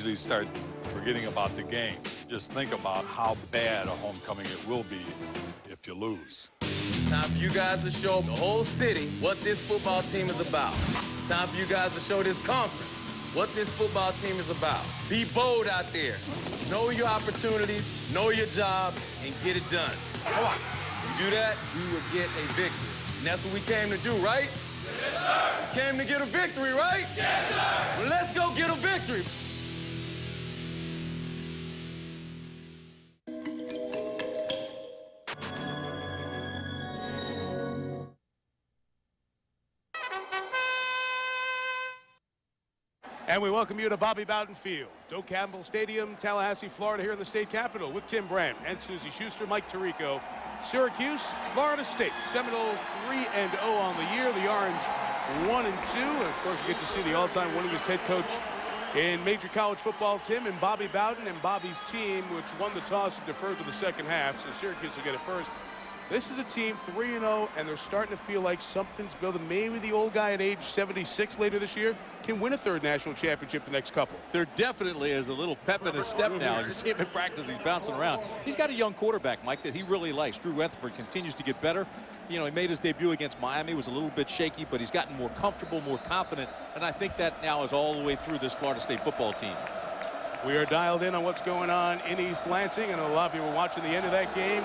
easily start forgetting about the game. Just think about how bad a homecoming it will be if you lose. It's time for you guys to show the whole city what this football team is about. It's time for you guys to show this conference what this football team is about. Be bold out there. Know your opportunities, know your job, and get it done. Come on. If you do that, we will get a victory. And that's what we came to do, right? Yes, sir. We came to get a victory, right? Yes, sir. Well, let's go get a victory. And we welcome you to Bobby Bowden Field, Doak Campbell Stadium, Tallahassee, Florida, here in the state capitol with Tim Brandt and Susie Schuster, Mike Tirico. Syracuse, Florida State. Seminoles 3-0 on the year. The Orange 1-2. And of course, you get to see the all-time winningest head coach in major college football, Tim, and Bobby Bowden and Bobby's team, which won the toss and deferred to the second half. So Syracuse will get it first. This is a team 3-0, and they're starting to feel like something's building. Maybe the old guy at age 76 later this year can win a third national championship the next couple. There definitely is a little pep in his step now. You see him in practice, he's bouncing around. He's got a young quarterback, Mike, that he really likes. Drew Weatherford continues to get better. You know, he made his debut against Miami, was a little bit shaky, but he's gotten more comfortable, more confident, and I think that now is all the way through this Florida State football team. We are dialed in on what's going on in East Lansing, and a lot of you were watching the end of that game.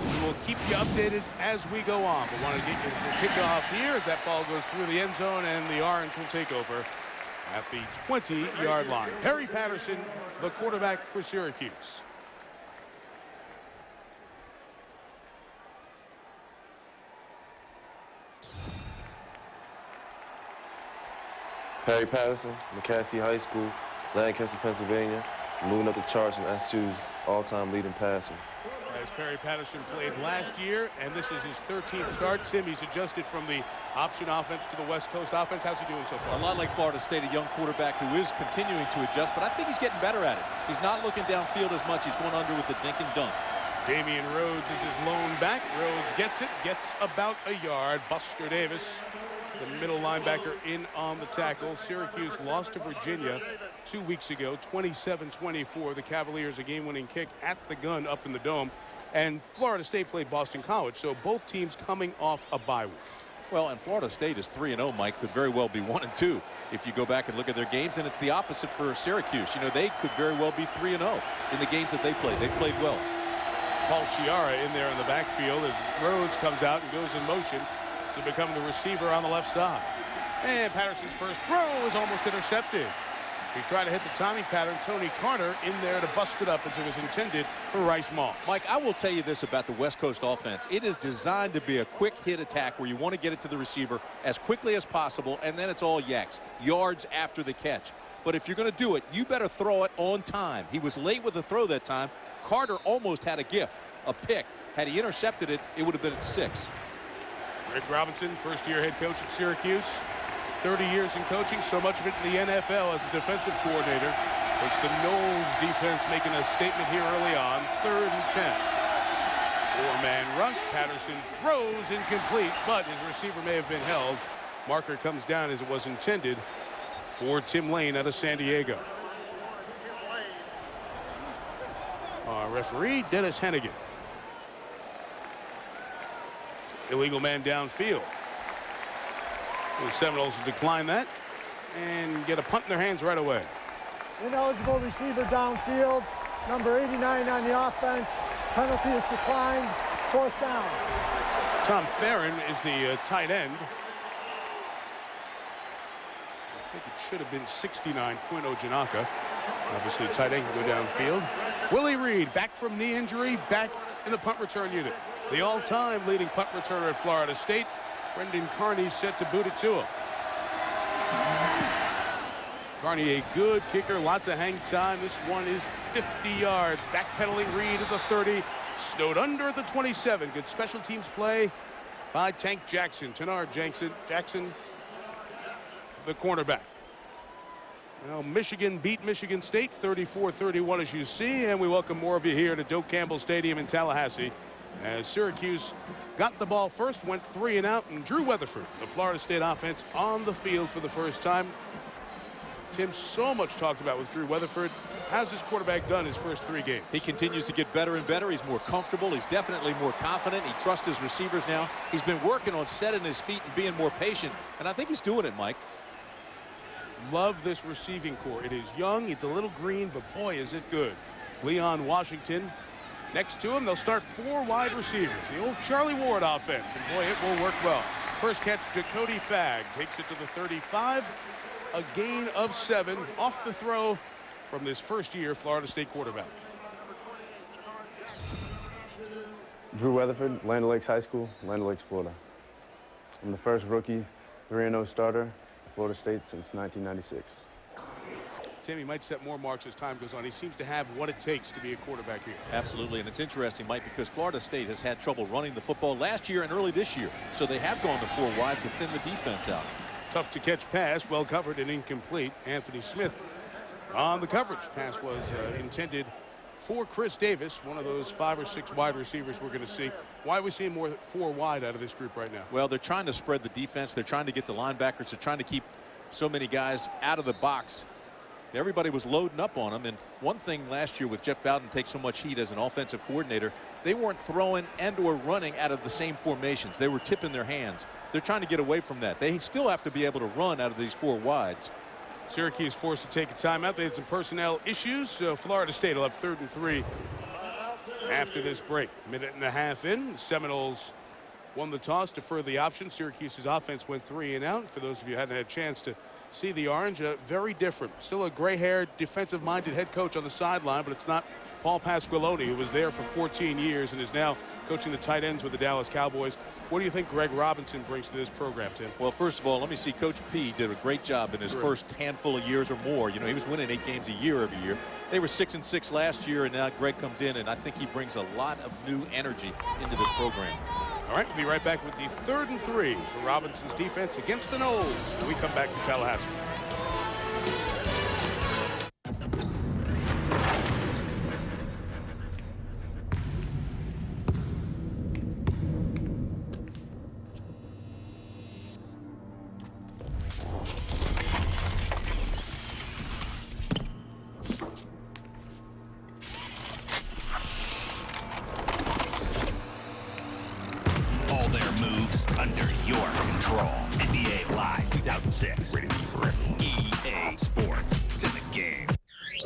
We will keep you updated as we go on. But want to get you the kickoff here as that ball goes through the end zone, and the Orange will take over at the 20-yard line. Perry Patterson, the quarterback for Syracuse. Perry Patterson, McCaskey High School, Lancaster, Pennsylvania, moving up the charts in SU's all-time leading passer. As Perry Patterson played last year, and this is his 13th start. Tim, he's adjusted from the option offense to the West Coast offense. How's he doing so far? A lot like Florida State, a young quarterback who is continuing to adjust, but I think he's getting better at it. He's not looking downfield as much. He's going under with the dink and dunk. Damian Rhodes is his lone back. Rhodes gets it, gets about a yard. Buster Davis, the middle linebacker, in on the tackle. Syracuse lost to Virginia 2 weeks ago, 27-24. The Cavaliers a game-winning kick at the gun up in the dome. And Florida State played Boston College, so both teams coming off a bye week. Well, and Florida State is 3-0, Mike, could very well be 1-2 if you go back and look at their games, and it's the opposite for Syracuse. You know, they could very well be 3-0 in the games that they played. They played well. Paul Chiara in there in the backfield as Rhodes comes out and goes in motion to become the receiver on the left side. And Patterson's first throw is almost intercepted. He tried to hit the timing pattern. Tony Carter in there to bust it up as it was intended for Rice Moss. Mike, I will tell you this about the West Coast offense. It is designed to be a quick hit attack where you want to get it to the receiver as quickly as possible, and then it's all yaks, yards after the catch. But if you're going to do it, you better throw it on time. He was late with the throw that time. Carter almost had a gift, a pick. Had he intercepted it, it would have been at 6. Rick Robinson, first-year head coach at Syracuse. 30 years in coaching, so much of it in the NFL as a defensive coordinator. It's the Knowles defense making a statement here early on. 3rd and 10. Four-man rush. Patterson throws incomplete, but his receiver may have been held. Marker comes down as it was intended for Tim Lane out of San Diego. Referee Dennis Hennigan. Illegal man downfield. The Seminoles will decline that and get a punt in their hands right away. Ineligible receiver downfield. Number 89 on the offense. Penalty is declined. 4th down. Tom Theron is the tight end. I think it should have been 69, Quinn Ojanaka. Obviously, tight end can go downfield. Willie Reed, back from knee injury, back in the punt return unit. The all-time leading punt returner at Florida State. Brendan Carney set to boot it to him. Carney, a good kicker, lots of hang time. This one is 50 yards. Backpedaling Reed at the 30. Snowed under at the 27. Good special teams play by Tank Jackson. Tenard Jackson, the cornerback. Well, Michigan beat Michigan State 34-31, as you see, and we welcome more of you here to Doak Campbell Stadium in Tallahassee. As Syracuse got the ball first, went 3 and out, and Drew Weatherford, the Florida State offense, on the field for the first time. Tim, so much talked about with Drew Weatherford. How's this quarterback done his first 3 games? He continues to get better and better. He's more comfortable. He's definitely more confident. He trusts his receivers now. He's been working on setting his feet and being more patient, and I think he's doing it, Mike. Love this receiving core. It is young, it's a little green, but boy, is it good. Leon Washington next to him. They'll start 4 wide receivers. The old Charlie Ward offense, and boy, it will work well. First catch to Cody Fagg, takes it to the 35. A gain of 7 off the throw from this first-year Florida State quarterback. Drew Weatherford, Land O'Lakes High School, Land O'Lakes, Florida. I'm the first rookie 3-0 starter at Florida State since 1996. Tim, he might set more marks as time goes on. He seems to have what it takes to be a quarterback here. Absolutely, and it's interesting, Mike, because Florida State has had trouble running the football last year and early this year, so they have gone to 4 wides to thin the defense out. Tough to catch pass, well covered and incomplete. Anthony Smith on the coverage. Pass was intended for Chris Davis, one of those 5 or 6 wide receivers we're going to see. Why are we seeing more 4 wide out of this group right now? Well, they're trying to spread the defense. They're trying to get the linebackers. They're trying to keep so many guys out of the box. Everybody was loading up on them, and one thing last year with Jeff Bowden takes so much heat as an offensive coordinator, they weren't throwing and or running out of the same formations. They were tipping their hands. They're trying to get away from that. They still have to be able to run out of these 4 wides. Syracuse forced to take a timeout. They had some personnel issues, so Florida State will have 3rd and 3 after this break. Minute and a half in, Seminoles won the toss, deferred the option. Syracuse's offense went 3 and out. For those of you who hadn't had a chance to see the orange, very different. Still a gray-haired, defensive-minded head coach on the sideline, but it's not Paul Pasqualoni, who was there for 14 years and is now coaching the tight ends with the Dallas Cowboys. What do you think Greg Robinson brings to this program, Tim? Well, first of all, let me see. Coach P did a great job in his first handful of years or more. You know, he was winning 8 games a year every year. They were 6-6 last year, and now Greg comes in, and I think he brings a lot of new energy into this program. All right, we'll be right back with the 3rd and 3 for Robinson's defense against the Noles when we come back to Tallahassee.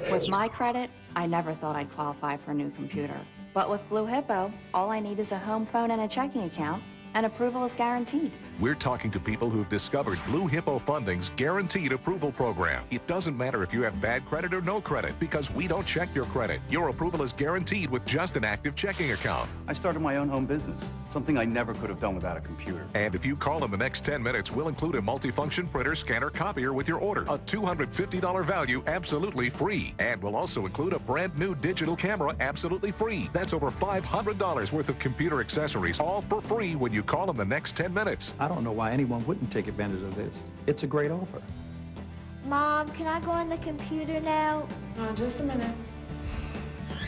With my credit, I never thought I'd qualify for a new computer. But with Blue Hippo, all I need is a home phone and a checking account, and approval is guaranteed. We're talking to people who've discovered Blue Hippo Funding's Guaranteed Approval Program. It doesn't matter if you have bad credit or no credit, because we don't check your credit. Your approval is guaranteed with just an active checking account. I started my own home business, something I never could have done without a computer. And if you call in the next 10 minutes, we'll include a multifunction printer, scanner, copier with your order. A $250 value, absolutely free. And we'll also include a brand new digital camera, absolutely free. That's over $500 worth of computer accessories, all for free when you call in the next 10 minutes. I don't know why anyone wouldn't take advantage of this. It's a great offer. Mom, can I go on the computer now? Just a minute.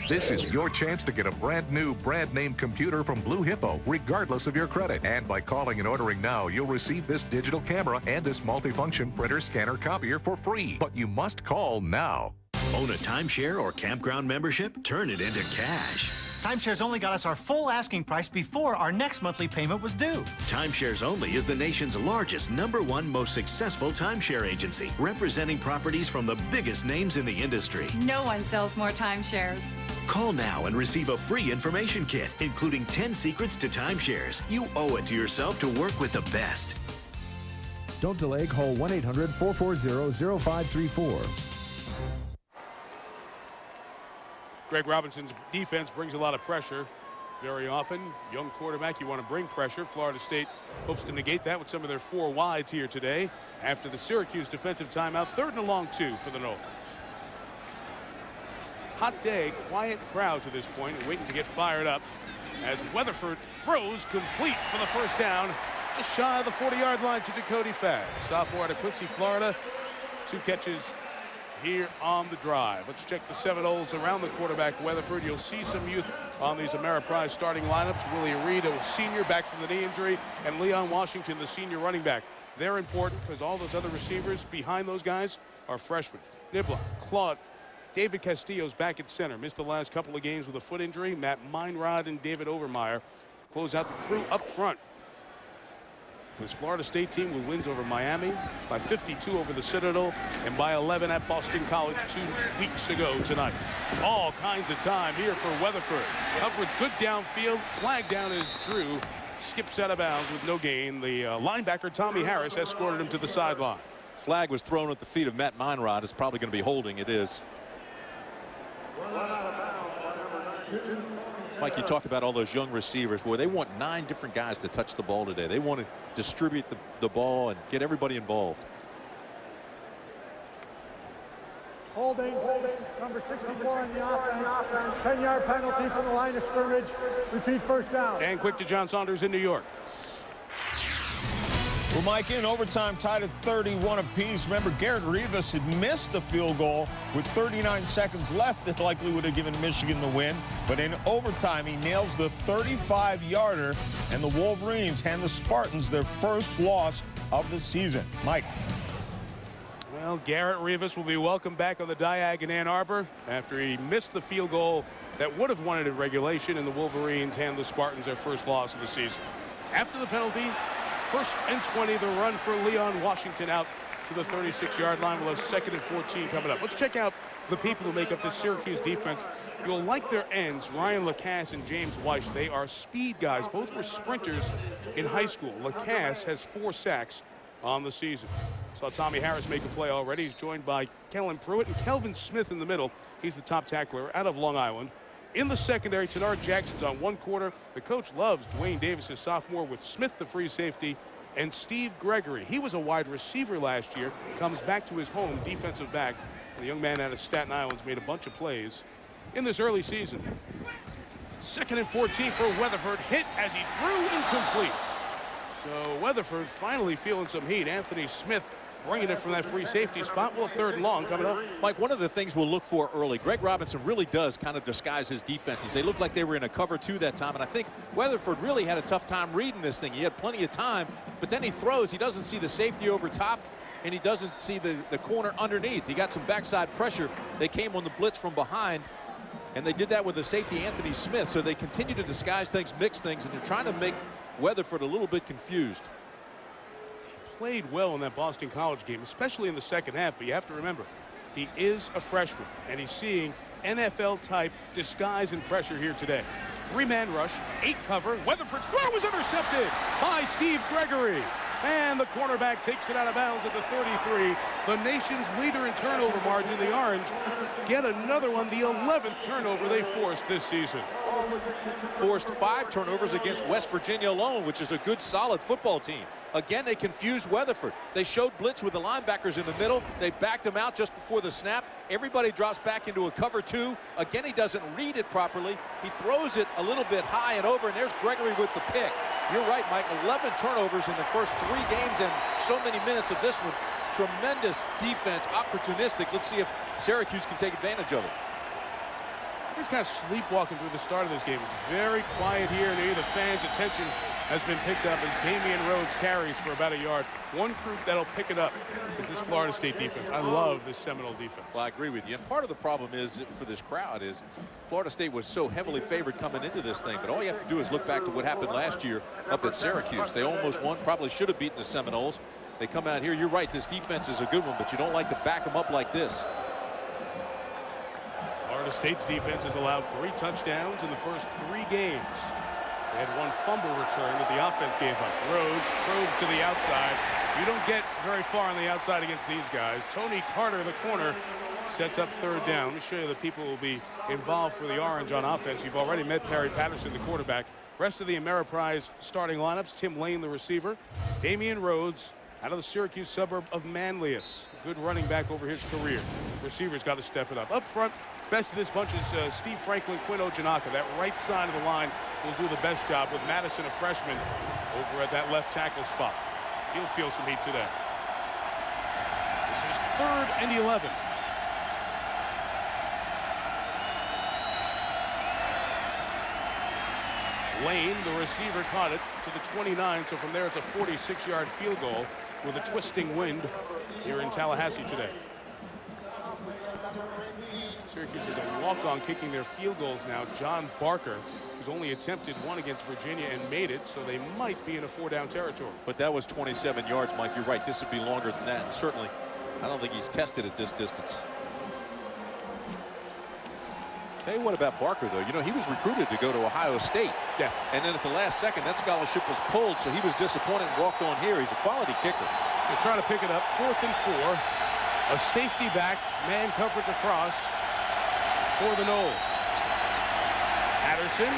This is your chance to get a brand new, brand name computer from Blue Hippo, regardless of your credit. And by calling and ordering now, you'll receive this digital camera and this multifunction printer, scanner, copier for free. But you must call now. Own a timeshare or campground membership? Turn it into cash. Timeshares Only got us our full asking price before our next monthly payment was due. Timeshares Only is the nation's largest, #1 most successful timeshare agency, representing properties from the biggest names in the industry. No one sells more timeshares. Call now and receive a free information kit, including 10 secrets to timeshares. You owe it to yourself to work with the best. Don't delay. Call 1-800-440-0534. Greg Robinson's defense brings a lot of pressure. Very often, young quarterback, you want to bring pressure. Florida State hopes to negate that with some of their 4 wides here today after the Syracuse defensive timeout. 3rd and a long 2 for the Noles. Hot day, quiet crowd to this point, and waiting to get fired up as Weatherford throws complete for the first down, just shy of the 40-yard line to Cody Fagg, sophomore out of Quincy, Florida. 2 catches here on the drive. Let's check the Seminoles around the quarterback, Weatherford. You'll see some youth on these Ameriprise starting lineups. Willie Reed, a senior back from the knee injury, and Leon Washington, the senior running back. They're important because all those other receivers behind those guys are freshmen. Nibla, Claude, David Castillo's back at center. Missed the last couple of games with a foot injury. Matt Meinrod and David Overmeyer close out the crew up front. This Florida State team with wins over Miami, by 52 over the Citadel, and by 11 at Boston College 2 weeks ago tonight. All kinds of time here for Weatherford. Coverage good downfield. Flag down as Drew skips out of bounds with no gain. The linebacker Tommy Harris escorted him to the sideline. Flag was thrown at the feet of Matt Meinrod. It's probably going to be holding. It is. Mike, you talk about all those young receivers. Boy, they want 9 different guys to touch the ball today. They want to distribute the ball and get everybody involved. Holding, number 64 on the offense. 10-yard penalty from the line of scrimmage. Repeat first down. And quick to John Saunders in New York. Well, Mike, in overtime, tied at 31 apiece. Remember, Garrett Rivas had missed the field goal with 39 seconds left that likely would have given Michigan the win. But in overtime, he nails the 35-yarder, and the Wolverines hand the Spartans their first loss of the season. Mike. Well, Garrett Rivas will be welcome back on the Diag in Ann Arbor after he missed the field goal that would have won it in regulation, and the Wolverines hand the Spartans their first loss of the season. After the penalty, 1st and 20, the run for Leon Washington out to the 36-yard line. We'll have 2nd and 14 coming up. Let's check out the people who make up this Syracuse defense. You'll like their ends, Ryan Lacasse and James Weiss. They are speed guys. Both were sprinters in high school. Lacasse has 4 sacks on the season. Saw Tommy Harris make a play already. He's joined by Kellen Pruitt and Kelvin Smith in the middle. He's the top tackler out of Long Island. In the secondary, Tenard Jackson's on one quarter. The coach loves Dwayne Davis, his sophomore, with Smith, the free safety, and Steve Gregory. He was a wide receiver last year, comes back to his home, defensive back. The young man out of Staten Island's made a bunch of plays in this early season. 2nd and 14 for Weatherford. Hit as he threw, incomplete. So Weatherford finally feeling some heat. Anthony Smith bringing it from that free safety spot. Well, 3rd and long coming up. Mike, one of the things we'll look for early, Greg Robinson really does kind of disguise his defenses. They looked like they were in a cover 2 that time, and I think Weatherford really had a tough time reading this thing. He had plenty of time, but then he throws. He doesn't see the safety over top, and he doesn't see the corner underneath. He got some backside pressure. They came on the blitz from behind, and they did that with the safety Anthony Smith. So they continue to disguise things, mix things, and they're trying to make Weatherford a little bit confused. Played well in that Boston College game, especially in the second half, but you have to remember, he is a freshman, and he's seeing NFL-type disguise and pressure here today. 3-man rush, 8 cover. Weatherford's throw was intercepted by Steve Gregory. And the cornerback takes it out of bounds at the 33. The nation's leader in turnover margin, the Orange, get another one, the 11th turnover they forced this season. Forced 5 turnovers against West Virginia alone, which is a good, solid football team. Again, they confused Weatherford. They showed blitz with the linebackers in the middle. They backed him out just before the snap. Everybody drops back into a cover 2. Again, he doesn't read it properly. He throws it a little bit high and over, and there's Gregory with the pick. You're right, Mike. 11 turnovers in the first 3 games and so many minutes of this one. Tremendous defense, opportunistic. Let's see if Syracuse can take advantage of it. He's kind of sleepwalking through the start of this game. It's very quiet here. Maybe the fans' attention has been picked up as Damian Rhodes carries for about a yard. One group that'll pick it up is this Florida State defense. I love this Seminole defense. Well, I agree with you. And part of the problem is for this crowd is Florida State was so heavily favored coming into this thing. But all you have to do is look back to what happened last year up at Syracuse. They almost won, probably should have beaten the Seminoles. They come out here. You're right, this defense is a good one, but you don't like to back them up like this. Florida State's defense has allowed 3 touchdowns in the first 3 games. They had 1 fumble return that the offense gave up. Rhodes probes to the outside. You don't get very far on the outside against these guys. Tony Carter, the corner, sets up 3rd down. Let me show you the people who will be involved for the Orange on offense. You've already met Perry Patterson, the quarterback. Rest of the Ameriprise starting lineups: Tim Lane, the receiver. Damian Rhodes, out of the Syracuse suburb of Manlius. Good running back over his career. Receivers got to step it up. Up front, best of this bunch is Steve Franklin, Quinn Ojanaka. That right side of the line will do the best job with Madison, a freshman, over at that left tackle spot. He'll feel some heat today. This is 3rd and 11. Lane, the receiver, caught it to the 29, so from there it's a 46-yard field goal with a twisting wind here in Tallahassee today. Syracuse is a walk-on kicking their field goals now. John Barker, who's only attempted one against Virginia and made it, so they might be in a 4-down territory. But that was 27 yards, Mike. You're right. This would be longer than that. And certainly, I don't think he's tested at this distance. Tell you what about Barker, though. You know, he was recruited to go to Ohio State. Yeah. And then at the last second, that scholarship was pulled, so he was disappointed and walked on here. He's a quality kicker. They're trying to pick it up. 4th and 4. A safety back, man coverage across for the Noles. Patterson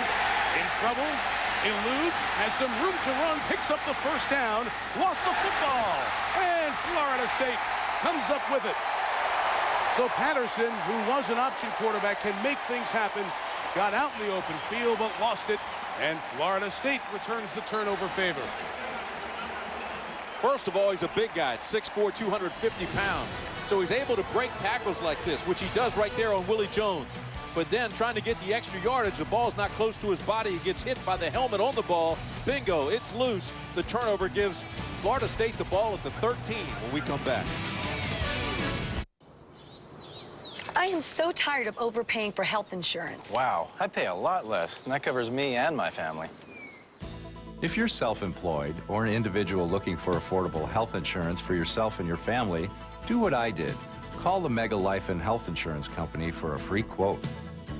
in trouble, eludes, has some room to run, picks up the first down, lost the football, and Florida State comes up with it. So Patterson, who was an option quarterback, can make things happen. Got out in the open field, but lost it, and Florida State returns the turnover favor. First of all, he's a big guy at 6'4", 250 pounds. So he's able to break tackles like this, which he does right there on Willie Jones. But then trying to get the extra yardage, the ball's not close to his body. He gets hit by the helmet on the ball. Bingo, it's loose. The turnover gives Florida State the ball at the 13 when we come back. I am so tired of overpaying for health insurance. Wow, I pay a lot less, and that covers me and my family. If you're self-employed or an individual looking for affordable health insurance for yourself and your family, do what I did. Call the Mega Life and Health Insurance Company for a free quote.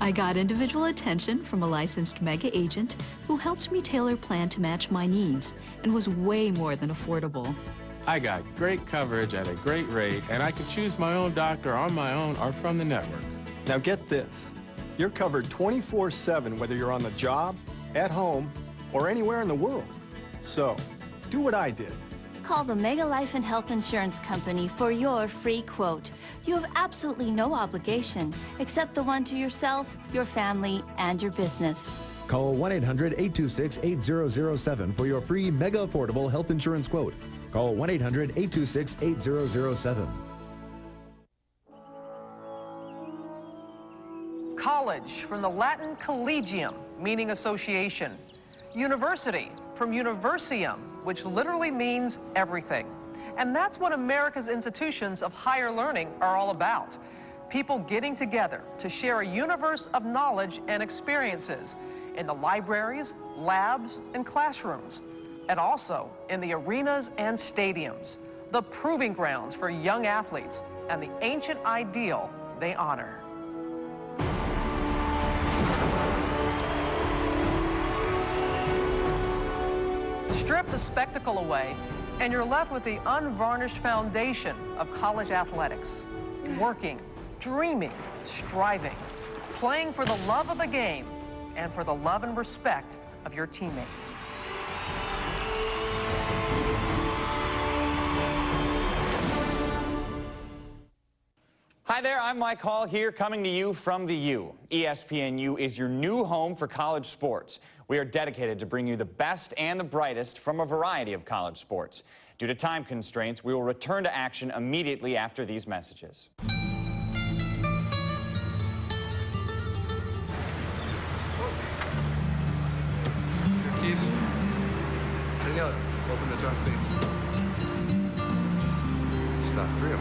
I got individual attention from a licensed Mega agent who helped me tailor a plan to match my needs and was way more than affordable. I got great coverage at a great rate, and I could choose my own doctor on my own or from the network. Now get this. You're covered 24/7 whether you're on the job, at home, or anywhere in the world. So, do what I did. Call the Mega Life and Health Insurance Company for your free quote. You have absolutely no obligation, except the one to yourself, your family, and your business. Call 1-800-826-8007 for your free mega affordable health insurance quote. Call 1-800-826-8007. College from the Latin collegium, meaning association. University from universium, which literally means everything. And that's what America's institutions of higher learning are all about. People getting together to share a universe of knowledge and experiences in the libraries, labs, and classrooms, and also in the arenas and stadiums, the proving grounds for young athletes and the ancient ideal they honor. Strip the spectacle away, and you're left with the unvarnished foundation of college athletics. Working, dreaming, striving, playing for the love of the game and for the love and respect of your teammates. Hi there, I'm Mike Hall here, coming to you from the U. ESPNU is your new home for college sports. We are dedicated to bring you the best and the brightest from a variety of college sports. Due to time constraints, we will return to action immediately after these messages. Keys. Daniela, open the trunk, please. Stop, real.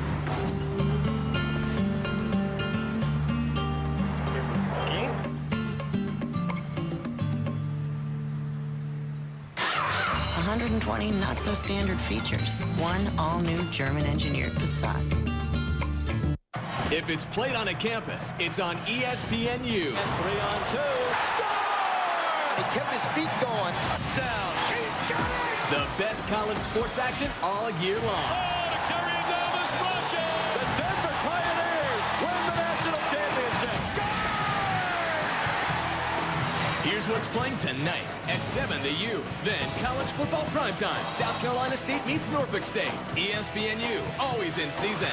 120 not-so-standard features. One all-new German-engineered Passat. If it's played on a campus, it's on ESPNU. That's 3-on-2. Score! He kept his feet going. Touchdown. He's got it! The best college sports action all year long. Oh, to carry it down this rocket! The Denver Pioneers win the national championship. Scores! Here's what's playing tonight at 7 the U. Then college football primetime. South Carolina State meets Norfolk State. ESPNU, always in season.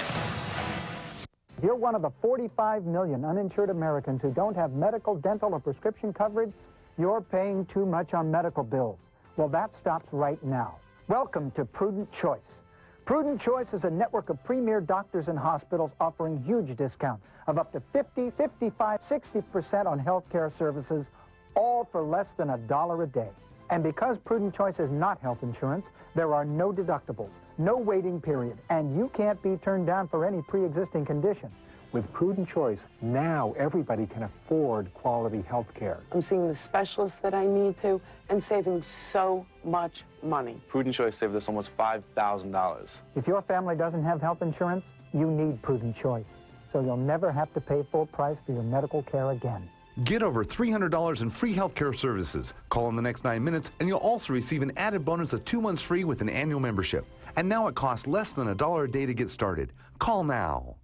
If you're one of the 45 million uninsured Americans who don't have medical, dental, or prescription coverage, you're paying too much on medical bills. Well, that stops right now. Welcome to Prudent Choice. Prudent Choice is a network of premier doctors and hospitals offering huge discounts of up to 50, 55, 60% on health care services, all for less than $1 a day. And because Prudent Choice is not health insurance, there are no deductibles, no waiting period, and you can't be turned down for any pre-existing condition. With Prudent Choice, now everybody can afford quality health care. I'm seeing the specialists that I need to and saving so much money. Prudent Choice saved us almost $5,000. If your family doesn't have health insurance, you need Prudent Choice, so you'll never have to pay full price for your medical care again. Get over $300 in free healthcare services. Call in the next 9 minutes, and you'll also receive an added bonus of 2 months free with an annual membership. And now it costs less than $1 a day to get started. Call now.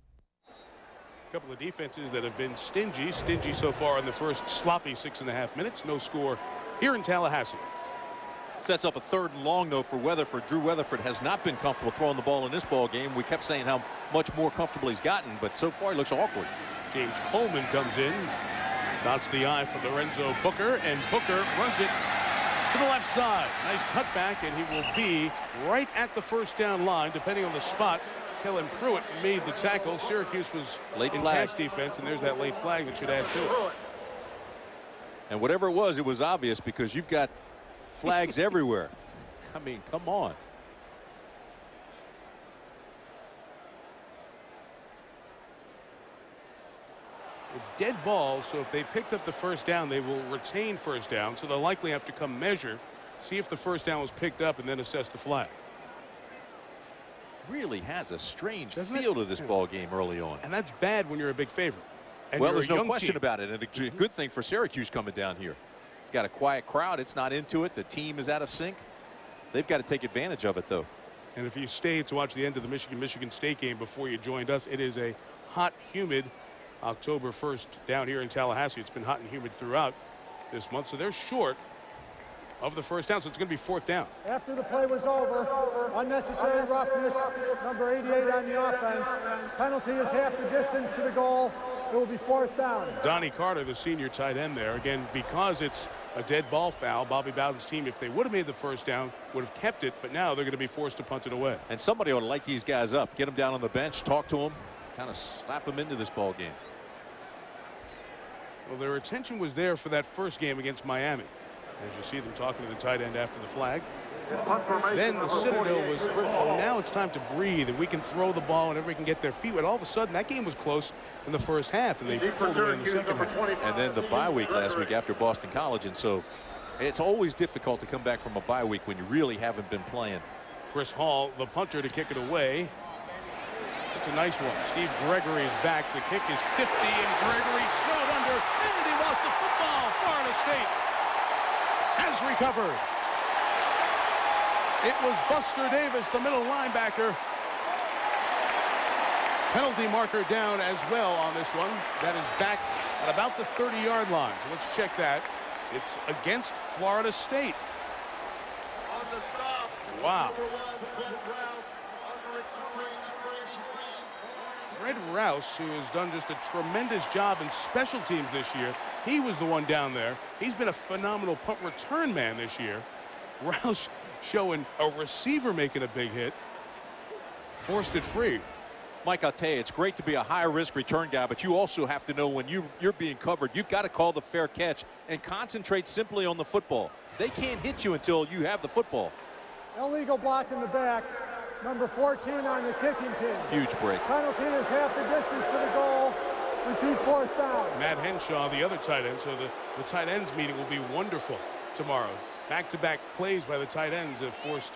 A couple of defenses that have been stingy so far in the first sloppy 6.5 minutes. No score here in Tallahassee. Sets up a 3rd and long, though, for Weatherford. Drew Weatherford has not been comfortable throwing the ball in this ball game. We kept saying how much more comfortable he's gotten, but so far he looks awkward. James Coleman comes in, dots the I for Lorenzo Booker, and Booker runs it to the left side. Nice cutback, and he will be right at the first down line, depending on the spot. Kellen Pruitt made the tackle. Syracuse was late in flag. pass defense, and there's that late flag that should add to it. And whatever it was obvious because you've got flags everywhere. I mean, come on. Dead balls, so if they picked up the first down, they will retain first down, so they'll likely have to come measure, see if the first down was picked up, and then assess the flag. Really has a strange feel to this ball game early on. And that's bad when you're a big favorite. And well, you're there's a no young question team. about it, and a good thing for Syracuse coming down here. Got a quiet crowd. It's not into it. The team is out of sync. They've got to take advantage of it, though. And if you stayed to watch the end of the Michigan State game before you joined us, it is a hot, humid October 1st down here in Tallahassee. It's been hot and humid throughout this month, so they're short of the first down, so it's going to be 4th down. After the play was over, unnecessary roughness, number 88 on the offense. Penalty is half the distance to the goal. It will be 4th down. Donnie Carter, the senior tight end there. Again, because it's a dead ball foul, Bobby Bowden's team, if they would have made the first down, would have kept it, but now they're going to be forced to punt it away. And somebody ought to light these guys up, get them down on the bench, talk to them, kind of slap them into this ball game. Well, their attention was there for that first game against Miami. As you see them talking to the tight end after the flag. Then the Citadel was, oh, now it's time to breathe and we can throw the ball and everybody can get their feet wet. All of a sudden that game was close in the first half and they pulled away in the second half. And then the bye week last week after Boston College, and so it's always difficult to come back from a bye week when you really haven't been playing. Chris Hall, the punter, to kick it away. It's a nice one. Steve Gregory is back. The kick is 50 and Gregory snowed under and he lost the football. Florida State has recovered. It was Buster Davis, the middle linebacker. Penalty marker down as well on this one. That is back at about the 30-yard line. So let's check that. It's against Florida State. Wow. Fred Rouse, who has done just a tremendous job in special teams this year, he was the one down there. He's been a phenomenal punt return man this year. Rouse showing a receiver making a big hit. Forced it free. Mike, I'll tell you, it's great to be a high-risk return guy, but you also have to know when you're being covered, you've got to call the fair catch and concentrate simply on the football. They can't hit you until you have the football. Illegal block in the back. Number 14 on the kicking team. Huge break. Penalty is half the distance to the goal. Repeat 4th down. Matt Henshaw, the other tight end. So the tight ends meeting will be wonderful tomorrow. Back-to-back plays by the tight ends have forced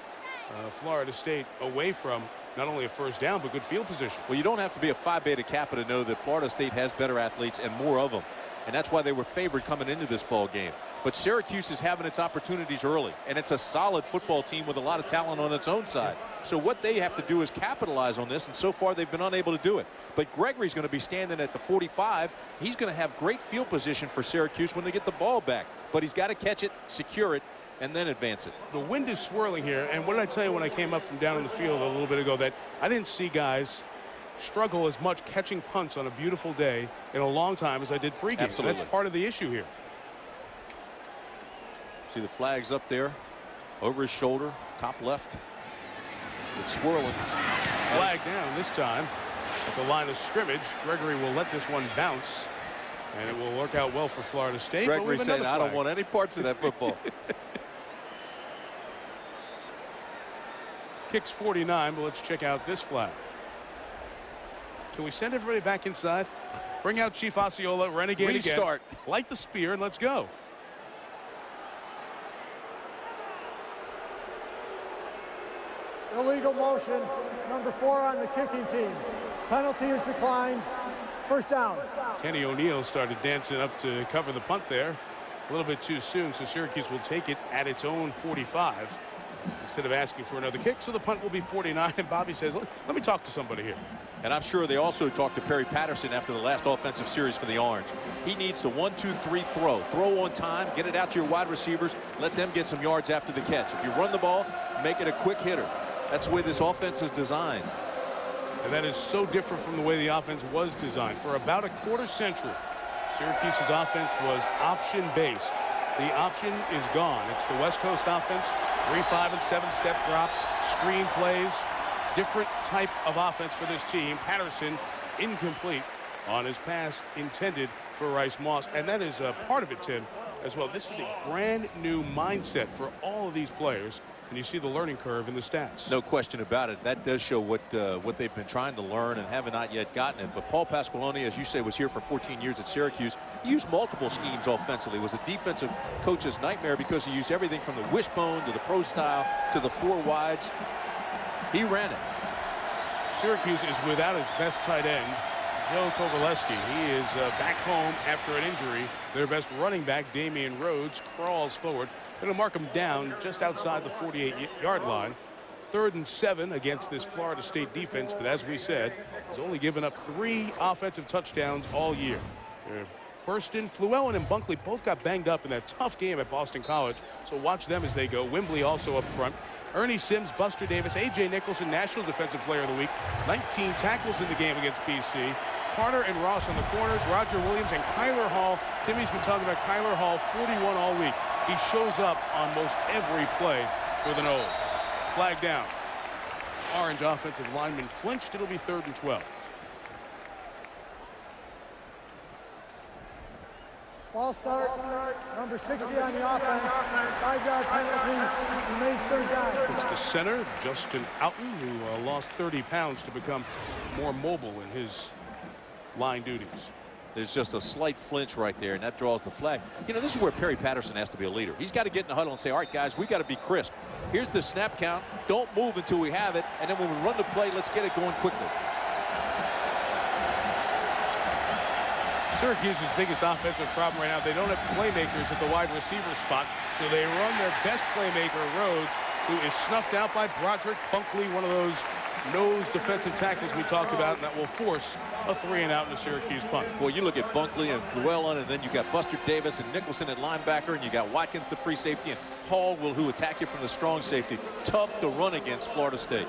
Florida State away from not only a first down, but good field position. Well, you don't have to be a Phi Beta Kappa to know that Florida State has better athletes and more of them. And that's why they were favored coming into this ball game. But Syracuse is having its opportunities early, and it's a solid football team with a lot of talent on its own side. So what they have to do is capitalize on this, and so far they've been unable to do it. But Gregory's going to be standing at the 45. He's going to have great field position for Syracuse when they get the ball back. But he's got to catch it, secure it, and then advance it. The wind is swirling here, and what did I tell you when I came up from down in the field a little bit ago, that I didn't see guys struggle as much catching punts on a beautiful day in a long time as I did pregame. Absolutely. That's part of the issue here. See the flags up there over his shoulder, top left. It's swirling. Flag down this time at the line of scrimmage. Gregory will let this one bounce, and it will work out well for Florida State. Gregory saying, I don't want any parts of that football. Kicks 49, but let's check out this flag. Can we send everybody back inside? Bring out Chief Osceola, Renegade Restart. again. Light the spear and let's go. Illegal motion, number 4 on the kicking team. Penalty is declined. First down. Kenny O'Neill started dancing up to cover the punt there. A little bit too soon, so Syracuse will take it at its own 45 instead of asking for another kick. So the punt will be 49. And Bobby says, let me talk to somebody here. And I'm sure they also talked to Perry Patterson after the last offensive series for the Orange. He needs to 1, 2, 3 throw. Throw on time, get it out to your wide receivers, let them get some yards after the catch. If you run the ball, make it a quick hitter. That's the way this offense is designed. And that is so different from the way the offense was designed. For about a quarter century, Syracuse's offense was option-based. The option is gone. It's the West Coast offense, 3, 5, and 7 step drops, screen plays, different type of offense for this team. Patterson incomplete on his pass intended for Rice Moss. And that is a part of it, Tim, as well. This is a brand new mindset for all of these players. And you see the learning curve in the stats. No question about it. That does show what they've been trying to learn and haven't not yet gotten it. But Paul Pasqualoni, as you say, was here for 14 years at Syracuse. He used multiple schemes offensively. It was a defensive coach's nightmare because he used everything from the wishbone to the pro style to the 4 wides. He ran it. Syracuse is without its best tight end, Joe Kovaleski. He is back home after an injury. Their best running back, Damian Rhodes, crawls forward. Going to mark him down just outside the 48-yard line. 3rd and 7 against this Florida State defense that, as we said, has only given up 3 offensive touchdowns all year. Burston, Fluellen, and Bunkley both got banged up in that tough game at Boston College, so watch them as they go. Wembley also up front. Ernie Sims, Buster Davis, A.J. Nicholson, National Defensive Player of the Week. 19 tackles in the game against BC. Carter and Ross on the corners. Roger Williams and Kyler Hall. Timmy's been talking about Kyler Hall, 41 all week. He shows up on most every play for the Noles. Flag down. Orange offensive lineman flinched. It'll be 3rd and 12. False start, number 60 on the offense. 5-yard penalty, remains 3rd down. It's the center, Justin Outen, who lost 30 pounds to become more mobile in his line duties. There's just a slight flinch right there, and that draws the flag. You know, this is where Perry Patterson has to be a leader. He's got to get in the huddle and say, all right, guys, we got to be crisp. Here's the snap count. Don't move until we have it. And then when we run the play, let's get it going quickly. Syracuse's biggest offensive problem right now, they don't have playmakers at the wide receiver spot, so they run their best playmaker, Rhodes, who is snuffed out by Broderick Bunkley, one of those nose defensive tackles we talked about, and that will force a 3-and-out in the Syracuse punt. Well, you look at Bunkley and Fluellen, and then you got Buster Davis and Nicholson at linebacker, and you got Watkins, the free safety, and Hall who attack you from the strong safety. Tough to run against Florida State.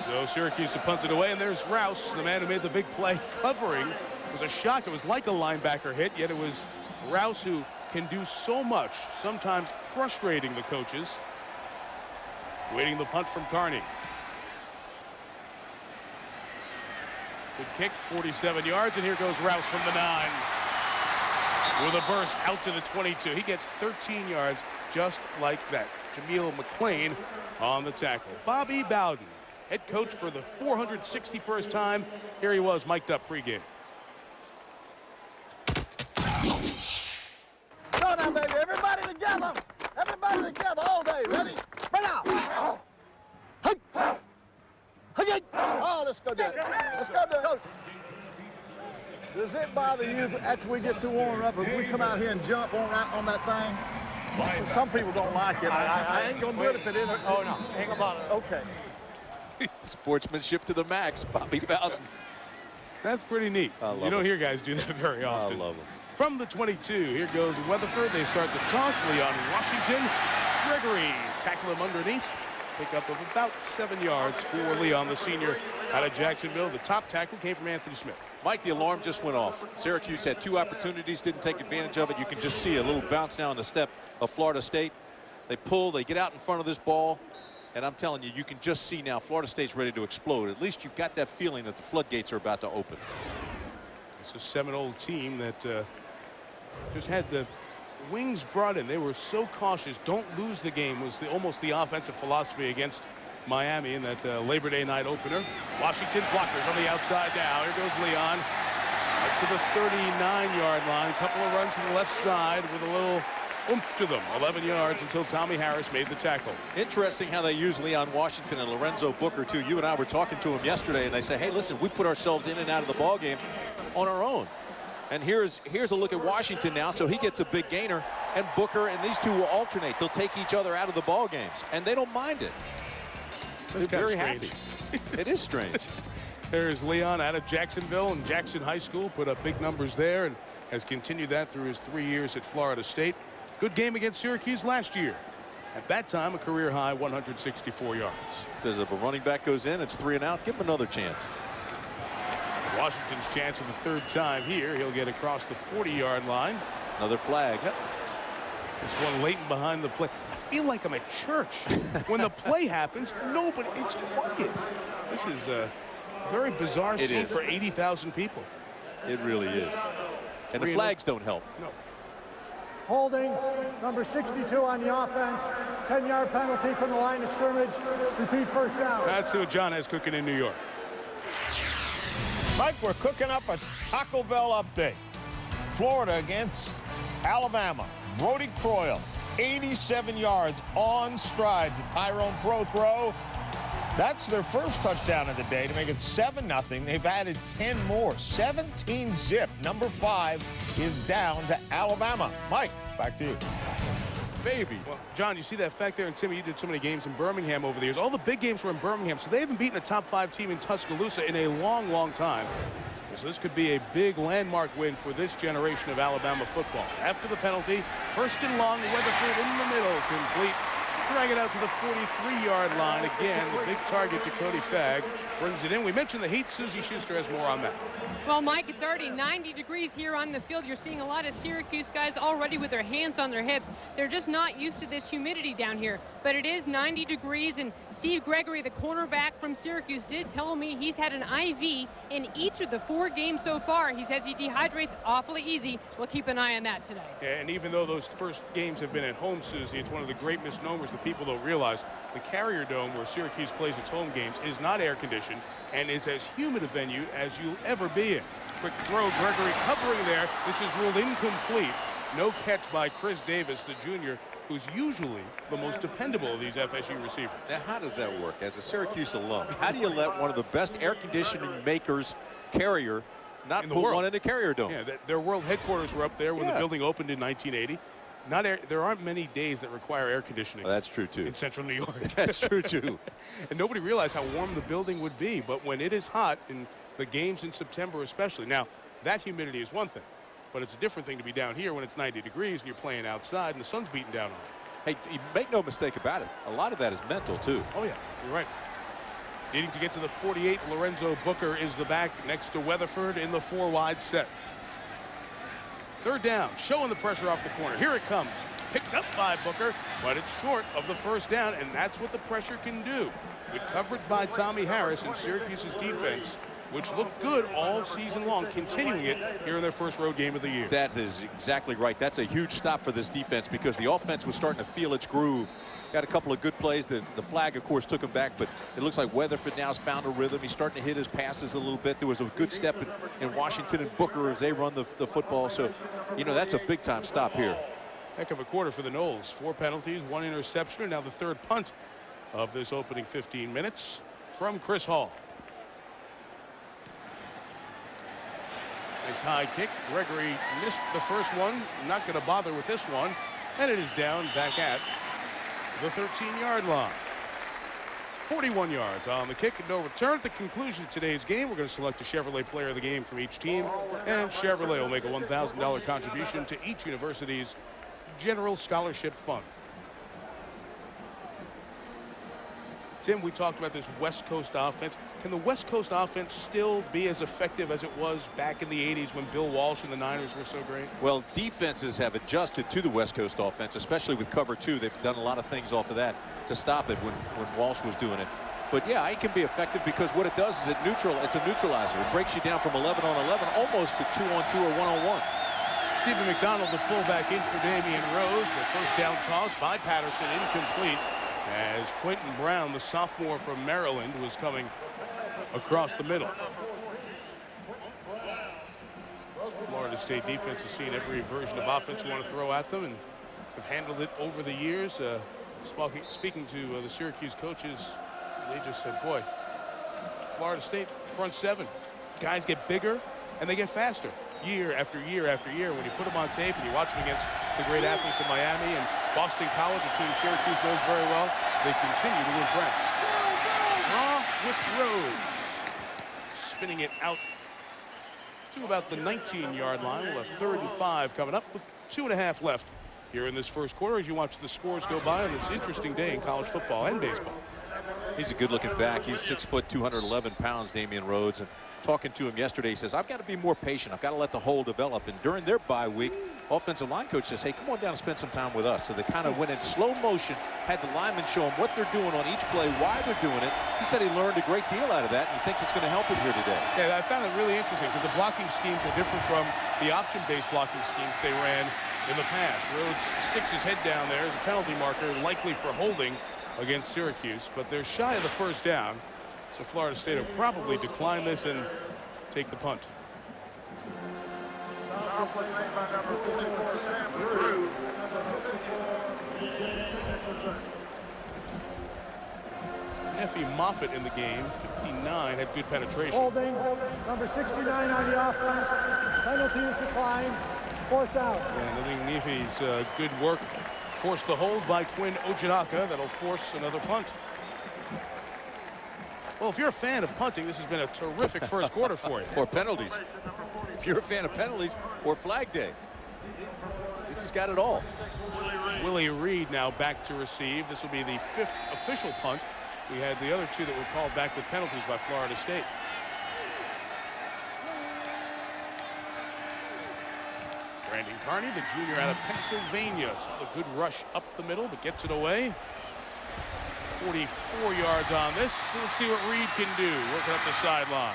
So Syracuse to punt it away, and there's Rouse, the man who made the big play covering. It was a shock. It was like a linebacker hit, yet it was Rouse who can do so much, sometimes frustrating the coaches. Waiting the punt from Carney. Good kick, 47 yards, and here goes Rouse from the 9. With a burst out to the 22. He gets 13 yards just like that. Jameel McClain on the tackle. Bobby Bowden, head coach for the 461st time. Here he was, mic'd up pregame. Slow down, baby. Everybody together. Everybody together all day. Ready? Bring out. Hey. Hey. Oh, let's go do it. Let's go do it. Coach, does it bother you after we get through warming up if we come out here and jump on that thing? Some people don't like it. I ain't going to do it if it isn't. Oh, no. Ain't gonna bother. Okay. Sportsmanship to the max, Bobby Bowden. That's pretty neat. You don't hear guys do that very often. I love it. From the 22, here goes Weatherford. They start the toss. Leon Washington. Gregory tackle him underneath. Pickup of about 7 yards for Leon, the senior out of Jacksonville. The top tackle came from Anthony Smith. Mike, the alarm just went off. Syracuse had 2 opportunities, didn't take advantage of it. You can just see a little bounce now on the step of Florida State. They pull, they get out in front of this ball. And I'm telling you, you can just see now Florida State's ready to explode. At least you've got that feeling that the floodgates are about to open. It's a Seminole team that just had the wings brought in. They were so cautious. Don't lose the game was almost the offensive philosophy against Miami in that Labor Day night opener. Washington blockers on the outside now. Here goes Leon. Up to the 39-yard line. A couple of runs to the left side with a little oomph to them. 11 yards until Tommy Harris made the tackle. Interesting how they use Leon Washington and Lorenzo Booker, too. You and I were talking to him yesterday, and they say, hey, listen, we put ourselves in and out of the ball game on our own. And here's a look at Washington now. So he gets a big gainer, and Booker and these two will alternate. They'll take each other out of the ball games, and they don't mind it. That's They're very strange. happy. It is strange. There's Leon out of Jacksonville and Jackson High School. Put up big numbers there and has continued that through his 3 years at Florida State. Good game against Syracuse last year. At that time, a career-high 164 yards. Says if a running back goes in, it's 3 and out. Give him another chance. Washington's chance for the third time here. He'll get across the 40-yard line. Another flag. Yep. This one late behind the play. I feel like I'm at church. When the play happens, nobody, it's quiet. This is a very bizarre scene for 80,000 people. It really is. And the flags don't help. No. Holding, number 62 on the offense. 10-yard penalty from the line of scrimmage. Repeat first down. That's what John has cooking in New York. Mike, we're cooking up a Taco Bell update. Florida against Alabama. Brody Croyle, 87 yards on stride. The Tyrone Pro throw. That's their first touchdown of the day to make it 7-0. They've added 10 more. 17-zip. Number 5 is down to Alabama. Mike, back to you. Baby. Well, John, you see that fact there, and Timmy, you did so many games in Birmingham over the years. All the big games were in Birmingham, so they haven't beaten a top 5 team in Tuscaloosa in a long, long time. So this could be a big landmark win for this generation of Alabama football. After the penalty, first and long, Weatherford in the middle, complete. Drag it out to the 43-yard line. Again, the big target to Cody Fagg brings it in. We mentioned the heat. Susie Schuster has more on that. Well, Mike, it's already 90 degrees here on the field. You're seeing a lot of Syracuse guys already with their hands on their hips. They're just not used to this humidity down here. But it is 90 degrees, and Steve Gregory, the cornerback from Syracuse, did tell me he's had an IV in each of the 4 games so far. He says he dehydrates awfully easy. We'll keep an eye on that today. Yeah, and even though those first games have been at home, Susie, it's one of the great misnomers that people don't realize. The Carrier Dome, where Syracuse plays its home games, is not air-conditioned and is as humid a venue as you'll ever be in. Quick throw, Gregory covering there. This is ruled incomplete. No catch by Chris Davis, the junior, who's usually the most dependable of these FSU receivers. Now, how does that work? As a Syracuse alum, how do you let one of the best air conditioning makers, Carrier, not put one in the Carrier Dome? Yeah, their world headquarters were up there when the building opened in 1980. There aren't many days that require air conditioning. Well, that's true, too. In central New York. That's true, too. And nobody realized how warm the building would be. But when it is hot, in the games in September especially, now, that humidity is one thing. But it's a different thing to be down here when it's 90 degrees and you're playing outside and the sun's beating down on you. Hey, you make no mistake about it. A lot of that is mental, too. Oh, yeah, you're right. Needing to get to the 48, Lorenzo Booker is the back next to Weatherford in the 4-wide set. Third down, showing the pressure off the corner. Here it comes. Picked up by Booker, but it's short of the first down, and that's what the pressure can do. Good coverage by Tommy Harris and Syracuse's defense, which looked good all season long, continuing it here in their first road game of the year. That is exactly right. That's a huge stop for this defense because the offense was starting to feel its groove. Got a couple of good plays. The flag, of course, took him back, but it looks like Weatherford now has found a rhythm. He's starting to hit his passes a little bit. There was a good step in Washington and Booker as they run the football. So, you know, that's a big-time stop here. Heck of a quarter for the Noles. 4 penalties, 1 interception, and now the 3rd punt of this opening 15 minutes from Chris Hall. Nice high kick. Gregory missed the first one. Not going to bother with this one. And it is down back at the 13-yard line. 41 yards on the kick and no return. At the conclusion of today's game, we're going to select a Chevrolet player of the game from each team, and Chevrolet will make a $1,000 contribution to each university's general scholarship fund. Tim, we talked about this West Coast offense. Can the West Coast offense still be as effective as it was back in the 80s when Bill Walsh and the Niners were so great? Well, defenses have adjusted to the West Coast offense, especially with cover 2. They've done a lot of things off of that to stop it when Walsh was doing it. But yeah, it can be effective because what it does is it's a neutralizer. It breaks you down from 11 on 11 almost to 2-on-2 or 1-on-1. Stephen McDonald, the fullback, in for Damian Rhodes. A first down toss by Patterson, incomplete. as Quentin Brown, the sophomore from Maryland, was coming across the middle. Florida State defense has seen every version of offense you want to throw at them and have handled it over the years. Speaking to the Syracuse coaches, they just said, boy, Florida State front seven, guys get bigger and they get faster year after year after year. When you put them on tape and you watch them against the great athletes of Miami and Boston College, a team Syracuse knows very well, they continue to impress. Draw with Rhodes. Spinning it out to about the 19-yard line. We'll have 3rd and 5 coming up with 2.5 left here in this first quarter as you watch the scores go by on this interesting day in college football and baseball. He's a good-looking back. He's 6 foot, 211 pounds, Damian Rhodes. And talking to him yesterday, he says, I've got to be more patient. I've got to let the hole develop. And during their bye week, offensive line coach says, hey, come on down and spend some time with us. So they kind of went in slow motion, had the linemen show him what they're doing on each play, why they're doing it. He said he learned a great deal out of that, and he thinks it's going to help him here today. Yeah, I found it really interesting because the blocking schemes are different from the option-based blocking schemes they ran in the past. Rhodes sticks his head down there as a penalty marker, likely for holding against Syracuse, but they're shy of the first down. So Florida State will probably decline this and take the punt. Neffy Moffitt in the game, 59, had good penetration. Holding, number 69 on the offense. Penalty is declined. 4th down. And I think Neffy's good work forced the hold by Quinn Ojinaka. That'll force another punt. Well, if you're a fan of punting, this has been a terrific first quarter for you. Or penalties. If you're a fan of penalties or flag day. This has got it all. Willie Reed now back to receive. This will be the 5th official punt. We had the other 2 that were called back with penalties by Florida State. Brandon Carney, the junior out of Pennsylvania. So a good rush up the middle, but gets it away. 44 yards on this. So let's see what Reed can do. Working up the sideline.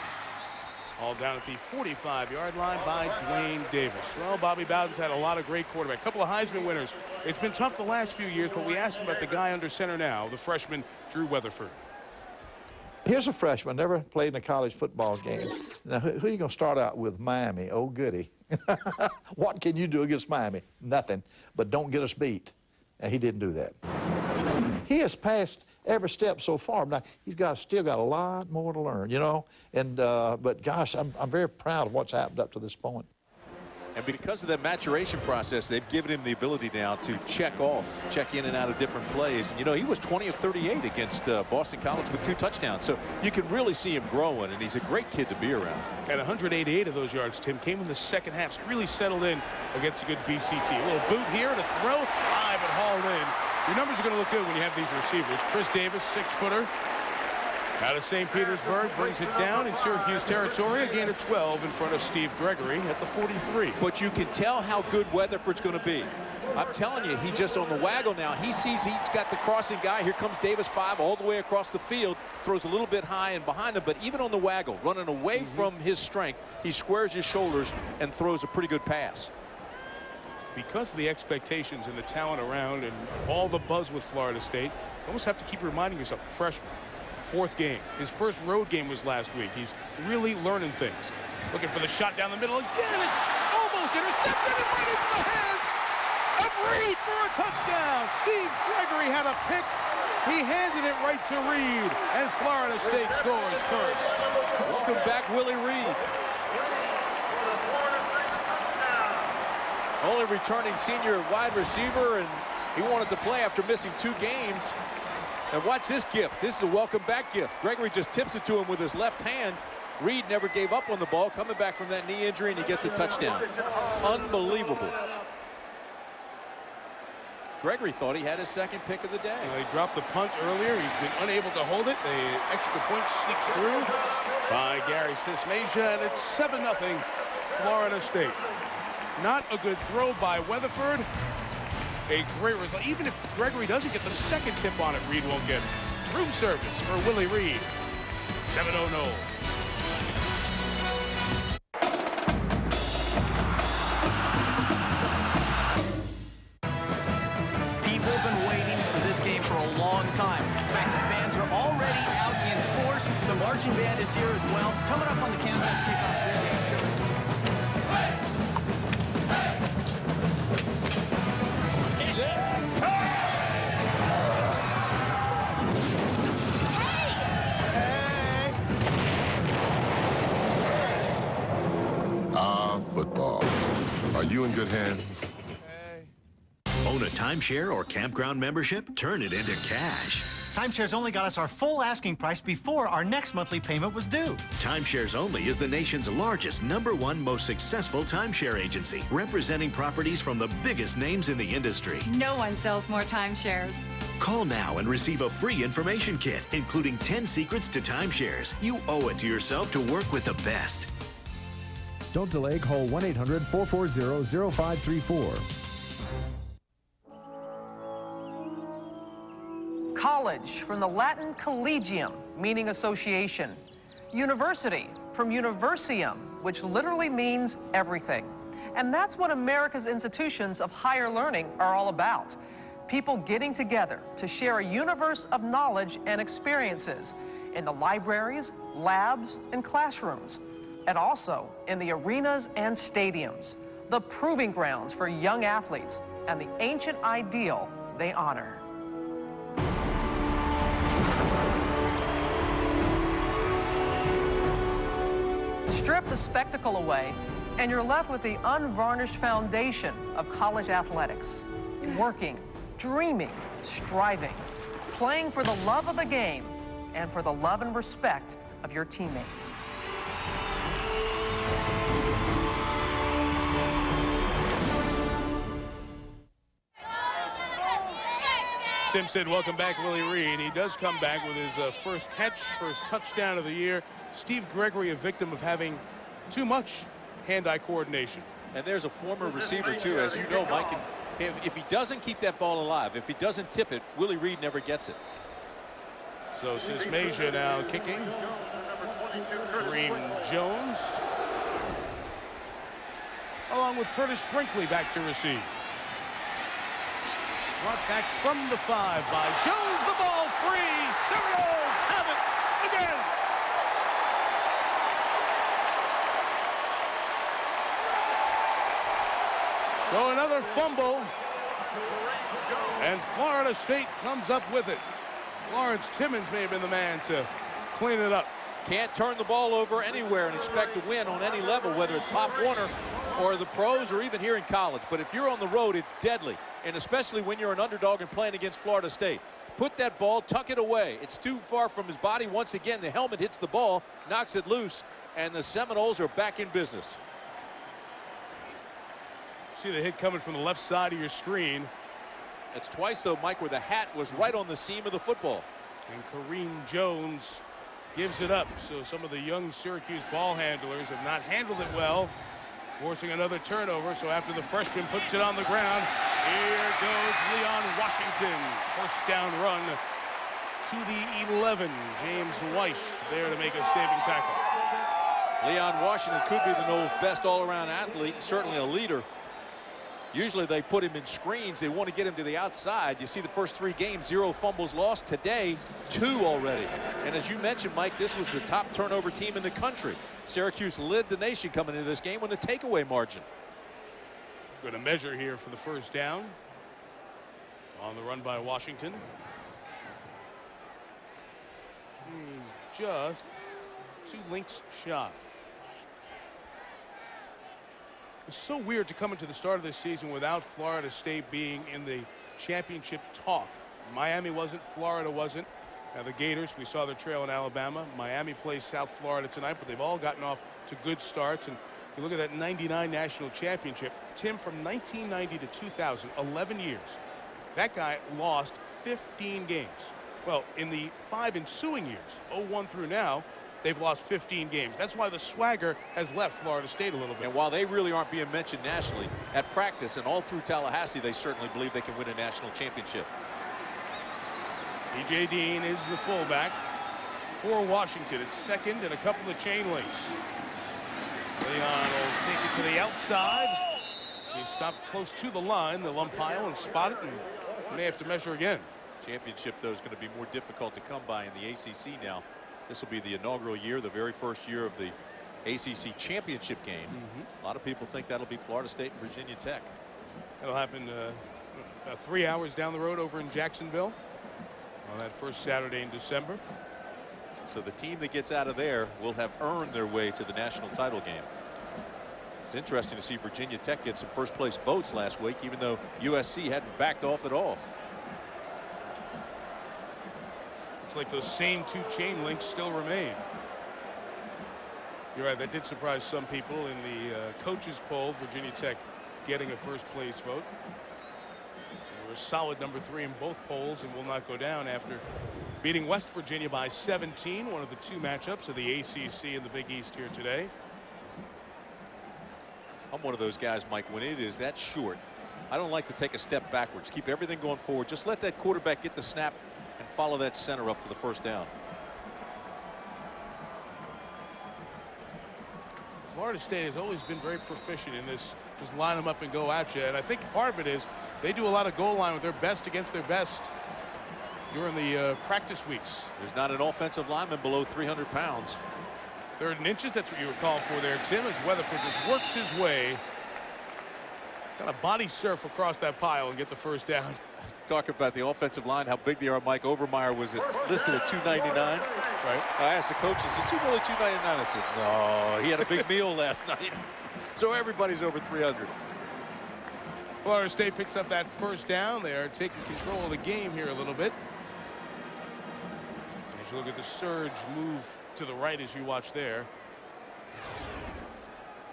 All down at the 45-yard line by Dwayne Davis. Well, Bobby Bowden's had a lot of great quarterback. A couple of Heisman winners. It's been tough the last few years, but we asked him about the guy under center now, the freshman Drew Weatherford. Here's a freshman, never played in a college football game. Now, who are you going to start out with? Miami. Oh, goody. What can you do against Miami? Nothing, but don't get us beat. And he didn't do that. He has passed every step so far. Now, he's still got a lot more to learn, you know. And but gosh, I'm very proud of what's happened up to this point. And because of that maturation process, they've given him the ability now to check in and out of different plays. And, you know, he was 20 of 38 against Boston College with 2 touchdowns. So you can really see him growing, and he's a great kid to be around. And 188 of those yards, Tim, came in the second half. So really settled in against a good BCT. A little boot here to throw, high but hauled in. Your numbers are going to look good when you have these receivers. Chris Davis, 6-footer. Out of St. Petersburg, brings it down in Syracuse territory. A gain of 12 in front of Steve Gregory at the 43. But you can tell how good Weatherford's going to be. I'm telling you, he just on the waggle now. He sees he's got the crossing guy. Here comes Davis 5 all the way across the field. Throws a little bit high and behind him, but even on the waggle, running away from his strength, he squares his shoulders and throws a pretty good pass. Because of the expectations and the talent around and all the buzz with Florida State, you almost have to keep reminding yourself, freshman, 4th game. His first road game was last week. He's really learning things. Looking for the shot down the middle again. It's almost intercepted and right into the hands of Reed for a touchdown. Steve Gregory had a pick. He handed it right to Reed, and Florida State scores first. Welcome back, Willie Reed. Only returning senior wide receiver, and he wanted to play after missing 2 games. And watch this gift. This is a welcome back gift. Gregory just tips it to him with his left hand. Reed never gave up on the ball, coming back from that knee injury, and he gets a touchdown. Unbelievable. Gregory thought he had his 2nd pick of the day. He dropped the punt earlier. He's been unable to hold it. The extra point sneaks through by Gary Sismasia, and it's 7-0 Florida State. Not a good throw by Weatherford. A great result. Even if Gregory doesn't get the 2nd tip on it, Reed won't get it. Room service for Willie Reed. 7-0 Noel. People have been waiting for this game for a long time. marching band is here as well. Coming up on the countdown kickoff radio show. Football. Are you in good hands? Own a timeshare or campground membership? Turn it into cash. Timeshares Only got us our full asking price before our next monthly payment was due. Timeshares Only is the nation's largest, #1 most successful timeshare agency, representing properties from the biggest names in the industry. No one sells more timeshares. Call now and receive a free information kit, including 10 secrets to timeshares. You owe it to yourself to work with the best. Don't delay. Call 1-800-440-0534. College from the Latin collegium, meaning association. University from universium, which literally means everything. And that's what America's institutions of higher learning are all about. People getting together to share a universe of knowledge and experiences in the libraries, labs, and classrooms, and also in the arenas and stadiums, the proving grounds for young athletes and the ancient ideal they honor. Strip the spectacle away, and you're left with the unvarnished foundation of college athletics. Working, dreaming, striving, playing for the love of the game and for the love and respect of your teammates. Tim said, welcome back, Willie Reed. He does come back with his first touchdown of the year. Steve Gregory, a victim of having too much hand-eye coordination. And there's a former receiver, too, as you know, Mike. If he doesn't keep that ball alive, if he doesn't tip it, Willie Reed never gets it. So Sismasia now kicking. Kareem Jones, along with Curtis Brinkley, back to receive. Brought back from the 5 by Jones. The ball free. Seminoles have it again. So another fumble. And Florida State comes up with it. Lawrence Timmons may have been the man to clean it up. Can't turn the ball over anywhere and expect to win on any level, whether it's Pop Warner or the pros or even here in college. But if you're on the road, it's deadly. And especially when you're an underdog and playing against Florida State. Put that ball, tuck it away. It's too far from his body. Once again, the helmet hits the ball, knocks it loose, and the Seminoles are back in business. See the hit coming from the left side of your screen. It's twice, though, Mike, where the hat was right on the seam of the football. And Kareem Jones gives it up. So some of the young Syracuse ball handlers have not handled it well, forcing another turnover. So after the freshman puts it on the ground, here goes Leon Washington. First down run to the 11. James Weish there to make a saving tackle. Leon Washington could be the Noles' best all-around athlete, certainly a leader. Usually they put him in screens. They want to get him to the outside. You see the first 3 games, 0 fumbles lost. Today, 2 already. And as you mentioned, Mike, this was the top turnover team in the country. Syracuse led the nation coming into this game with a takeaway margin. Going to measure here for the first down. On the run by Washington. Just 2 links shot. It's so weird to come into the start of this season without Florida State being in the championship talk. Miami wasn't, Florida wasn't. Now the Gators, we saw their trail in Alabama. Miami plays South Florida tonight, but they've all gotten off to good starts. And you look at that '99 national championship, Tim, from 1990 to 2000, 11 years. That guy lost 15 games. Well, in the 5 ensuing years, 01 through now, they've lost 15 games. That's why the swagger has left Florida State a little bit. And while they really aren't being mentioned nationally, at practice and all through Tallahassee, they certainly believe they can win a national championship. E.J. Dean is the fullback for Washington. It's second and a couple of chain links. Leon will take it to the outside. He stopped close to the line. They'll umpire and spot it, and may have to measure again. Championship, though, is going to be more difficult to come by in the ACC now. This will be the inaugural year, the very first year of the ACC championship game. A lot of people think that'll be Florida State and Virginia Tech. That'll happen about 3 hours down the road over in Jacksonville on that first Saturday in December. So the team that gets out of there will have earned their way to the national title game. It's interesting to see Virginia Tech get some first place votes last week, even though USC hadn't backed off at all. It's like those same two chain links still remain. You're right, that did surprise some people in the coaches poll. Virginia Tech getting a first place vote. They were a solid number 3 in both polls and will not go down after beating West Virginia by 17, one of the 2 matchups of the ACC and the Big East here today. I'm one of those guys, Mike, when it is that short, I don't like to take a step backwards. Keep everything going forward. Just let that quarterback get the snap and follow that center up for the first down. Florida State has always been very proficient in this, just line them up and go at you. And I think part of it is they do a lot of goal line with their best against their best during the practice weeks. There's not an offensive lineman below 300 pounds. 3rd and inches, that's what you were calling for there, Tim, as Weatherford just works his way. Kind of body surf across that pile and get the first down. Talk about the offensive line, how big they are. Mike Overmeyer was listed at 299. Right. I asked the coaches, is he really 299? I said, no, he had a big meal last night. So everybody's over 300. Florida State picks up that first down. They are taking control of the game here a little bit. As you look at the surge move to the right as you watch there.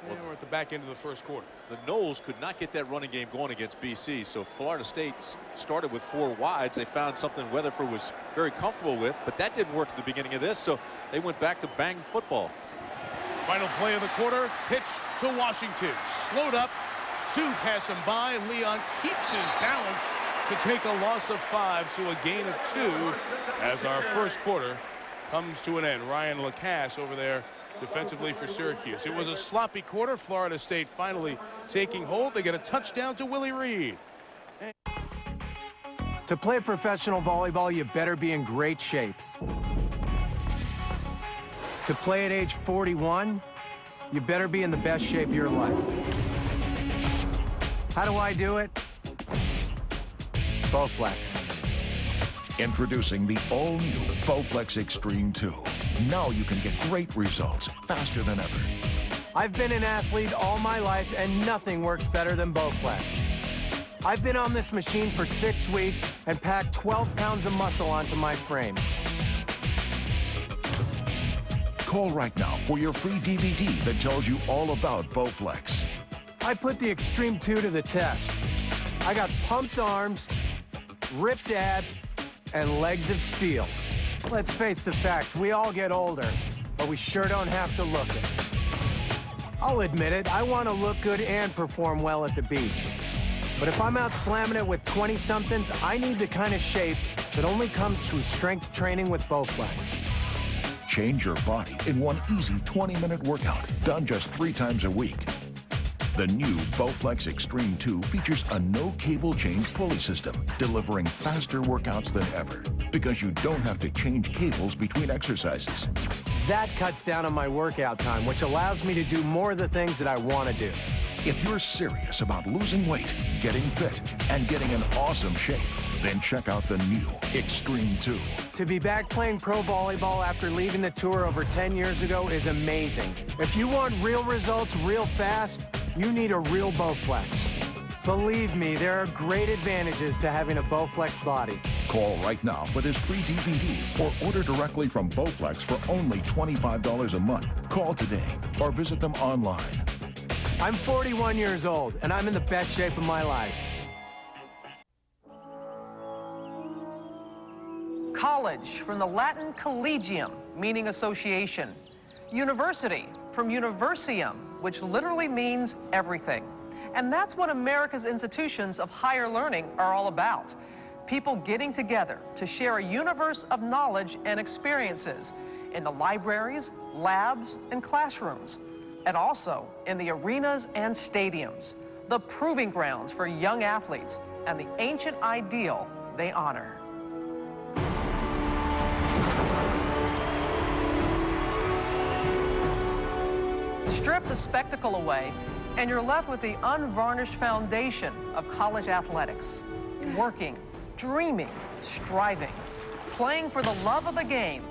And we're at the back end of the first quarter. The Noles could not get that running game going against BC, so Florida State started with 4 wides. They found something Weatherford was very comfortable with, but that didn't work at the beginning of this, so they went back to bang football. Final play of the quarter, pitch to Washington. Slowed up, 2 pass him by. Leon keeps his balance to take a loss of 5, so a gain of 2 as our first quarter comes to an end. Ryan Lacasse over there defensively for Syracuse. It was a sloppy quarter. Florida State finally taking hold. They get a touchdown to Willie Reed. To play professional volleyball, you better be in great shape. To play at age 41, you better be in the best shape of your life. How do I do it? Bowflex. Introducing the all-new Bowflex Extreme 2. Now you can get great results faster than ever. I've been an athlete all my life, and nothing works better than Bowflex. I've been on this machine for 6 weeks and packed 12 pounds of muscle onto my frame. Call right now for your free DVD that tells you all about Bowflex. I put the Extreme 2 to the test. I got pumped arms, ripped abs, and legs of steel. Let's face the facts, we all get older, but we sure don't have to look it. I'll admit it, I want to look good and perform well at the beach. But if I'm out slamming it with 20-somethings, I need the kind of shape that only comes through strength training with Bowflex. Change your body in one easy 20-minute workout, done just 3 times a week. The new Bowflex Extreme 2 features a no-cable change pulley system, delivering faster workouts than ever, because you don't have to change cables between exercises. That cuts down on my workout time, which allows me to do more of the things that I want to do. If you're serious about losing weight, getting fit, and getting in awesome shape, then check out the new Extreme 2. To be back playing pro volleyball after leaving the tour over 10 years ago is amazing. If you want real results real fast, you need a real Bowflex. Believe me, there are great advantages to having a Bowflex body. Call right now for this free DVD or order directly from Bowflex for only $25 a month. Call today or visit them online. I'm 41 years old, and I'm in the best shape of my life. College, from the Latin collegium, meaning association. University, from universium, which literally means everything. And that's what America's institutions of higher learning are all about. People getting together to share a universe of knowledge and experiences in the libraries, labs, and classrooms, and also in the arenas and stadiums, the proving grounds for young athletes and the ancient ideal they honor. Strip the spectacle away, and you're left with the unvarnished foundation of college athletics. Working, dreaming, striving, playing for the love of the game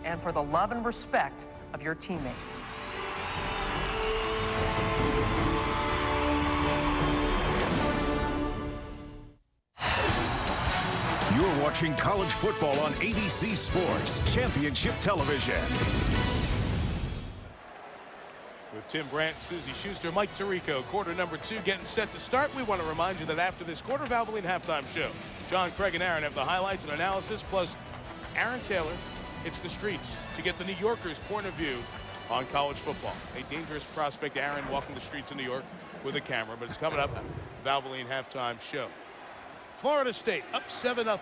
and for the love and respect of your teammates. You're watching college football on ABC Sports Championship Television. With Tim Brandt, Susie Schuster, Mike Tirico, quarter number 2 getting set to start. We want to remind you that after this quarter, Valvoline halftime show, John, Craig, and Aaron have the highlights and analysis, plus Aaron Taylor hits the streets to get the New Yorkers' point of view on college football. A dangerous prospect, Aaron, walking the streets of New York with a camera, but it's coming up, Valvoline halftime show. Florida State up 7-0.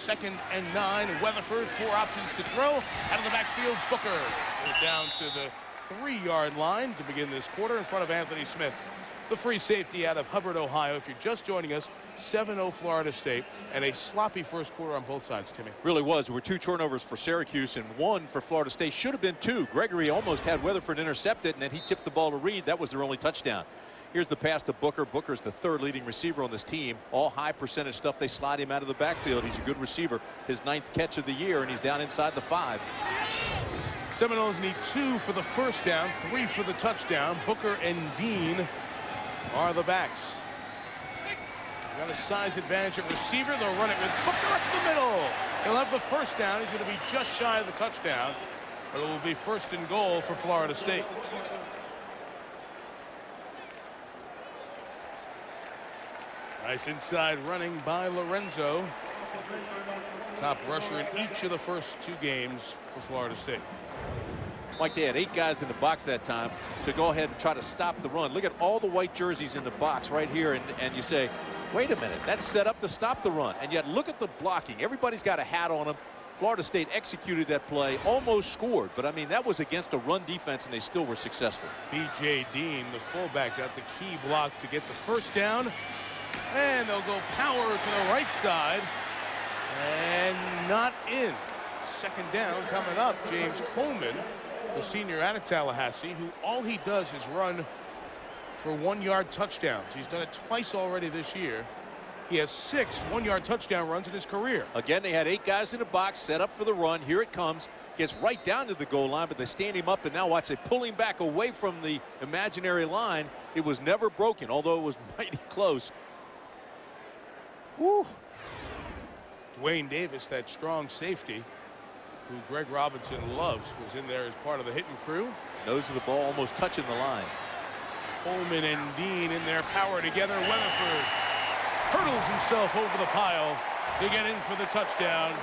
2nd and 9. Weatherford, 4 options to throw. Out of the backfield, Booker goes down to the 3-yard line to begin this quarter in front of Anthony Smith, the free safety out of Hubbard, Ohio. If you're just joining us, 7-0 Florida State, and a sloppy first quarter on both sides, Timmy. Really was. There were 2 turnovers for Syracuse and 1 for Florida State. Should have been 2. Gregory almost had Weatherford intercepted, and then he tipped the ball to Reed. That was their only touchdown. Here's the pass to Booker. Booker's the 3rd leading receiver on this team. All high percentage stuff. They slide him out of the backfield. He's a good receiver. His 9th catch of the year, and he's down inside the 5. Seminoles need 2 for the first down, 3 for the touchdown. Booker and Dean are the backs. Got a size advantage at receiver. They'll run it with Booker up the middle. He'll have the first down. He's going to be just shy of the touchdown. But it will be 1st and goal for Florida State. Nice inside running by Lorenzo. Top rusher in each of the first 2 games for Florida State. Mike, they had 8 guys in the box that time to go ahead and try to stop the run. Look at all the white jerseys in the box right here, and you say, wait a minute, that's set up to stop the run. And yet look at the blocking. Everybody's got a hat on them. Florida State executed that play, almost scored, but I mean that was against a run defense and they still were successful. B.J. Dean, the fullback, got the key block to get the first down, and they'll go power to the right side and not in. 2nd down coming up. James Coleman, the senior out of Tallahassee, who all he does is run for 1-yard touchdowns. He's done it twice already this year. He has 6 1-yard touchdown runs in his career. Again, they had 8 guys in the box set up for the run. Here it comes. Gets right down to the goal line, but they stand him up, and now watch, they pull him back away from the imaginary line. It was never broken, although it was mighty close. Woo. Dwayne Davis, that strong safety who Greg Robinson loves, was in there as part of the hitting crew. Nose of the ball almost touching the line. Coleman and Dean in their power together. Weatherford hurdles himself over the pile to get in for the touchdown,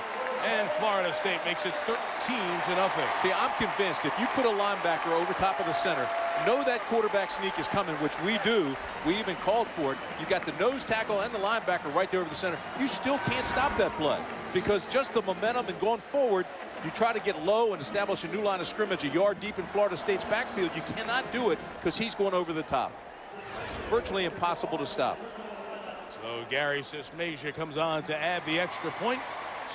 and Florida State makes it 13-0. See, I'm convinced if you put a linebacker over top of the center, know that quarterback sneak is coming, which we do. We even called for it. You got the nose tackle and the linebacker right there over the center. You still can't stop that play because just the momentum and going forward, you try to get low and establish a new line of scrimmage a yard deep in Florida State's backfield. You cannot do it because he's going over the top. Virtually impossible to stop. So Gary Sismasia comes on to add the extra point.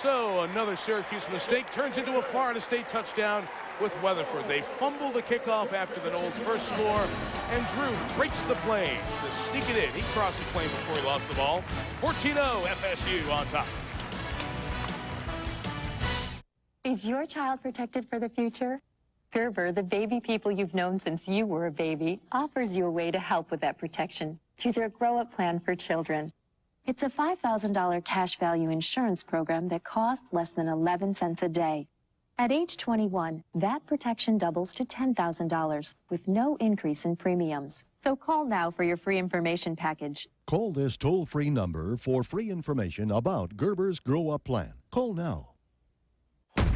So another Syracuse mistake turns into a Florida State touchdown with Weatherford. They fumble the kickoff after the Noles' first score, and Drew breaks the plane to sneak it in. He crossed the plane before he lost the ball. 14-0 FSU on top. Is your child protected for the future? Gerber, the baby people you've known since you were a baby, offers you a way to help with that protection through their Grow Up Plan for Children. It's a $5,000 cash value insurance program that costs less than 11 cents a day. At age 21, that protection doubles to $10,000 with no increase in premiums. So call now for your free information package. Call this toll-free number for free information about Gerber's Grow Up Plan. Call now.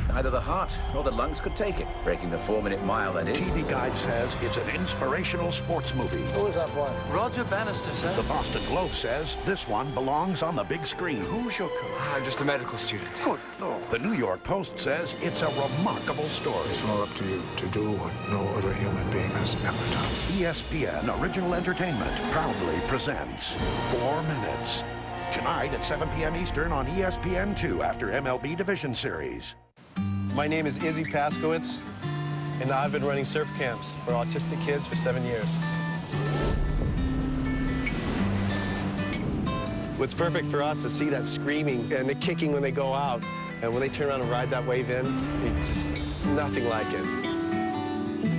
Neither the heart nor the lungs could take it, breaking the 4-minute mile, that is. TV Guide says it's an inspirational sports movie. Who is that boy? Roger Bannister, sir. The Boston Globe says this one belongs on the big screen. Who's your coach? I'm just a medical student. Good Lord. The New York Post says it's a remarkable story. It's all up to you to do what no other human being has ever done. ESPN Original Entertainment proudly presents 4 Minutes. Tonight at 7 p.m. Eastern on ESPN2 after MLB Division Series. My name is Izzy Paskowitz. And I've been running surf camps for autistic kids for 7 years. What's perfect for us is to see that screaming and the kicking when they go out. And when they turn around and ride that wave in, it's just nothing like it.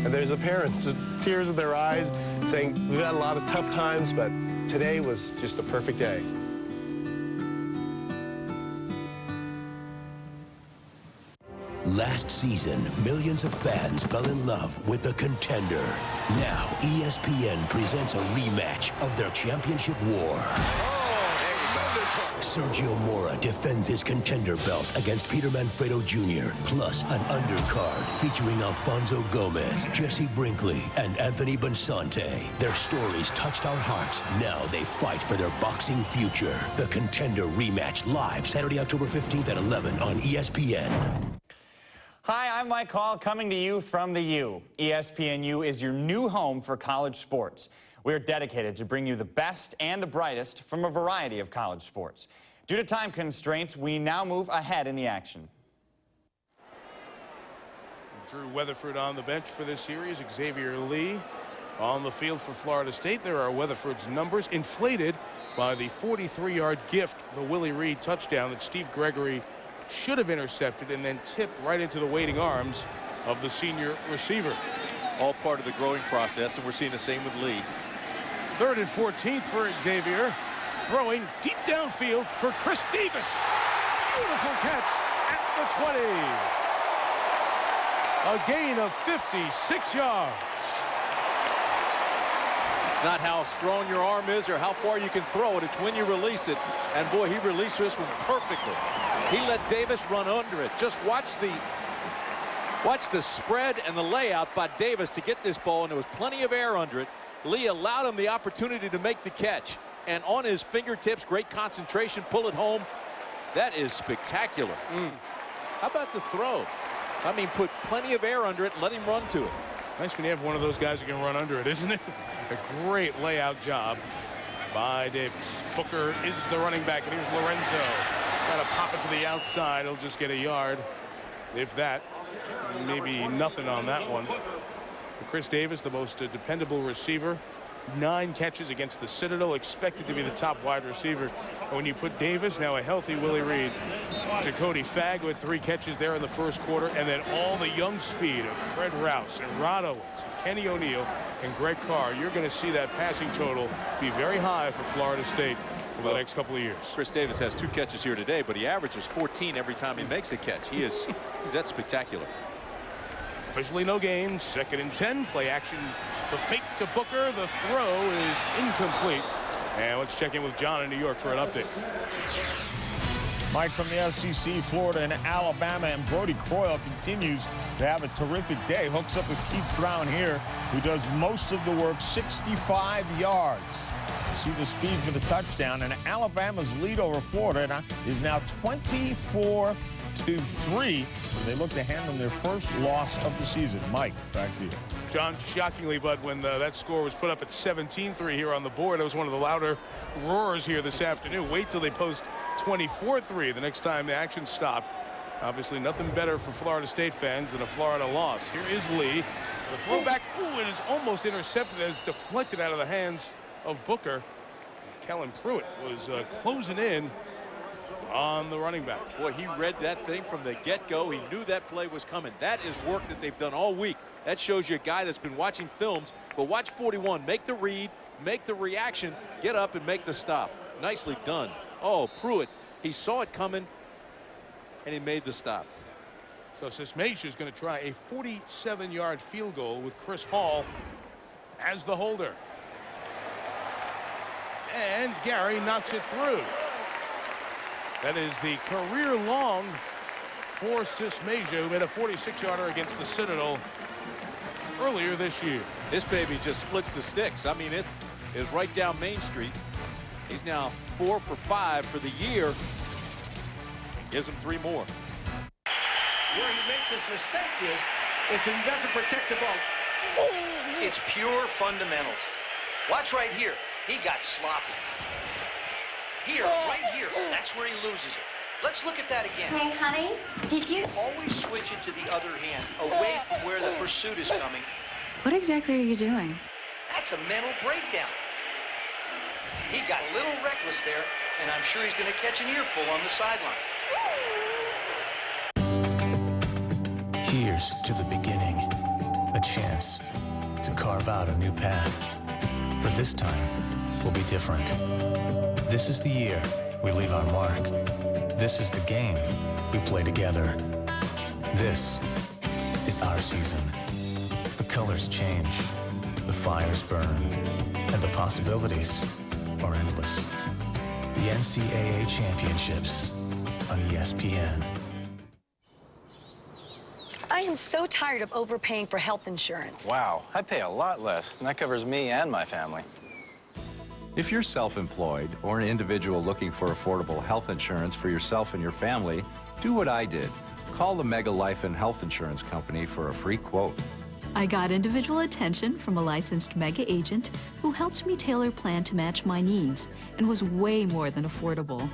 And there's the parents, tears in their eyes, saying, we've had a lot of tough times, but today was just a perfect day. Last season, millions of fans fell in love with the Contender. Now, ESPN presents a rematch of their championship war. Sergio Mora defends his Contender belt against Peter Manfredo Jr., plus an undercard featuring Alfonso Gomez, Jesse Brinkley, and Anthony Bonsante. Their stories touched our hearts. Now they fight for their boxing future. The Contender rematch live Saturday, October 15th at 11 on ESPN. Hi, I'm Mike Hall, coming to you from the U. ESPNU is your new home for college sports. We're dedicated to bring you the best and the brightest from a variety of college sports. Due to time constraints, we now move ahead in the action. Drew Weatherford on the bench for this series. Xavier Lee on the field for Florida State. There are Weatherford's numbers inflated by the 43-yard gift, the Willie Reed touchdown that Steve Gregory should have intercepted and then tipped right into the waiting arms of the senior receiver. All part of the growing process, and we're seeing the same with Lee. 3rd and 14th for Xavier. Throwing deep downfield for Chris Davis. Beautiful catch at the 20. A gain of 56 yards. It's not how strong your arm is or how far you can throw it. It's when you release it. And boy, he released this one perfectly. He let Davis run under it. Just watch the spread and the layout by Davis to get this ball, and there was plenty of air under it. Lee allowed him the opportunity to make the catch, and on his fingertips, great concentration, pull it home. That is spectacular. How about the throw? I mean, put plenty of air under it, let him run to it. Nice when you have one of those guys who can run under it, isn't it? A great layout job by Davis. Booker is the running back, and here's Lorenzo. Trying to pop it to the outside. He'll just get a yard, if that. Maybe nothing on that one. Chris Davis, the most dependable receiver. 9 catches against the Citadel, expected to be the top wide receiver. And when you put Davis, now a healthy Willie Reed, to Cody Fagg with 3 catches there in the first quarter, and then all the young speed of Fred Rouse and Rod Owens, and Kenny O'Neill, and Greg Carr, you're going to see that passing total be very high for Florida State over the next couple of years. Chris Davis has 2 catches here today, but he averages 14 every time he makes a catch. He's that spectacular. Officially no gain. 2nd and 10. Play action. The fake to Booker. The throw is incomplete. And let's check in with John in New York for an update. Mike from the SEC, Florida and Alabama, and Brody Croyle continues to have a terrific day. Hooks up with Keith Brown here, who does most of the work, 65 yards. You see the speed for the touchdown, and Alabama's lead over Florida is now 24-3. They look to hand them their first loss of the season. Mike, back to you. John, shockingly, Bud, when that score was put up at 17-3 here on the board, it was one of the louder roars here this afternoon. Wait till they post 24-3 the next time the action stopped. Obviously, nothing better for Florida State fans than a Florida loss. Here is Lee. The throwback, it is almost intercepted as deflected out of the hands of Booker. Kellen Pruitt was closing in on the running back. Boy, he read that thing from the get-go. He knew that play was coming. That is work that they've done all week. That shows you a guy that's been watching films. But watch 41. Make the read, make the reaction, get up and make the stop. Nicely done. Oh, Pruitt, he saw it coming, and he made the stop. So Sismacia is going to try a 47-yard field goal with Chris Hall as the holder. And Gary knocks it through. That is the career long for Sismacia, who made a 46-yarder against the Citadel earlier this year. This baby just splits the sticks. I mean, it is right down Main Street. He's now 4 for 5 for the year. Gives him 3 more. Where he makes his mistake is that he doesn't protect the ball. It's pure fundamentals. Watch right here. He got sloppy. Here, right here, that's where he loses it. Let's look at that again. Hey, honey, did you? Always switch it to the other hand, away from where the pursuit is coming. What exactly are you doing? That's a mental breakdown. He got a little reckless there, and I'm sure he's going to catch an earful on the sidelines. Here's to the beginning, a chance to carve out a new path. For this time will be different. This is the year we leave our mark. This is the game we play together. This is our season. The colors change, the fires burn, and the possibilities are endless. The NCAA Championships on ESPN. I am so tired of overpaying for health insurance. Wow, I pay a lot less, and that covers me and my family. If you're self-employed or an individual looking for affordable health insurance for yourself and your family, do what I did. Call the Mega Life and Health Insurance Company for a free quote. I got individual attention from a licensed Mega agent who helped me tailor a plan to match my needs and was way more than affordable.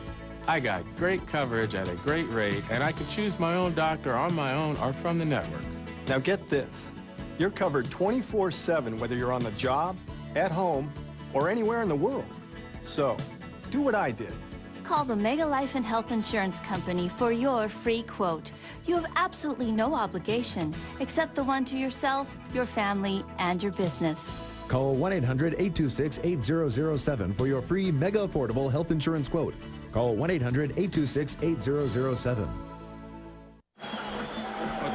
I got great coverage at a great rate, and I could choose my own doctor on my own or from the network. Now get this. You're covered 24/7 whether you're on the job, at home, or anywhere in the world. So, do what I did. Call the Mega Life and Health Insurance Company for your free quote. You have absolutely no obligation except the one to yourself, your family, and your business. Call 1-800-826-8007 for your free mega affordable health insurance quote. Call 1-800-826-8007.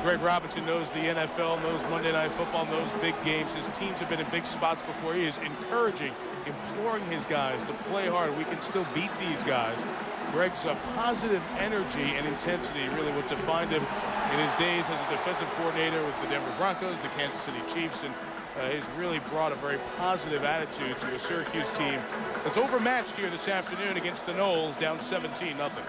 Greg Robinson knows the NFL, knows Monday Night Football, knows big games. His teams have been in big spots before. He is encouraging, imploring his guys to play hard. We can still beat these guys. Greg's positive energy and intensity really what defined him in his days as a defensive coordinator with the Denver Broncos, the Kansas City Chiefs, and he's really brought a very positive attitude to a Syracuse team that's overmatched here this afternoon against the Noles, down 17-0.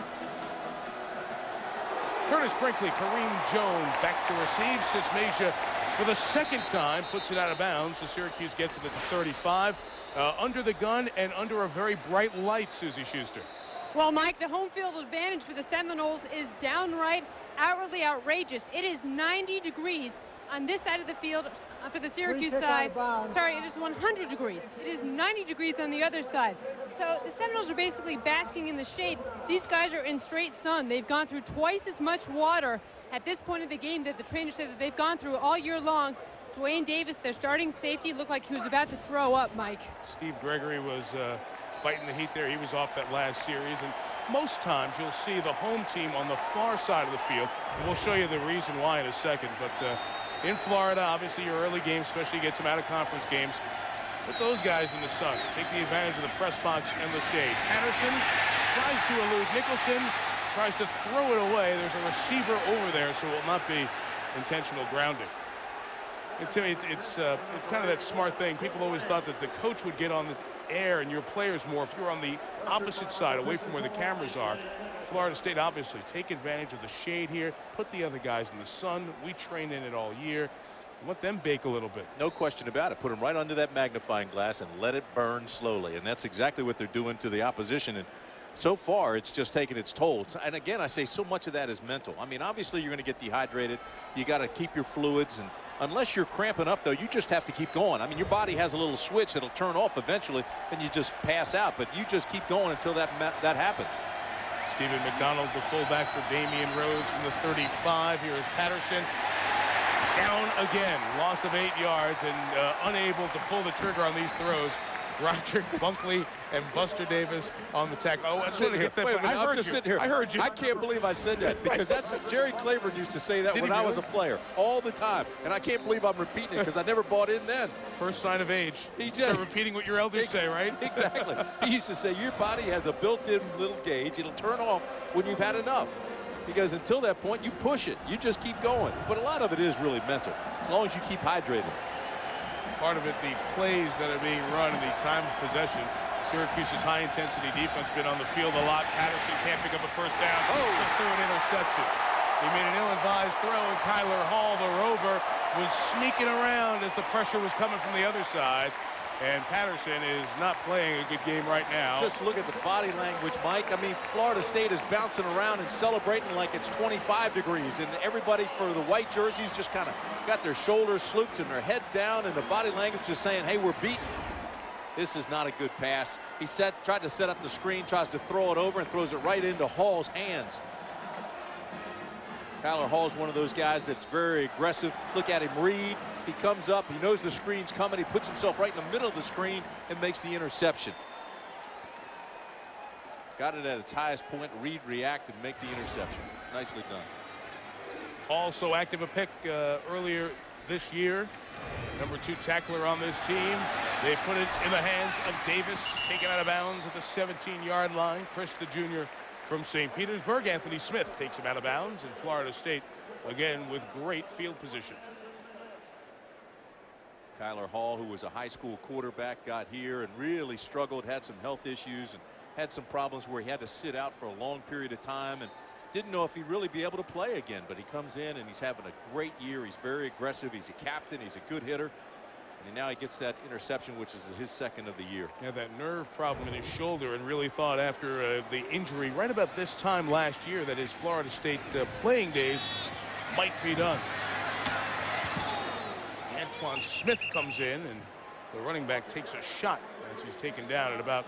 Curtis Brinkley, Kareem Jones back to receive. Sismasia for the second time puts it out of bounds. So Syracuse gets it at the 35. Under the gun and under a very bright light, Susie Schuster. Well, Mike, the home field advantage for the Seminoles is downright outwardly outrageous. It is 90 degrees on this side of the field for the Syracuse side. Sorry, it is 100 degrees. It is 90 degrees on the other side. So the Seminoles are basically basking in the shade. These guys are in straight sun. They've gone through twice as much water at this point of the game that the trainer said that they've gone through all year long. Dwayne Davis, their starting safety, looked like he was about to throw up, Mike. Steve Gregory was fighting the heat there. He was off that last series. And most times you'll see the home team on the far side of the field. And we'll show you the reason why in a second. But in Florida, obviously your early games, especially get some out-of-conference games. Put those guys in the sun. Take the advantage of the press box and the shade. Patterson tries to elude Nicholson, tries to throw it away. There's a receiver over there, so it will not be intentional grounding. And to me, it's kind of that smart thing. People always thought that the coach would get on the air and your players more if you're on the opposite side, away from where the cameras are. Florida State, obviously, take advantage of the shade here. Put the other guys in the sun. We train in it all year. Let them bake a little bit. No question about it. Put them right under that magnifying glass and let it burn slowly. And that's exactly what they're doing to the opposition. And so far, it's just taken its toll. And again, I say so much of that is mental. I mean, obviously, you're going to get dehydrated. You got to keep your fluids. And unless you're cramping up, though, you just have to keep going. I mean, your body has a little switch that'll turn off eventually, and you just pass out. But you just keep going until that happens. Stephen McDonald, the fullback for Damian Rhodes from the 35. Here is Patterson. Down again. Loss of 8 yards and unable to pull the trigger on these throws. Roderick Bunkley and Buster Davis on the tackle. Oh, I'm going to get that. I'm just sitting here. I heard you. I can't believe I said that because that's Jerry Claiborne used to say that when I was a player all the time. And I can't believe I'm repeating it because I never bought in then. First sign of age. He's just repeating what your elders say, right? Exactly. He used to say your body has a built-in little gauge. It'll turn off when you've had enough. Because until that point, you push it. You just keep going. But a lot of it is really mental, as long as you keep hydrated. Part of it, the plays that are being run in the time of possession. Syracuse's high-intensity defense been on the field a lot. Patterson can't pick up a first down. Just threw an interception. He made an ill-advised throw, and Kyler Hall, the rover, was sneaking around as the pressure was coming from the other side. And Patterson is not playing a good game right now. Just look at the body language, Mike. I mean, Florida State is bouncing around and celebrating like it's 25 degrees. And everybody for the white jerseys just kind of got their shoulders slooped and their head down. And the body language is saying, hey, we're beaten. This is not a good pass. He tried to set up the screen, tries to throw it over and throws it right into Hall's hands. Kyler Hall's one of those guys that's very aggressive. Look at him read. He comes up. He knows the screen's coming. He puts himself right in the middle of the screen and makes the interception. Got it at its highest point. Read, react, and make the interception. Nicely done. Also active a pick earlier this year. Number 2 tackler on this team. They put it in the hands of Davis, taken out of bounds at the 17-yard line. Chris, the junior from St. Petersburg. Anthony Smith takes him out of bounds, and Florida State again with great field position. Kyler Hall, who was a high school quarterback, got here and really struggled, had some health issues, and had some problems where he had to sit out for a long period of time and didn't know if he'd really be able to play again. But he comes in and he's having a great year. He's very aggressive. He's a captain. He's a good hitter. And now he gets that interception, which is his second of the year. Yeah, that nerve problem in his shoulder, and really thought after the injury right about this time last year that his Florida State playing days might be done. Antoine Smith comes in, and the running back takes a shot as he's taken down at about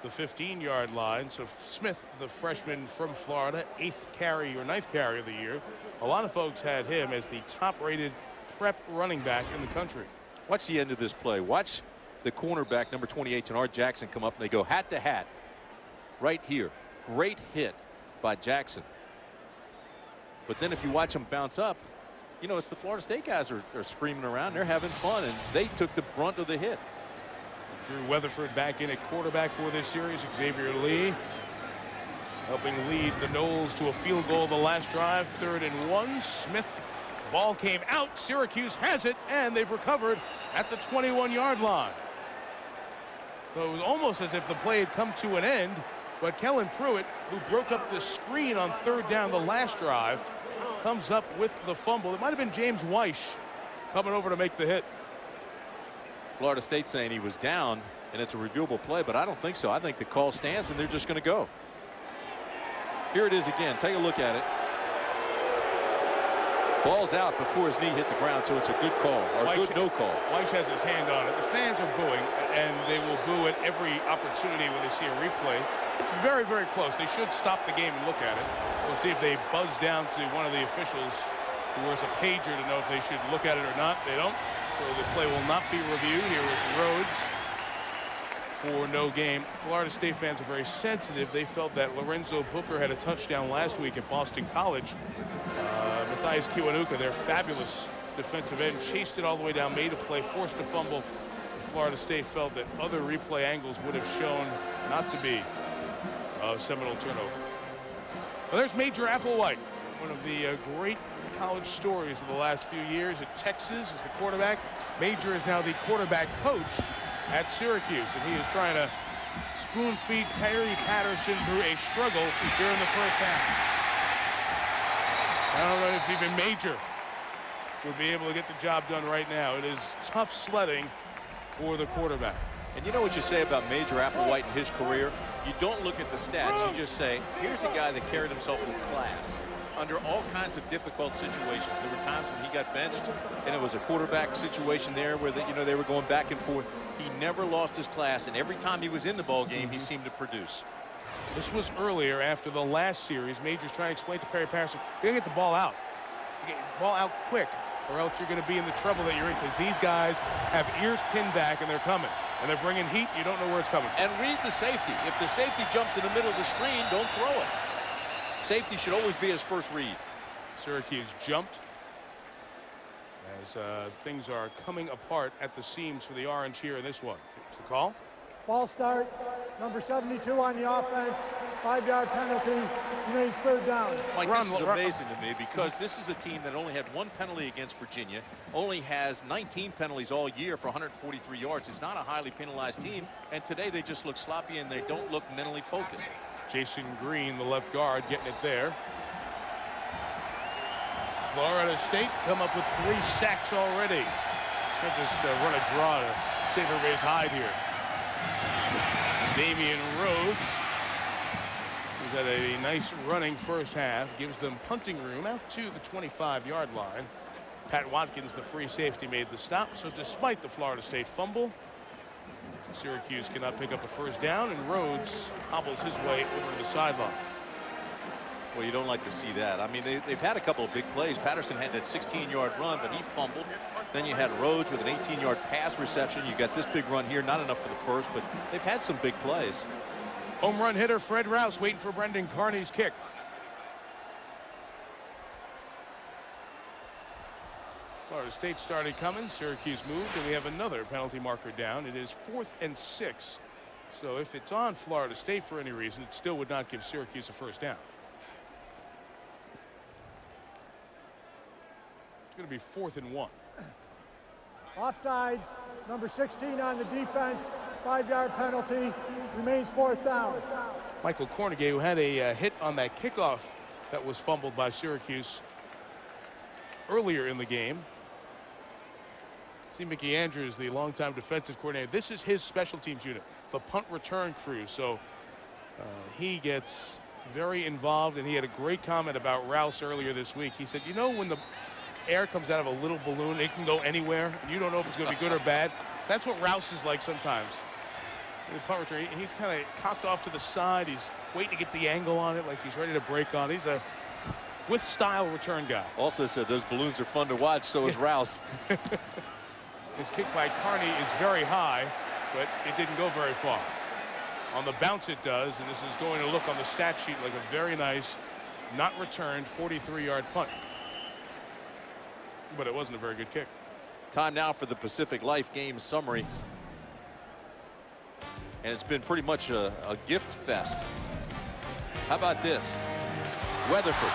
the 15-yard line. So Smith, the freshman from Florida, 8th carry or 9th carry of the year. A lot of folks had him as the top-rated prep running back in the country. Watch the end of this play. Watch the cornerback, number 28, Jannard Jackson, come up, and they go hat to hat right here. Great hit by Jackson. But then if you watch him bounce up, you know, it's the Florida State guys are screaming around. They're having fun, and they took the brunt of the hit. Drew Weatherford back in at quarterback for this series. Xavier Lee helping lead the Noles to a field goal the last drive. 3rd and 1. Smith. Ball came out. Syracuse has it, and they've recovered at the 21-yard line. So it was almost as if the play had come to an end, but Kellen Pruitt, who broke up the screen on 3rd down the last drive, comes up with the fumble. It might have been James Weish coming over to make the hit. Florida State saying he was down, and it's a reviewable play, but I don't think so. I think the call stands, and they're just going to go. Here it is again. Take a look at it. Ball's out before his knee hit the ground, so it's a good call, or a good no call. Weish has his hand on it. The fans are booing, and they will boo at every opportunity when they see a replay. It's very, very close. They should stop the game and look at it. We'll see if they buzz down to one of the officials who wears a pager to know if they should look at it or not. They don't, so the play will not be reviewed. Here is Rhodes for no game. Florida State fans are very sensitive. They felt that Lorenzo Booker had a touchdown last week at Boston College. Matthias Kiwanuka, their fabulous defensive end, chased it all the way down, made a play, forced a fumble. Florida State felt that other replay angles would have shown not to be a Seminole turnover. Well, there's Major Applewhite, one of the great college stories of the last few years at Texas as the quarterback. Major is now the quarterback coach at Syracuse, and he is trying to spoon feed Perry Patterson through a struggle here in the first half. I don't know if even Major would be able to get the job done right now. It is tough sledding for the quarterback. And you know what you say about Major Applewhite in his career? You don't look at the stats. You just say, here's a guy that carried himself with class under all kinds of difficult situations. There were times when he got benched, and it was a quarterback situation there where they were going back and forth. He never lost his class, and every time he was in the ball game, he seemed to produce. This was earlier after the last series. Major's trying to explain to Perry Patterson, you're going to get the ball out. You get the ball out quick, or else you're going to be in the trouble that you're in, because these guys have ears pinned back and they're coming. And they're bringing heat. You don't know where it's coming from. And read the safety. If the safety jumps in the middle of the screen, don't throw it. Safety should always be his first read. Syracuse jumped as things are coming apart at the seams for the Orange here in this one. Here's the call. False start, number 72 on the offense, 5-yard penalty, remains 3rd down. Mike, this is amazing to me because this is a team that only had 1 penalty against Virginia, only has 19 penalties all year for 143 yards. It's not a highly penalized team, and today they just look sloppy and they don't look mentally focused. Jason Green, the left guard, getting it there. Florida State come up with 3 sacks already. Can't just run a draw to save everybody's hide here. Damian Rhodes, who's had a nice running first half, gives them punting room out to the 25-yard line. Pat Watkins, the free safety, made the stop. So despite the Florida State fumble, Syracuse cannot pick up a first down, and Rhodes hobbles his way over to the sideline. Well, you don't like to see that. I mean, they've had a couple of big plays. Patterson had that 16-yard run, but he fumbled. Then you had Rhodes with an 18-yard pass reception. You got this big run here, not enough for the first, but they've had some big plays. Home run hitter Fred Rouse waiting for Brendan Carney's kick. Florida State started coming. Syracuse moved, and we have another penalty marker down. It is 4th and 6. So if it's on Florida State for any reason, it still would not give Syracuse a first down. It's going to be 4th and 1. Offsides, number 16 on the defense, 5-yard penalty, remains 4th down. Michael Cornegay, who had a hit on that kickoff that was fumbled by Syracuse earlier in the game. See, Mickey Andrews, the longtime defensive coordinator, this is his special teams unit, the punt return crew. So he gets very involved, and he had a great comment about Rouse earlier this week. He said, you know, when the air comes out of a little balloon, it can go anywhere, and you don't know if it's going to be good or bad. That's what Rouse is like sometimes. The punt return, he's kind of cocked off to the side. He's waiting to get the angle on it, like he's ready to break on. He's a with style return guy. Also said those balloons are fun to watch. So is Rouse. His kick by Carney is very high, but it didn't go very far. On the bounce it does, and this is going to look on the stat sheet like a very nice, not returned 43-yard punt. But it wasn't a very good kick. Time now for the Pacific Life game summary. And it's been pretty much a gift fest. How about this? Weatherford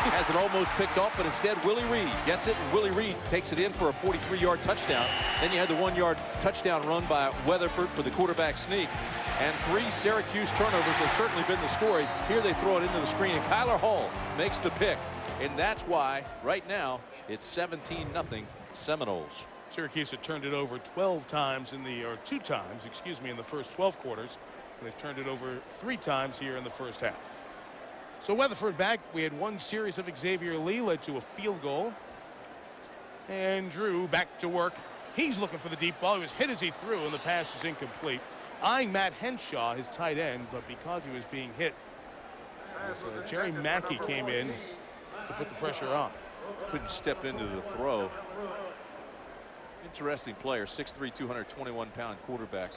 has it almost picked off, but instead Willie Reed gets it, and Willie Reed takes it in for a 43-yard touchdown. Then you had the 1-yard touchdown run by Weatherford for the quarterback sneak. And 3 Syracuse turnovers have certainly been the story. Here they throw it into the screen, and Kyler Hall makes the pick. And that's why, right now, it's 17-0 Seminoles. Syracuse had turned it over 12 times or 2 times, excuse me, in the first 12 quarters. And they've turned it over 3 times here in the first half. So Weatherford back. We had one series of Xavier Lee led to a field goal. And Drew back to work. He's looking for the deep ball. He was hit as he threw, and the pass is incomplete. Eyeing Matt Henshaw, his tight end, but because he was being hit, Jerry Mackey came in to put the pressure on. Couldn't step into the throw. Interesting player, 6'3", 221-pound quarterback.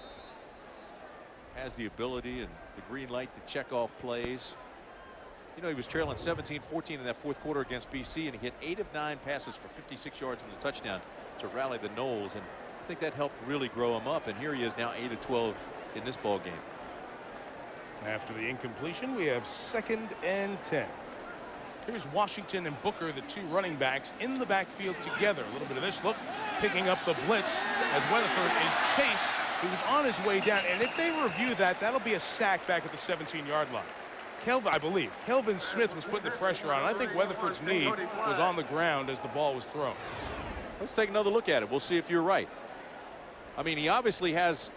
Has the ability and the green light to check off plays. You know, he was trailing 17-14 in that fourth quarter against BC, and he hit 8 of 9 passes for 56 yards and a touchdown to rally the Noles. And I think that helped really grow him up. And here he is now 8 of 12 in this ball game. After the incompletion, we have 2nd and 10. Here's Washington and Booker, the 2 running backs, in the backfield together. A little bit of this look, picking up the blitz as Weatherford is chased. He was on his way down, and if they review that, that'll be a sack back at the 17-yard line. I believe Kelvin Smith was putting the pressure on. I think Weatherford's knee was on the ground as the ball was thrown. Let's take another look at it. We'll see if you're right. I mean, he obviously has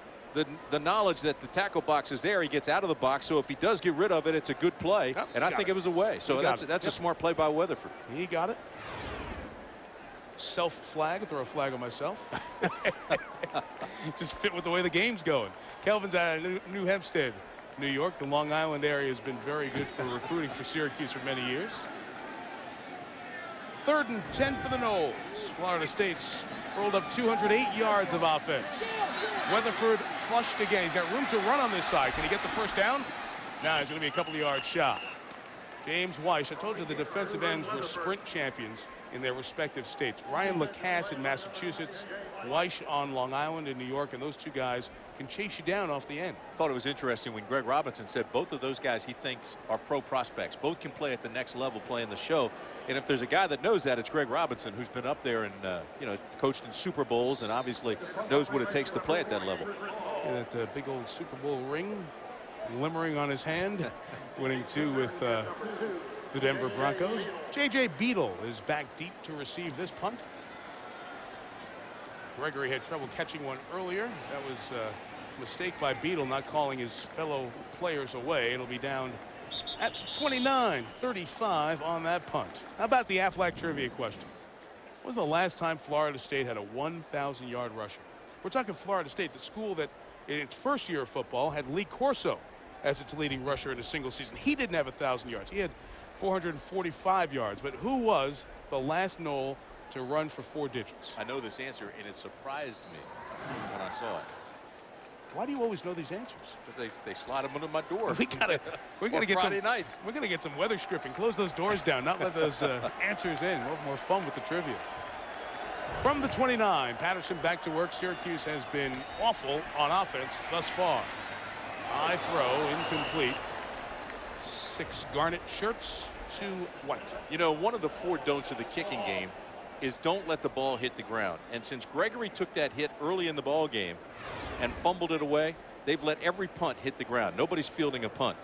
the knowledge that the tackle box is there. He gets out of the box, so if he does get rid of it, it's a good play. Yep, and I think it was away. So that's a smart play by Weatherford. He got it. Self flag, throw a flag on myself. Just fit with the way the game's going. Kelvin's out of New Hempstead, New York. The Long Island area has been very good for recruiting for Syracuse for many years. 3rd and 10 for the Noles. Florida State's rolled up 208 yards of offense. Weatherford flushed again. He's got room to run on this side. Can he get the first down? Now he's going to be a couple of yards shy. James Weiss, I told you the defensive ends were sprint champions in their respective states. Ryan Lacasse in Massachusetts, Weiss on Long Island in New York, and those 2 guys can chase you down off the end. I thought it was interesting when Greg Robinson said both of those guys he thinks are pro prospects. Both can play at the next level, play in the show. And if there's a guy that knows that, it's Greg Robinson, who's been up there and you know, coached in Super Bowls and obviously knows what it takes to play at that level. Yeah, that big old Super Bowl ring glimmering on his hand, winning 2 with the Denver Broncos. J.J. Beadle is back deep to receive this punt. Gregory had trouble catching one earlier. That was a mistake by Beadle, not calling his fellow players away. It'll be down at 29-35 on that punt. How about the Aflac trivia question? When was the last time Florida State had a 1,000-yard rusher? We're talking Florida State, the school that in its first year of football had Lee Corso as its leading rusher in a single season. He didn't have 1,000 yards. He had 445 yards. But who was the last Nole to run for 4 digits? I know this answer, and it surprised me when I saw it. Why do you always know these answers? Because they slide them under my door. We're gonna get Friday some nights. We're gonna get some weather stripping. Close those doors down. Not let those answers in. We'll have more fun with the trivia. From the 29, Patterson back to work. Syracuse has been awful on offense thus far. High throw, incomplete. 6 garnet shirts, 2 white. You know, one of the 4 don'ts of the kicking game is don't let the ball hit the ground. And since Gregory took that hit early in the ball game and fumbled it away, they've let every punt hit the ground. Nobody's fielding a punt.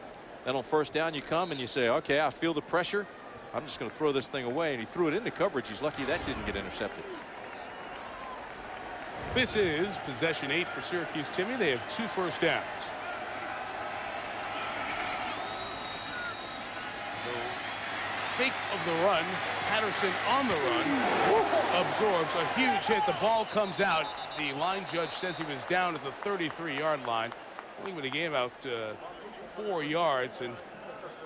Then on first down, you come and you say, okay, I feel the pressure. I'm just going to throw this thing away. And he threw it into coverage. He's lucky that didn't get intercepted. This is possession 8 for Syracuse, Timmy. They have 2 first downs. The fake of the run. Patterson on the run. Absorbs a huge hit. The ball comes out. The line judge says he was down at the 33-yard line. Only would have gained about 4 yards and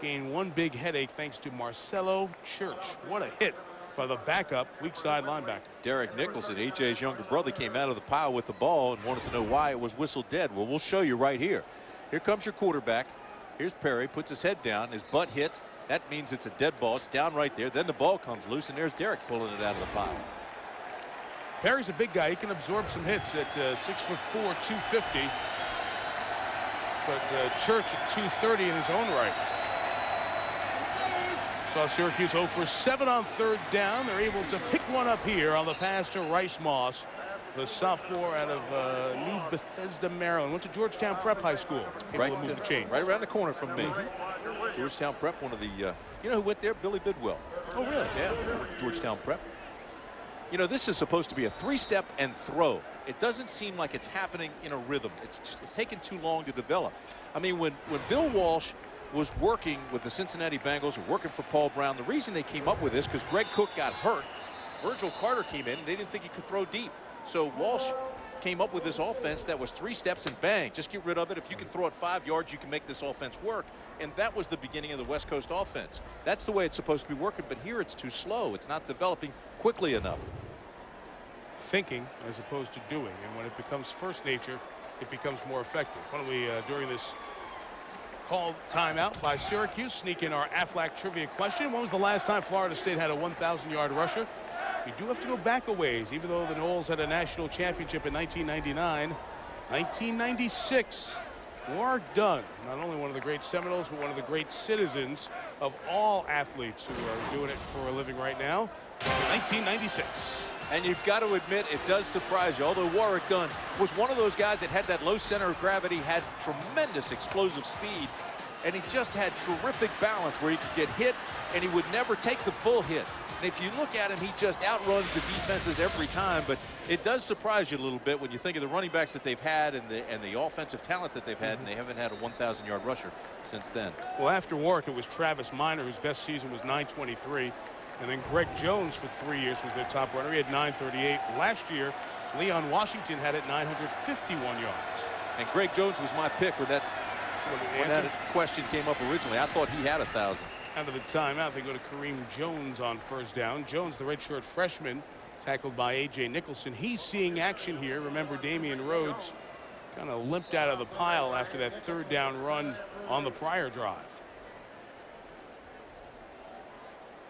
gained 1 big headache thanks to Marcelo Church. What a hit by the backup weak side linebacker. Derek Nicholson, AJ's younger brother, came out of the pile with the ball and wanted to know why it was whistled dead. Well, we'll show you right here. Here comes your quarterback. Here's Perry, puts his head down. His butt hits. That means it's a dead ball. It's down right there. Then the ball comes loose, and there's Derek pulling it out of the pile. Perry's a big guy. He can absorb some hits at 6'4", 250. But Church at 230 in his own right. Saw Syracuse 0 for 7 on 3rd down. They're able to pick one up here on the pass to Rice Moss, the sophomore out of New Bethesda, Maryland. Went to Georgetown Prep High School. Able to move the chains. Right around the corner from me. Georgetown Prep, one of the, you know who went there? Billy Bidwell. Oh, really? Yeah, Georgetown Prep. You know, this is supposed to be a 3-step and throw. It doesn't seem like it's happening in a rhythm. It's taken too long to develop. I mean, when Bill Walsh was working with the Cincinnati Bengals, or working for Paul Brown, the reason they came up with this, because Greg Cook got hurt, Virgil Carter came in, and they didn't think he could throw deep. So Walsh came up with this offense that was 3 steps and bang, just get rid of it. If you can throw it 5 yards, you can make this offense work. And that was the beginning of the West Coast offense. That's the way it's supposed to be working, but here it's too slow. It's not developing quickly enough. Thinking as opposed to doing, and when it becomes first nature, it becomes more effective. Why don't we, during this called timeout by Syracuse, sneak in our Aflac trivia question. When was the last time Florida State had a 1,000-yard rusher? We do have to go back a ways, even though the Noles had a national championship in 1999. 1996, Warwick Dunn, not only one of the great Seminoles, but one of the great citizens of all athletes who are doing it for a living right now. 1996. And you've got to admit, it does surprise you. Although Warwick Dunn was one of those guys that had that low center of gravity, had tremendous explosive speed, and he just had terrific balance where he could get hit, and he would never take the full hit. And if you look at him, he just outruns the defenses every time. But it does surprise you a little bit when you think of the running backs that they've had and the offensive talent that they've had, and they haven't had a 1,000-yard rusher since then. Well, after Warwick, it was Travis Minor, whose best season was 923. And then Greg Jones for 3 years was their top runner. He had 938. Last year, Leon Washington had it 951 yards. And Greg Jones was my pick when that question came up originally. I thought he had 1,000. Out of the timeout, they go to Kareem Jones on first down. Jones, the redshirt freshman, tackled by A.J. Nicholson. He's seeing action here. Remember, Damian Rhodes kind of limped out of the pile after that 3rd down run on the prior drive.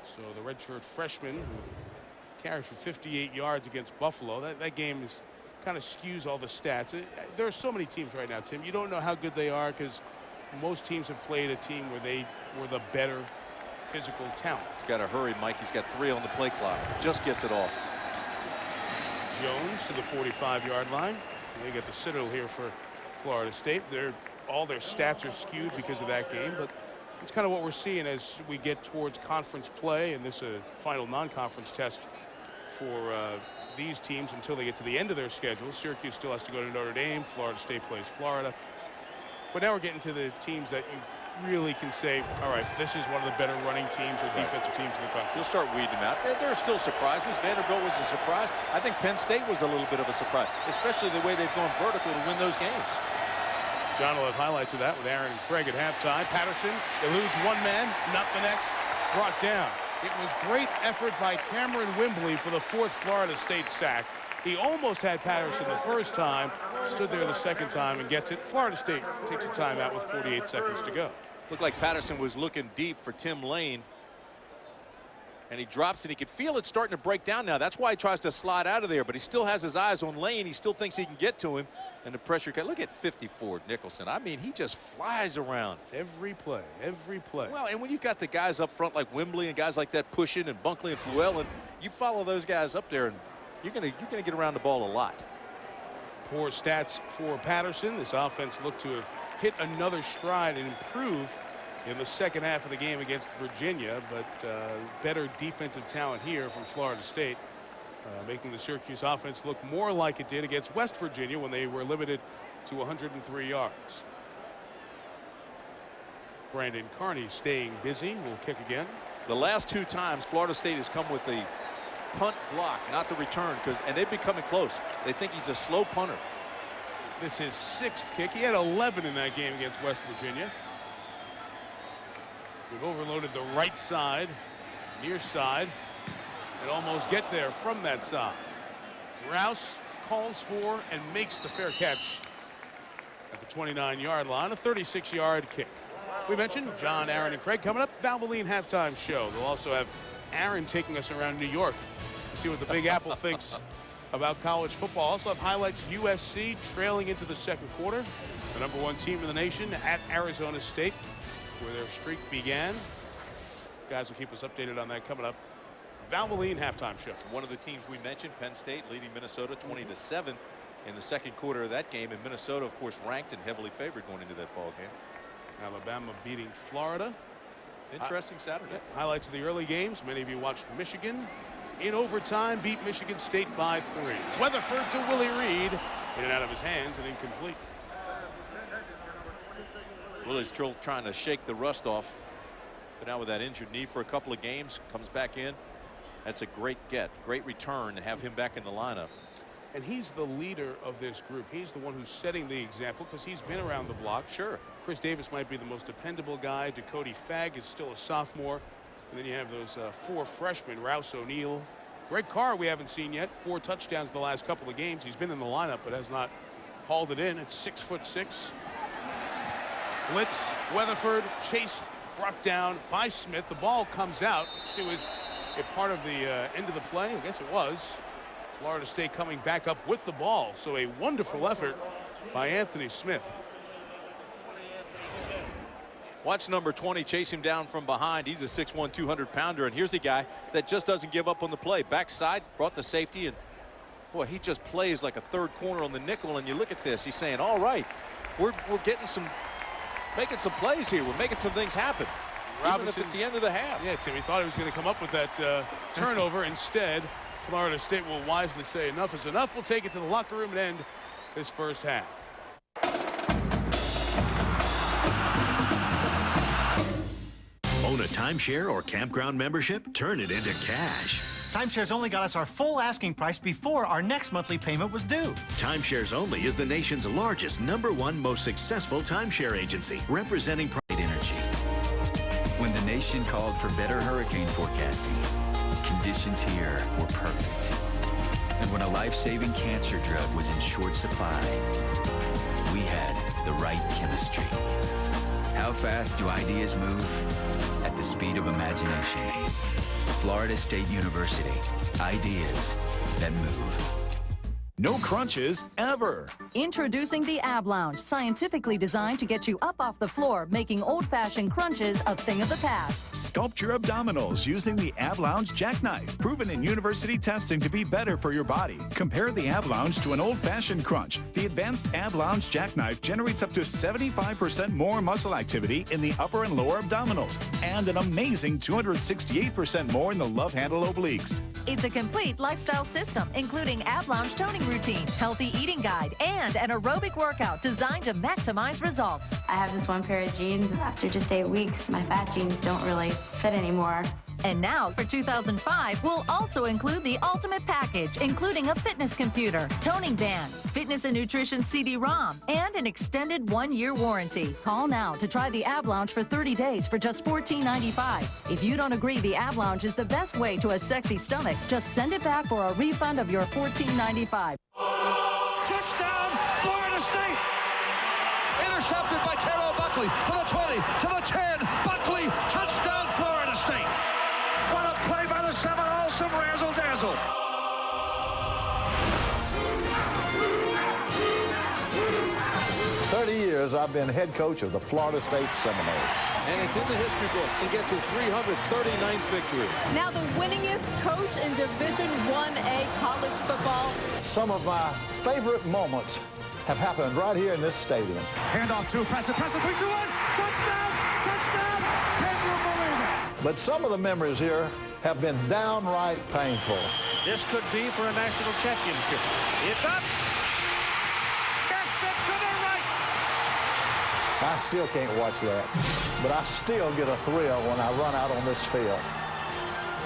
So the redshirt freshman who carried for 58 yards against Buffalo. That game is kind of skews all the stats. There are so many teams right now, Tim. You don't know how good they are because most teams have played a team where they were the better physical talent. He's got to hurry, Mike. He's got 3 on the play clock. Just gets it off. Jones to the 45-yard line. They get the citadel here for Florida State. All their stats are skewed because of that game, but it's kind of what we're seeing as we get towards conference play and this final non-conference test for these teams until they get to the end of their schedule. Syracuse still has to go to Notre Dame. Florida State plays Florida. But now we're getting to the teams that you really can say, all right, this is one of the better running teams or defensive teams in the country. You'll start weeding them out. There are still surprises. Vanderbilt was a surprise. I think Penn State was a little bit of a surprise, especially the way they've gone vertical to win those games. John will have highlights of that with Aaron and Craig at halftime. Patterson eludes one man, not the next, brought down. It was great effort by Cameron Wimbley for the 4th Florida State sack. He almost had Patterson the first time, stood there the second time and gets it. Florida State takes a timeout with 48 seconds to go. Looked like Patterson was looking deep for Tim Lane. And he drops it. He could feel it starting to break down now. That's why he tries to slide out of there. But he still has his eyes on Lane. He still thinks he can get to him. And the pressure. Look at 54 Nicholson. I mean, he just flies around. Every play, every play. Well, and when you've got the guys up front like Wimbley and guys like that pushing and Bunkley and Fluellen, you follow those guys up there and you're gonna get around the ball a lot. Poor stats for Patterson. This offense looked to have hit another stride and improve in the second half of the game against Virginia, but better defensive talent here from Florida State, making the Syracuse offense look more like it did against West Virginia when they were limited to 103 yards. Brandon Carney staying busy, will kick again. The last 2 times Florida State has come with the punt block, not the return, and they've been coming close. They think he's a slow punter. This is 6th kick. He had 11 in that game against West Virginia. We've overloaded the right side, near side, and almost get there from that side. Rouse calls for and makes the fair catch at the 29-yard line, a 36-yard kick. We mentioned John, Aaron, and Craig coming up. Valvoline halftime show. They'll also have Aaron taking us around New York to see what the Big Apple thinks about college football. Also have highlights. USC trailing into the second quarter, the #1 team in the nation at Arizona State, where their streak began. Guys will keep us updated on that coming up. Valvoline halftime show. One of the teams we mentioned, Penn State, leading Minnesota 20-7 in the second quarter of that game. And Minnesota, of course, ranked and heavily favored going into that ball game. Alabama beating Florida. Interesting Saturday. Highlights of the early games. Many of you watched Michigan in overtime beat Michigan State by 3. Weatherford to Willie Reed. In and out of his hands and incomplete. Willie's still trying to shake the rust off. But now with that injured knee for a couple of games, comes back in. That's a great get. Great return to have him back in the lineup. And he's the leader of this group. He's the one who's setting the example because he's been around the block. Sure. Chris Davis might be the most dependable guy. Dakota Fagg is still a sophomore. And then you have those 4 freshmen, Rouse O'Neal. Greg Carr we haven't seen yet. 4 touchdowns the last couple of games. He's been in the lineup but has not hauled it in. It's 6'6". Blitz, Weatherford chased, brought down by Smith. The ball comes out. So it was a part of the end of the play. I guess it was. Florida State coming back up with the ball. So a wonderful effort by Anthony Smith. Watch number 20 chase him down from behind. He's a 6'1", 200-pounder, and here's a guy that just doesn't give up on the play. Backside, brought the safety, and boy, he just plays like a third corner on the nickel. And you look at this, he's saying, all right, we're getting some, making some plays here. We're making some things happen. Even if it's the end of the half. Yeah, Tim, he thought he was going to come up with that turnover. Instead, Florida State will wisely say enough is enough. We'll take it to the locker room and end this first half. Own a timeshare or campground membership? Turn it into cash. Timeshares Only got us our full asking price before our next monthly payment was due. Timeshares Only is the nation's largest, #1 most successful timeshare agency, representing private energy. When the nation called for better hurricane forecasting, conditions here were perfect. And when a life-saving cancer drug was in short supply, we had the right chemistry. How fast do ideas move? At the speed of imagination. Florida State University. Ideas that move. No crunches ever. Introducing the Ab Lounge, scientifically designed to get you up off the floor, making old-fashioned crunches a thing of the past. Sculpt your abdominals using the Ab Lounge Jackknife, proven in university testing to be better for your body. Compare the Ab Lounge to an old-fashioned crunch. The advanced Ab Lounge Jackknife generates up to 75% more muscle activity in the upper and lower abdominals, and an amazing 268% more in the love handle obliques. It's a complete lifestyle system, including Ab Lounge toning routine, healthy eating guide, and an aerobic workout designed to maximize results. I have this one pair of jeans. After just 8 weeks, my fat jeans don't really fit anymore. And now, for 2005, we'll also include the ultimate package, including a fitness computer, toning bands, fitness and nutrition CD-ROM, and an extended 1-year warranty. Call now to try the Ab Lounge for 30 days for just $14.95. If you don't agree the Ab Lounge is the best way to a sexy stomach, just send it back for a refund of your $14.95. Touchdown, Florida State! Intercepted by Terrell Buckley to the 20, to the 10. Buckley, touchdown, Florida State! What a play by the Seminoles, some razzle-dazzle. Years I've been head coach of the Florida State Seminoles. And it's in the history books. He gets his 339th victory. Now the winningest coach in Division 1A college football. Some of my favorite moments have happened right here in this stadium. Handoff to Preston, 3-2-1, touchdown, touchdown, can you believe it? But some of the memories here have been downright painful. This could be for a national championship. It's up. I still can't watch that, but I still get a thrill when I run out on this field.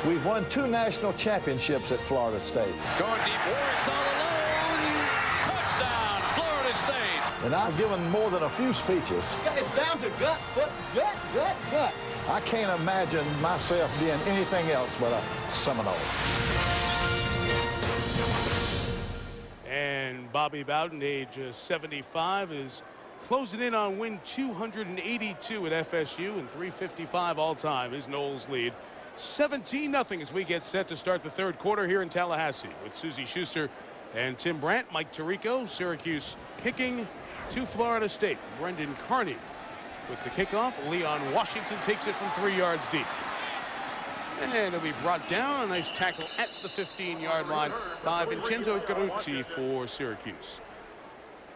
We've won 2 national championships at Florida State. Going deep, Warwick's all alone. Touchdown, Florida State. And I've given more than a few speeches. It's down to gut, foot, gut. I can't imagine myself being anything else but a Seminole. And Bobby Bowden, age 75, is closing in on win 282 at FSU and 355 all-time. His Noles lead 17-0 as we get set to start the third quarter here in Tallahassee with Susie Schuster and Tim Brandt. Mike Tirico, Syracuse kicking to Florida State. Brendan Carney with the kickoff. Leon Washington takes it from 3 yards deep. And it'll be brought down. A nice tackle at the 15-yard line by Vincenzo Garuzzi for Syracuse.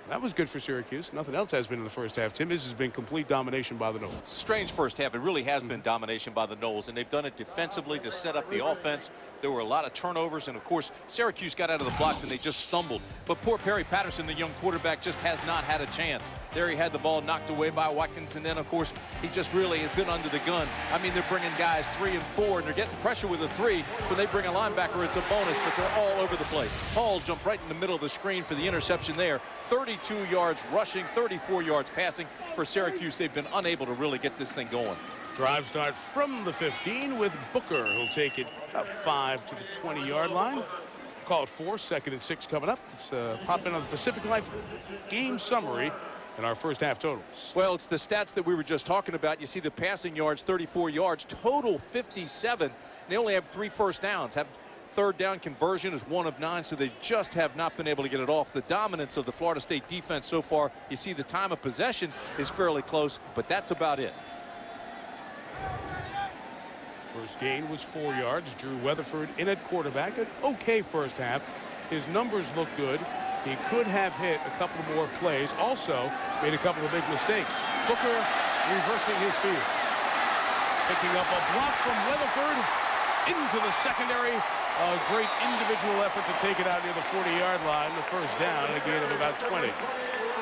That was good for Syracuse. Nothing else has been in the first half. Tim, this has been complete domination by the Noles. Strange first half. It really has been domination by the Noles, and they've done it defensively to set up the offense. There were a lot of turnovers, and of course, Syracuse got out of the blocks and they just stumbled. But poor Perry Patterson, the young quarterback, just has not had a chance. There he had the ball knocked away by Watkins, and then, of course, he just really has been under the gun. I mean, they're bringing guys 3 and 4, and they're getting pressure with a 3. When they bring a linebacker, it's a bonus, but they're all over the place. Hall jumped right in the middle of the screen for the interception there. 32 yards rushing, 34 yards passing for Syracuse. They've been unable to really get this thing going. Drive start from the 15 with Booker, who'll take it about 5 to the 20-yard line. Call it 4, 2nd and 6 coming up. It's pop in on the Pacific Life game summary and our first half totals. Well, it's the stats that we were just talking about. You see the passing yards, 34 yards, total 57. They only have 3 first downs. Third down conversion is 1 of 9, so they just have not been able to get it off. The dominance of the Florida State defense so far, you see the time of possession is fairly close, but that's about it. First gain was 4 yards. Drew Weatherford in at quarterback. An okay first half. His numbers look good. He could have hit a couple more plays. Also made a couple of big mistakes. Booker reversing his field. Picking up a block from Weatherford into the secondary. A great individual effort to take it out near the 40-yard line. The first down, a gain of about 20.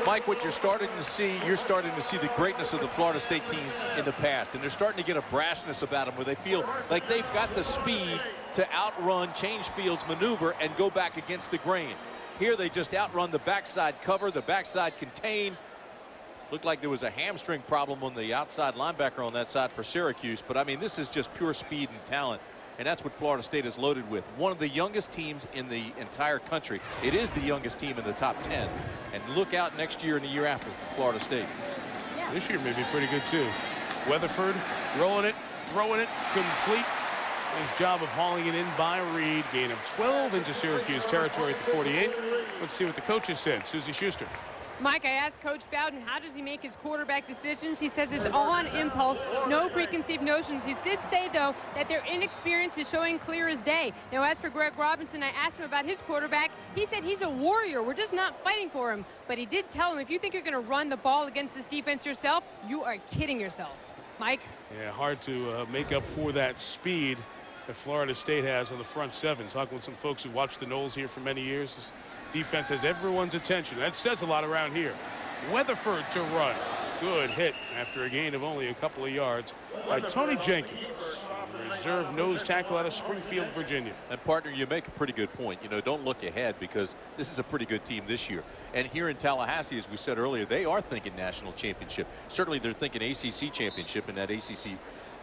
Mike, what you're starting to see the greatness of the Florida State teams in the past, and they're starting to get a brashness about them where they feel like they've got the speed to outrun, change fields, maneuver, and go back against the grain. Here they just outrun the backside cover, the backside contain. Looked like there was a hamstring problem on the outside linebacker on that side for Syracuse, but I mean, this is just pure speed and talent. And that's what Florida State is loaded with. One of the youngest teams in the entire country. It is the youngest team in the top 10. And look out next year and the year after for Florida State. Yeah. This year may be pretty good too. Weatherford rolling it, throwing it, complete. Nice job of hauling it in by Reed. Gain of 12 into Syracuse territory at the 48. Let's see what the coaches said. Susie Schuster. Mike, I asked Coach Bowden, how does he make his quarterback decisions? He says it's all on impulse, no preconceived notions. He did say, though, that their inexperience is showing clear as day. Now, as for Greg Robinson, I asked him about his quarterback. He said he's a warrior. We're just not fighting for him. But he did tell him, if you think you're going to run the ball against this defense yourself, you are kidding yourself. Mike? Yeah, hard to make up for that speed that Florida State has on the front seven. Talking with some folks who watched the Noles here for many years. This defense has everyone's attention. That says a lot around here. Weatherford to run. Good hit after a gain of only a couple of yards by Tony Jenkins, reserve nose tackle out of Springfield, Virginia. And partner, you make a pretty good point. You know, don't look ahead, because this is a pretty good team this year. And here in Tallahassee, as we said earlier, they are thinking national championship. Certainly they're thinking ACC championship in that ACC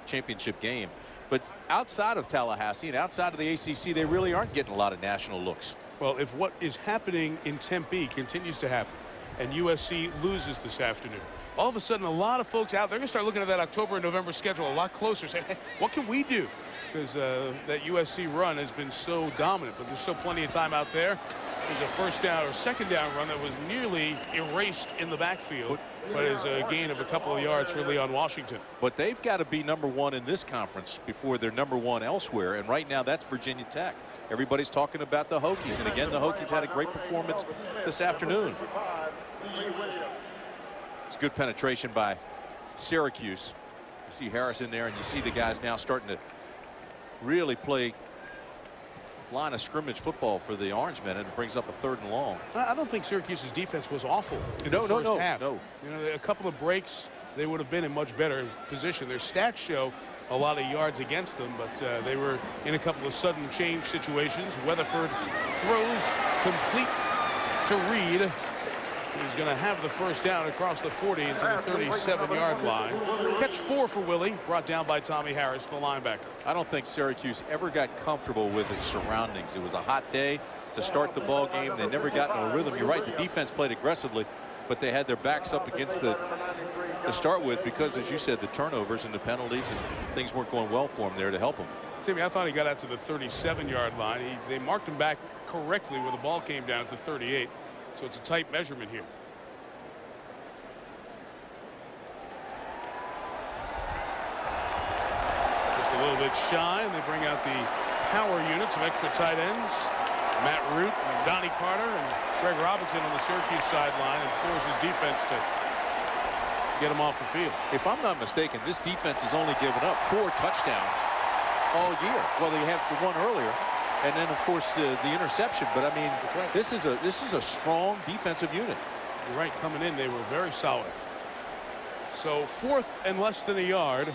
championship game. But outside of Tallahassee and outside of the ACC, they really aren't getting a lot of national looks. Well, if what is happening in Tempe continues to happen and USC loses this afternoon, all of a sudden a lot of folks out there are going to start looking at that October and November schedule a lot closer, saying, hey, what can we do? Because that USC run has been so dominant, but there's still plenty of time out there. There's a first down or second down run that was nearly erased in the backfield, but is a gain of a couple of yards for Leon Washington. But they've got to be #1 in this conference before they're #1 elsewhere, and right now that's Virginia Tech. Everybody's talking about the Hokies, and again, the Hokies had a great performance this afternoon. It's good penetration by Syracuse. You see Harris in there, and you see the guys now starting to really play line of scrimmage football for the Orangemen, and it brings up a 3rd and long. I don't think Syracuse's defense was awful in the first half. No. You know, a couple of breaks, they would have been in much better position. Their stats show a lot of yards against them, but they were in a couple of sudden change situations. Weatherford throws complete to Reed. He's going to have the first down across the 40 into the 37-yard line. Catch 4 for Willie, brought down by Tommy Harris, the linebacker. I don't think Syracuse ever got comfortable with its surroundings. It was a hot day to start the ball game. They never got in a rhythm. You're right, the defense played aggressively, but they had their backs up against the to start with, because, as you said, the turnovers and the penalties and things weren't going well for him there to help him. Timmy, I thought he got out to the 37-yard line. They marked him back correctly where the ball came down at the 38. So it's a tight measurement here. Just a little bit shy, and they bring out the power units of extra tight ends. Matt Root and Donnie Carter and Greg Robinson on the Syracuse sideline, and forces defense to get him off the field. If I'm not mistaken, this defense has only given up 4 touchdowns all year. Well, they had the one earlier, and then of course the interception. But I mean, this is a strong defensive unit. You're right, coming in they were very solid. So 4th and less than a yard,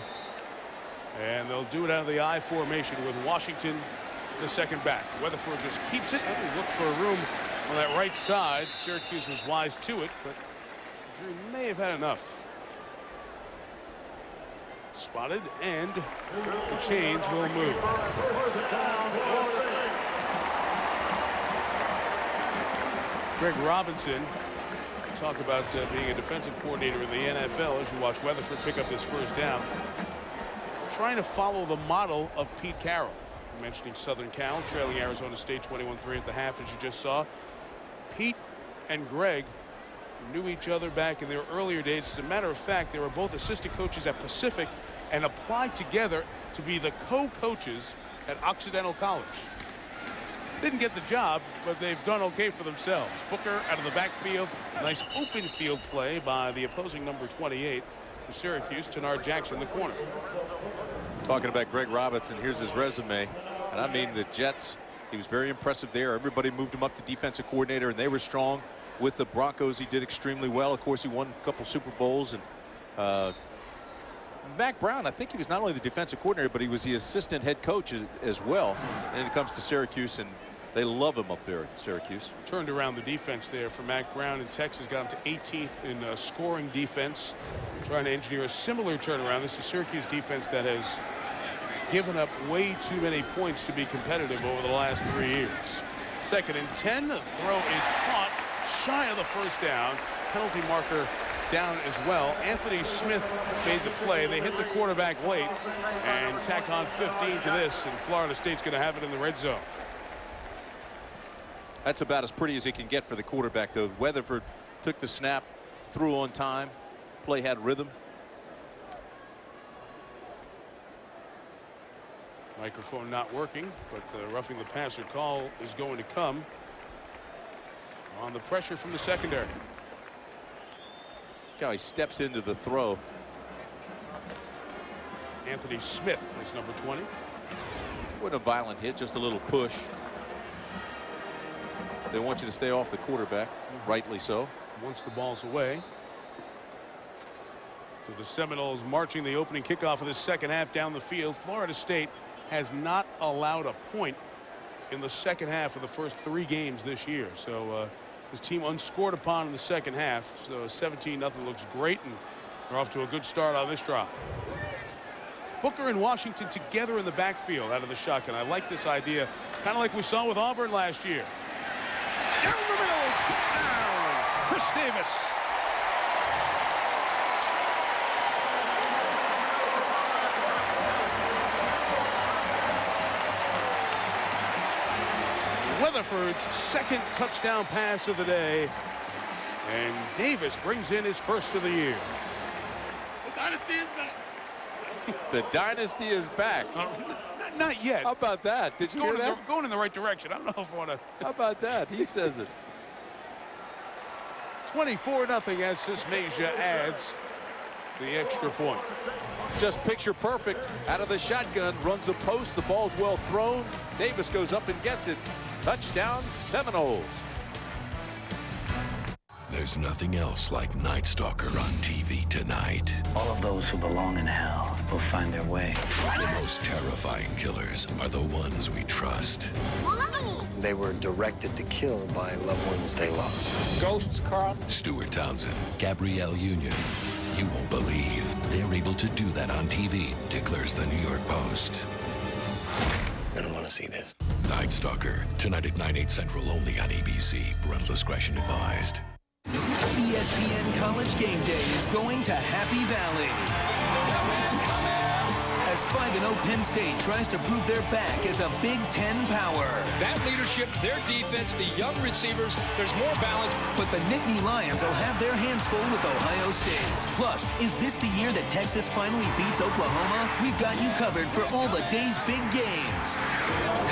and they'll do it out of the I formation with Washington the second back. Weatherford just keeps it. He looked for a room on that right side. Syracuse was wise to it, but Drew may have had enough. Spotted, and the chains will move. Greg Robinson, talk about being a defensive coordinator in the NFL as you watch Weatherford pick up this first down. Trying to follow the model of Pete Carroll. Mentioning Southern Cal, trailing Arizona State 21-3 at the half, as you just saw. Pete and Greg knew each other back in their earlier days. As a matter of fact, they were both assistant coaches at Pacific and applied together to be the co-coaches at Occidental College. Didn't get the job, but they've done okay for themselves. Booker out of the backfield. Nice open field play by the opposing number 28 for Syracuse, Tenard Jackson, the corner. Talking about Greg Robinson, here's his resume. And I mean, the Jets, he was very impressive there. Everybody moved him up to defensive coordinator, and they were strong. With the Broncos, he did extremely well. Of course, he won a couple Super Bowls. And Mac Brown, I think he was not only the defensive coordinator, but he was the assistant head coach as well. And it comes to Syracuse, and they love him up there at Syracuse. Turned around the defense there for Mac Brown in Texas. Got him to 18th in scoring defense. Trying to engineer a similar turnaround. This is Syracuse defense that has given up way too many points to be competitive over the last 3 years. 2nd and 10. The throw is caught shy of the first down. Penalty marker down as well. Anthony Smith made the play. They hit the quarterback late and tack on 15 to this, and Florida State's going to have it in the red zone. That's about as pretty as it can get for the quarterback, though. Weatherford took the snap, threw on time. Play had rhythm. Microphone not working, but the roughing the passer call is going to come on the pressure from the secondary. Look how he steps into the throw. Anthony Smith is number 20. Wasn't a violent hit, just a little push. They want you to stay off the quarterback, rightly so. Once the ball's away. So the Seminoles marching the opening kickoff of the second half down the field. Florida State has not allowed a point in the second half of the first 3 games this year. So his team unscored upon in the second half. So 17-0 looks great, and they're off to a good start on this drive. Booker and Washington together in the backfield out of the shotgun. I like this idea, kind of like we saw with Auburn last year. Down the middle, touchdown, Chris Davis. Weatherford's second touchdown pass of the day, and Davis brings in his first of the year. The dynasty is back. The dynasty is back. Not yet. How about that? Did you hear that? Going in the right direction. I don't know if I want to. How about that? He says it. 24-0 as Sismasia adds the extra point. Just picture perfect. Out of the shotgun, runs a post. The ball's well thrown. Davis goes up and gets it. Touchdown, Seminoles. There's nothing else like Night Stalker on TV tonight. All of those who belong in hell will find their way. The most terrifying killers are the ones we trust. They were directed to kill by loved ones they lost. Ghosts, Carl? Stuart Townsend, Gabrielle Union. You won't believe they're able to do that on TV, declares the New York Post. I don't want to see this. Night Stalker, tonight at 9/8 Central, only on ABC. Parental discretion advised. ESPN College Game Day is going to Happy Valley. As 5-0 Penn State tries to prove they're back as a Big Ten power. That leadership, their defense, the young receivers, there's more balance. But the Nittany Lions will have their hands full with Ohio State. Plus, is this the year that Texas finally beats Oklahoma? We've got you covered for all the day's big games.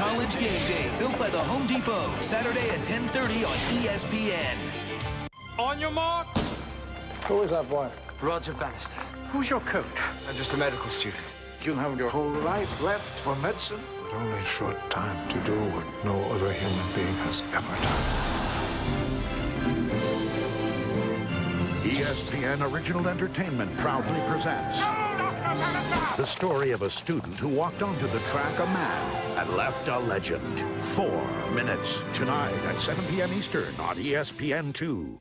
College Game Day, built by the Home Depot, Saturday at 10:30 on ESPN. On your mark. Who is that boy? Roger Bannister. Who's your coach? I'm just a medical student. You have your whole life left for medicine, but only a short time to do what no other human being has ever done. ESPN Original Entertainment proudly presents the story of a student who walked onto the track a man and left a legend. 4 minutes tonight at 7 p.m. Eastern on ESPN2.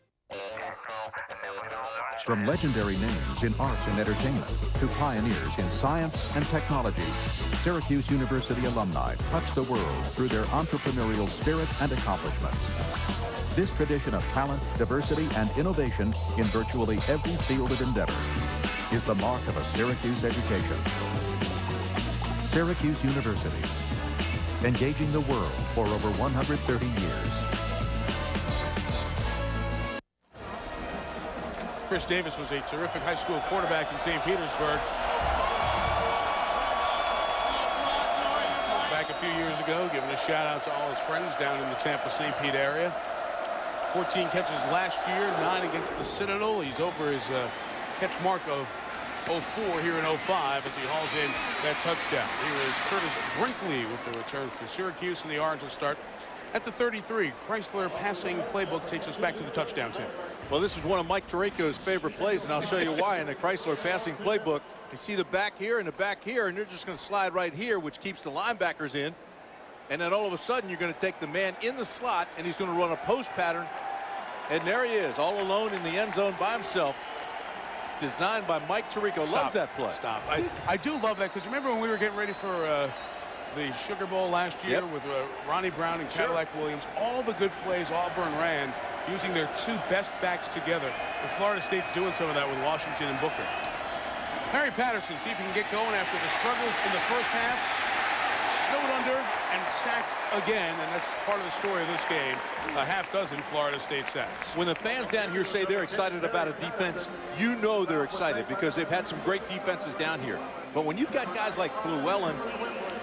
From legendary names in arts and entertainment to pioneers in science and technology, Syracuse University alumni touch the world through their entrepreneurial spirit and accomplishments. This tradition of talent, diversity, and innovation in virtually every field of endeavor is the mark of a Syracuse education. Syracuse University, engaging the world for over 130 years. Chris Davis was a terrific high school quarterback in St. Petersburg. Back a few years ago, giving a shout out to all his friends down in the Tampa-St. Pete area. 14 catches last year, 9 against the Citadel. He's over his catch mark of 04 here in 05 as he hauls in that touchdown. Here is Curtis Brinkley with the return for Syracuse, and the Orange will start at the 33. Chrysler passing playbook takes us back to the touchdown team. Well, this is one of Mike Tirico's favorite plays, and I'll show you why. In the Chrysler passing playbook, you see the back here and the back here, and you're just going to slide right here, which keeps the linebackers in. And then all of a sudden, you're going to take the man in the slot, and he's going to run a post pattern. And there he is, all alone in the end zone by himself. Designed by Mike Tirico. Loves that play. Stop. I do love that, because remember when we were getting ready for the Sugar Bowl last year with Ronnie Brown and Cadillac Williams, all the good plays Auburn ran using their two best backs together. And Florida State's doing some of that with Washington and Booker. Harry Patterson, see if he can get going after the struggles in the first half. Snowed under and sacked again, and that's part of the story of this game. A half dozen Florida State sacks. When the fans down here say they're excited about a defense, you know they're excited because they've had some great defenses down here. But when you've got guys like Llewellyn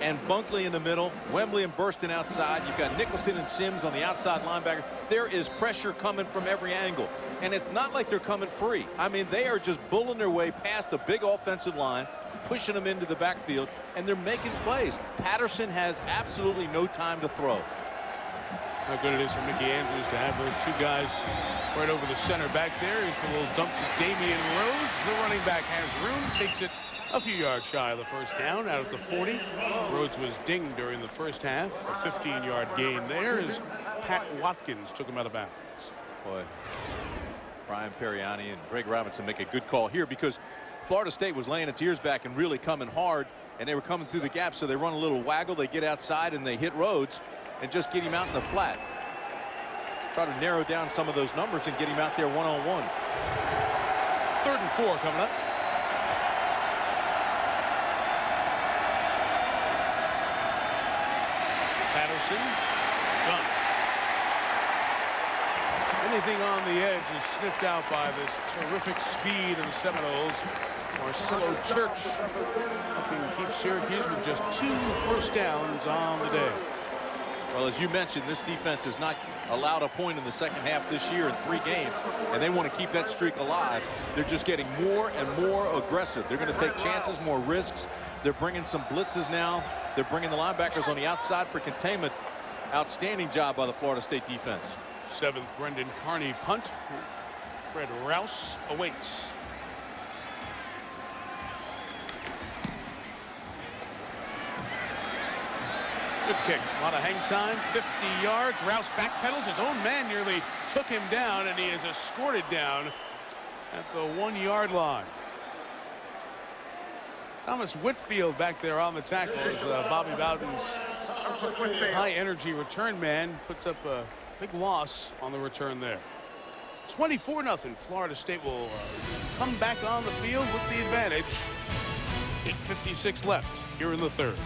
and Bunkley in the middle, Wembley and Burston outside, you've got Nicholson and Sims on the outside linebacker, there is pressure coming from every angle. And it's not like they're coming free. I mean, they are just bulling their way past a big offensive line, pushing them into the backfield, and they're making plays. Patterson has absolutely no time to throw. How good it is for Mickey Andrews to have those two guys right over the center back there. He's a little dump to Damian Rhodes. The running back has room, takes it a few yards shy of the first down out of the 40. Rhodes was dinged during the first half. A 15-yard gain there as Pat Watkins took him out of bounds. Boy, Brian Periani and Greg Robinson make a good call here because Florida State was laying its ears back and really coming hard, and they were coming through the gap, so they run a little waggle, they get outside, and they hit Rhodes and just get him out in the flat. Try to narrow down some of those numbers and get him out there one-on-one. 3rd and 4 coming up. Patterson, done. Anything on the edge is sniffed out by this terrific speed of the Seminoles. Marcelo Church helping keep Syracuse with just 2 first downs on the day. Well, as you mentioned, this defense has not allowed a point in the second half this year in 3 games, and they want to keep that streak alive. They're just getting more and more aggressive. They're going to take chances, more risks. They're bringing some blitzes now. They're bringing the linebackers on the outside for containment. Outstanding job by the Florida State defense. 7th Brendan Carney punt. Fred Rouse awaits. Good kick. A lot of hang time. 50 yards. Rouse backpedals. His own man nearly took him down, and he is escorted down at the 1-yard line. Thomas Whitfield back there on the tackle as Bobby Bowden's high-energy return man puts up a big loss on the return there. 24-0. Florida State will come back on the field with the advantage. 8:56 left here in the 3rd.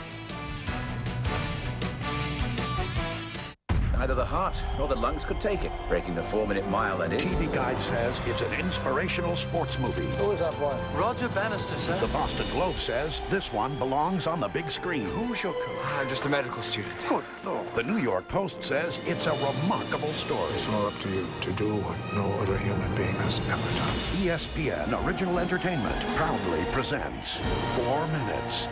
Neither the heart nor the lungs could take it, breaking the 4-minute mile and in. TV Guide says it's an inspirational sports movie. Who is that boy? Roger Bannister, sir. The Boston Globe says this one belongs on the big screen. Who's your coach? I'm just a medical student. Good Lord. The New York Post says it's a remarkable story. It's all up to you to do what no other human being has ever done. ESPN Original Entertainment proudly presents 4 Minutes.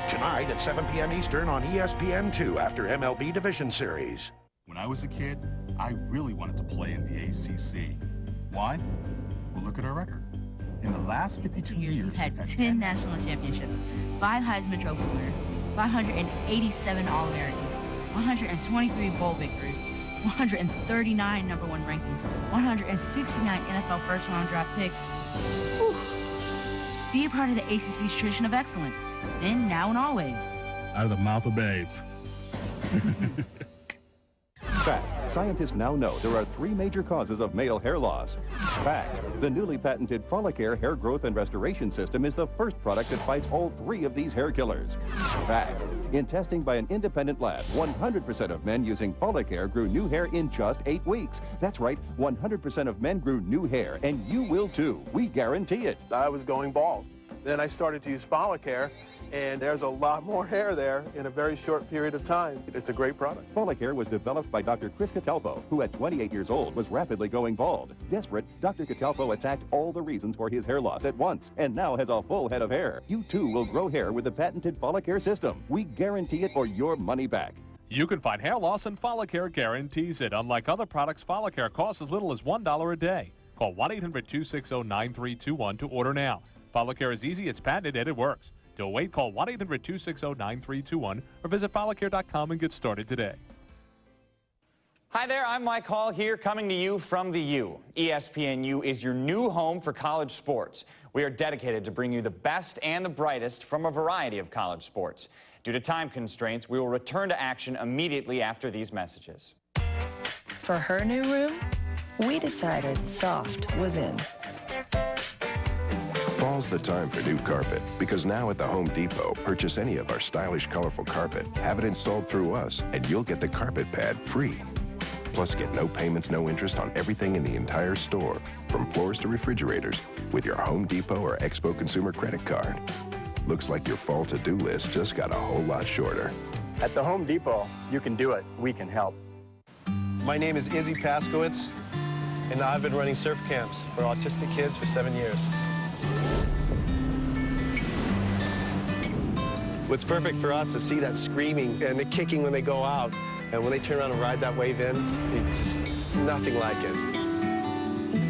Tonight at 7 p.m. Eastern on ESPN2 after MLB Division Series. When I was a kid, I really wanted to play in the ACC. Why? Well, look at our record. In the last 52 years, we've had 10 national championships, 5 Heisman Trophy winners, 587 All-Americans, 123 bowl victories, 139 number 1 rankings, 169 NFL first-round draft picks. Whew. Be a part of the ACC's tradition of excellence, then, now, and always. Out of the mouth of babes. Fact. Scientists now know there are 3 major causes of male hair loss. Fact. The newly patented Follicare hair growth and restoration system is the first product that fights all 3 of these hair killers. Fact. In testing by an independent lab, 100% of men using Follicare grew new hair in just 8 weeks. That's right, 100% of men grew new hair, and you will too. We guarantee it. I was going bald. Then I started to use Follicare, and there's a lot more hair there in a very short period of time. It's a great product. Follicare was developed by Dr. Chris Catalfo, who at 28 years old was rapidly going bald. Desperate, Dr. Catalfo attacked all the reasons for his hair loss at once, and now has a full head of hair. You too will grow hair with the patented Follicare system. We guarantee it or your money back. You can find hair loss, and Follicare guarantees it. Unlike other products, Follicare costs as little as $1 a day. Call 1-800-260-9321 to order now. Follicare is easy, it's patented, and it works. To wait, call 1-800-260-9321 or visit Follicare.com and get started today. Hi there, I'm Mike Hall here, coming to you from the U. ESPNU is your new home for college sports. We are dedicated to bring you the best and the brightest from a variety of college sports. Due to time constraints, we will return to action immediately after these messages. For her new room, we decided soft was in. Fall's the time for new carpet, because now at the Home Depot, purchase any of our stylish, colorful carpet, have it installed through us, and you'll get the carpet pad free. Plus, get no payments, no interest on everything in the entire store, from floors to refrigerators, with your Home Depot or Expo Consumer credit card. Looks like your fall to-do list just got a whole lot shorter. At the Home Depot, you can do it. We can help. My name is Izzy Paskowitz, and I've been running surf camps for autistic kids for 7 years. What's perfect for us is see that screaming and the kicking when they go out. And when they turn around and ride that wave in, it's just nothing like it.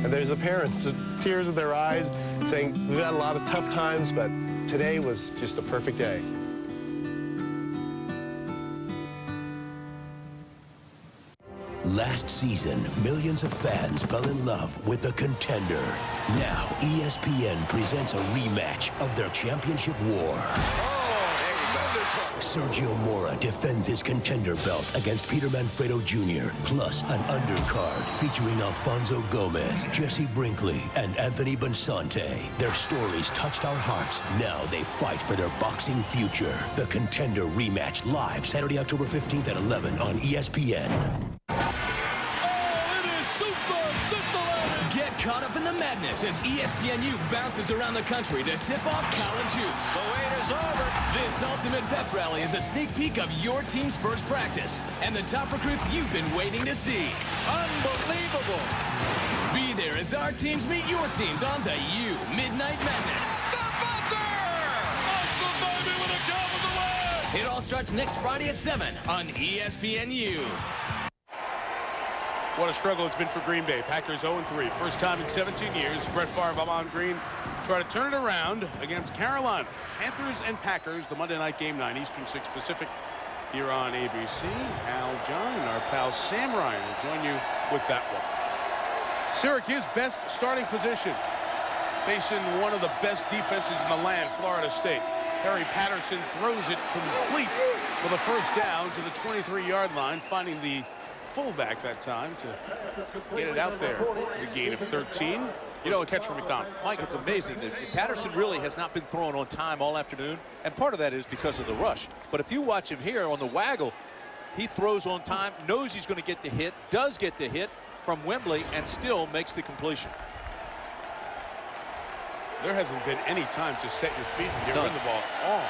And there's the parents, tears in their eyes, saying, we've had a lot of tough times, but today was just a perfect day. Last season, millions of fans fell in love with the Contender. Now, ESPN presents a rematch of their championship war. Sergio Mora defends his Contender belt against Peter Manfredo Jr., plus an undercard featuring Alfonso Gomez, Jesse Brinkley, and Anthony Bonsante. Their stories touched our hearts. Now they fight for their boxing future. The Contender rematch live Saturday, October 15th at 11 on ESPN. Get caught up in the madness as ESPNU bounces around the country to tip off college hoops. The wait is over. This ultimate pep rally is a sneak peek of your team's first practice and the top recruits you've been waiting to see. Unbelievable. Be there as our teams meet your teams on the U Midnight Madness. The buzzer! Awesome, baby, with a jab of the leg. It all starts next Friday at 7 on ESPNU. What a struggle it's been for Green Bay. Packers 0-3. First time in 17 years. Brett Favre, Amon Green try to turn it around against Carolina. Panthers and Packers, the Monday night game, 9 Eastern, 6 Pacific, here on ABC. Al John and our pal Sam Ryan will join you with that one. Syracuse, best starting position, facing one of the best defenses in the land, Florida State. Harry Patterson throws it complete for the first down to the 23-yard line, finding the fullback that time to get it out there to the gain of 13. You know, it's catch for McDonald. Mike, it's amazing that Patterson really has not been throwing on time all afternoon, and part of that is because of the rush. But if you watch him here on the waggle, he throws on time, knows he's going to get the hit, does get the hit from Wembley, and still makes the completion. There hasn't been any time to set your feet and get rid of the ball at all.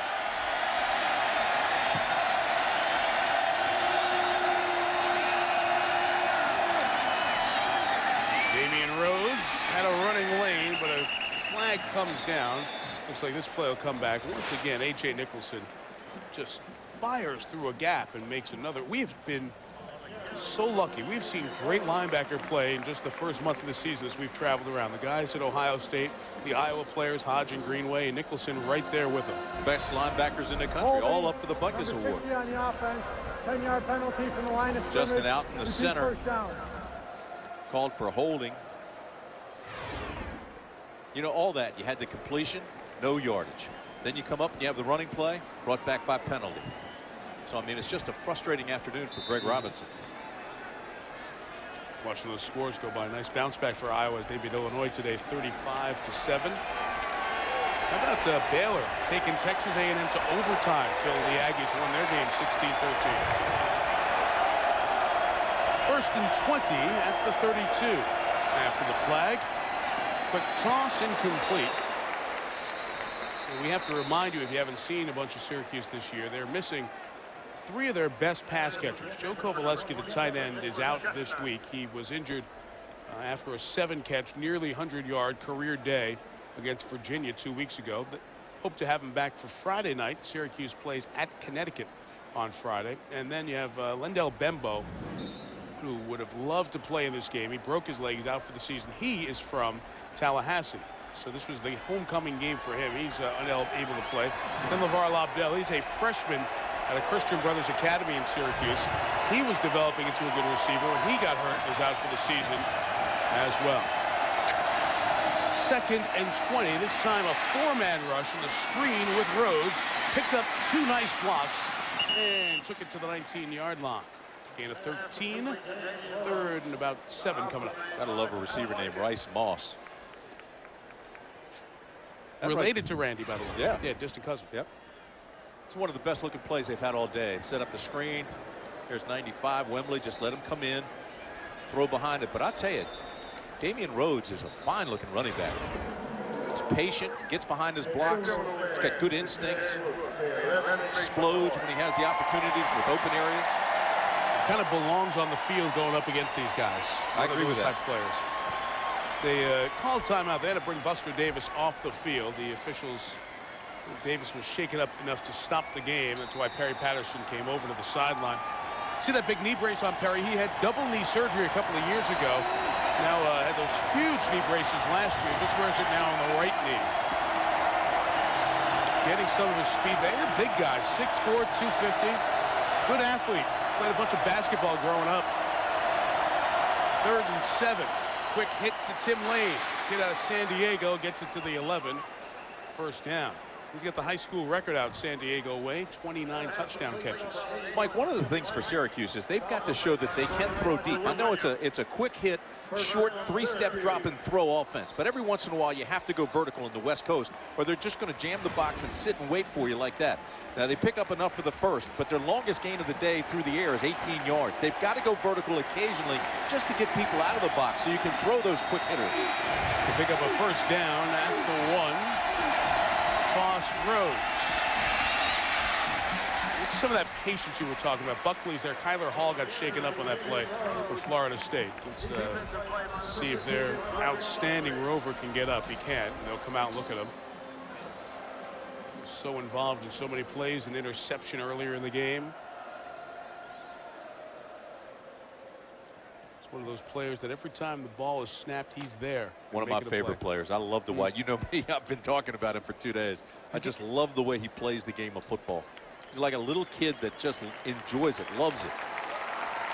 Rhodes had a running lane, but a flag comes down. Looks like this play will come back. Once again, A.J. Nicholson just fires through a gap and makes another. We've been so lucky. We've seen great linebacker play in just the first month of the season as we've traveled around. The guys at Ohio State, the Iowa players, Hodge and Greenway, and Nicholson right there with them. Best linebackers in the country, all up for the Buckus Award. 60 on the offense, 10-yard penalty from the line of scrimmage. Justin out in the center. First down. Called for a holding. You know, all that. You had the completion, no yardage. Then you come up and you have the running play, brought back by penalty. So, I mean, it's just a frustrating afternoon for Greg Robinson. Watching those scores go by. Nice bounce back for Iowa as they beat Illinois today, 35-7. How about Baylor taking Texas A&M to overtime till the Aggies won their game 16-13. First and 20 at the 32 after the flag. Quick toss, incomplete. And we have to remind you, if you haven't seen a bunch of Syracuse this year, they're missing 3 of their best pass catchers. Joe Kovaleski, the tight end, is out this week. He was injured after a 7-catch, nearly 100-yard career day against Virginia 2 weeks ago. Hope to have him back for Friday night. Syracuse plays at Connecticut on Friday. And then you have Lendell Bembo, who would have loved to play in this game. He broke his leg. He's out for the season. He is from Tallahassee. So this was the homecoming game for him. He's unable to play. Then LeVar Lobdell, he's a freshman at a Christian Brothers Academy in Syracuse. He was developing into a good receiver. When he got hurt, was out for the season as well. 2nd and 20. This time a 4-man rush in the screen with Rhodes. Picked up 2 nice blocks and took it to the 19-yard line. Gain of 13. Third and about 7 coming up. Gotta love a receiver named Rice Moss. Related to Randy, by the way. Yeah. Yeah, distant cousin. Yep. It's one of the best looking plays they've had all day. Set up the screen. There's 95. Wembley, just let him come in. Throw behind it. But I tell you, Damian Rhodes is a fine looking running back. He's patient, gets behind his blocks. He's got good instincts. Explodes when he has the opportunity with open areas. Kind of belongs on the field going up against these guys. I agree with that. Type of players. They called timeout. They had to bring Buster Davis off the field. The officials, Davis was shaken up enough to stop the game. That's why Perry Patterson came over to the sideline. See that big knee brace on Perry? He had double knee surgery a couple of years ago. Now had those huge knee braces last year. Just wears it now on the right knee. Getting some of his speed. They're big guys, 6'4", 250. Good athlete. Played a bunch of basketball growing up. 3rd and 7. Quick hit to Tim Lane. Kid out of San Diego gets it to the 11. First down. He's got the high school record out San Diego way, 29 touchdown catches. Mike, one of the things for Syracuse is they've got to show that they can throw deep. I know it's a quick hit, short 3-step drop and throw offense, but every once in a while you have to go vertical in the West Coast or they're just going to jam the box and sit and wait for you like that. Now they pick up enough for the first, but their longest gain of the day through the air is 18 yards. They've got to go vertical occasionally just to get people out of the box so you can throw those quick hitters. To pick up a first down at the 1. Toss Rhodes. Some of that patience you were talking about. Buckley's there. Kyler Hall got shaken up on that play for Florida State. Let's see if their outstanding rover can get up. He can't. And they'll come out and look at him. So involved in so many plays, an interception earlier in the game. It's one of those players that every time the ball is snapped, he's there. One of my favorite players. I love the way, you know me, I've been talking about him for 2 days. I just love the way he plays the game of football. He's like a little kid that just enjoys it, loves it.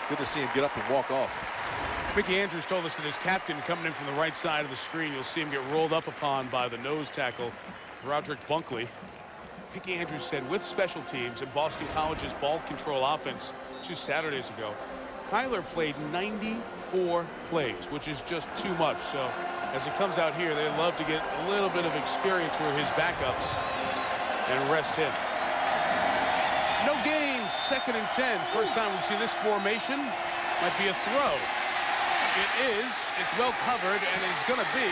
Good to see him get up and walk off. Mickey Andrews told us that his captain coming in from the right side of the screen, you'll see him get rolled up upon by the nose tackle, Roderick Bunkley. Mickey Andrews said with special teams and Boston College's ball control offense 2 Saturdays ago, Kyler played 94 plays, which is just too much. So as it comes out here, they love to get a little bit of experience for his backups and rest him. No gains, 2nd and 10. First time we've seen this formation. Might be a throw. It is. It's well covered, and it's going to be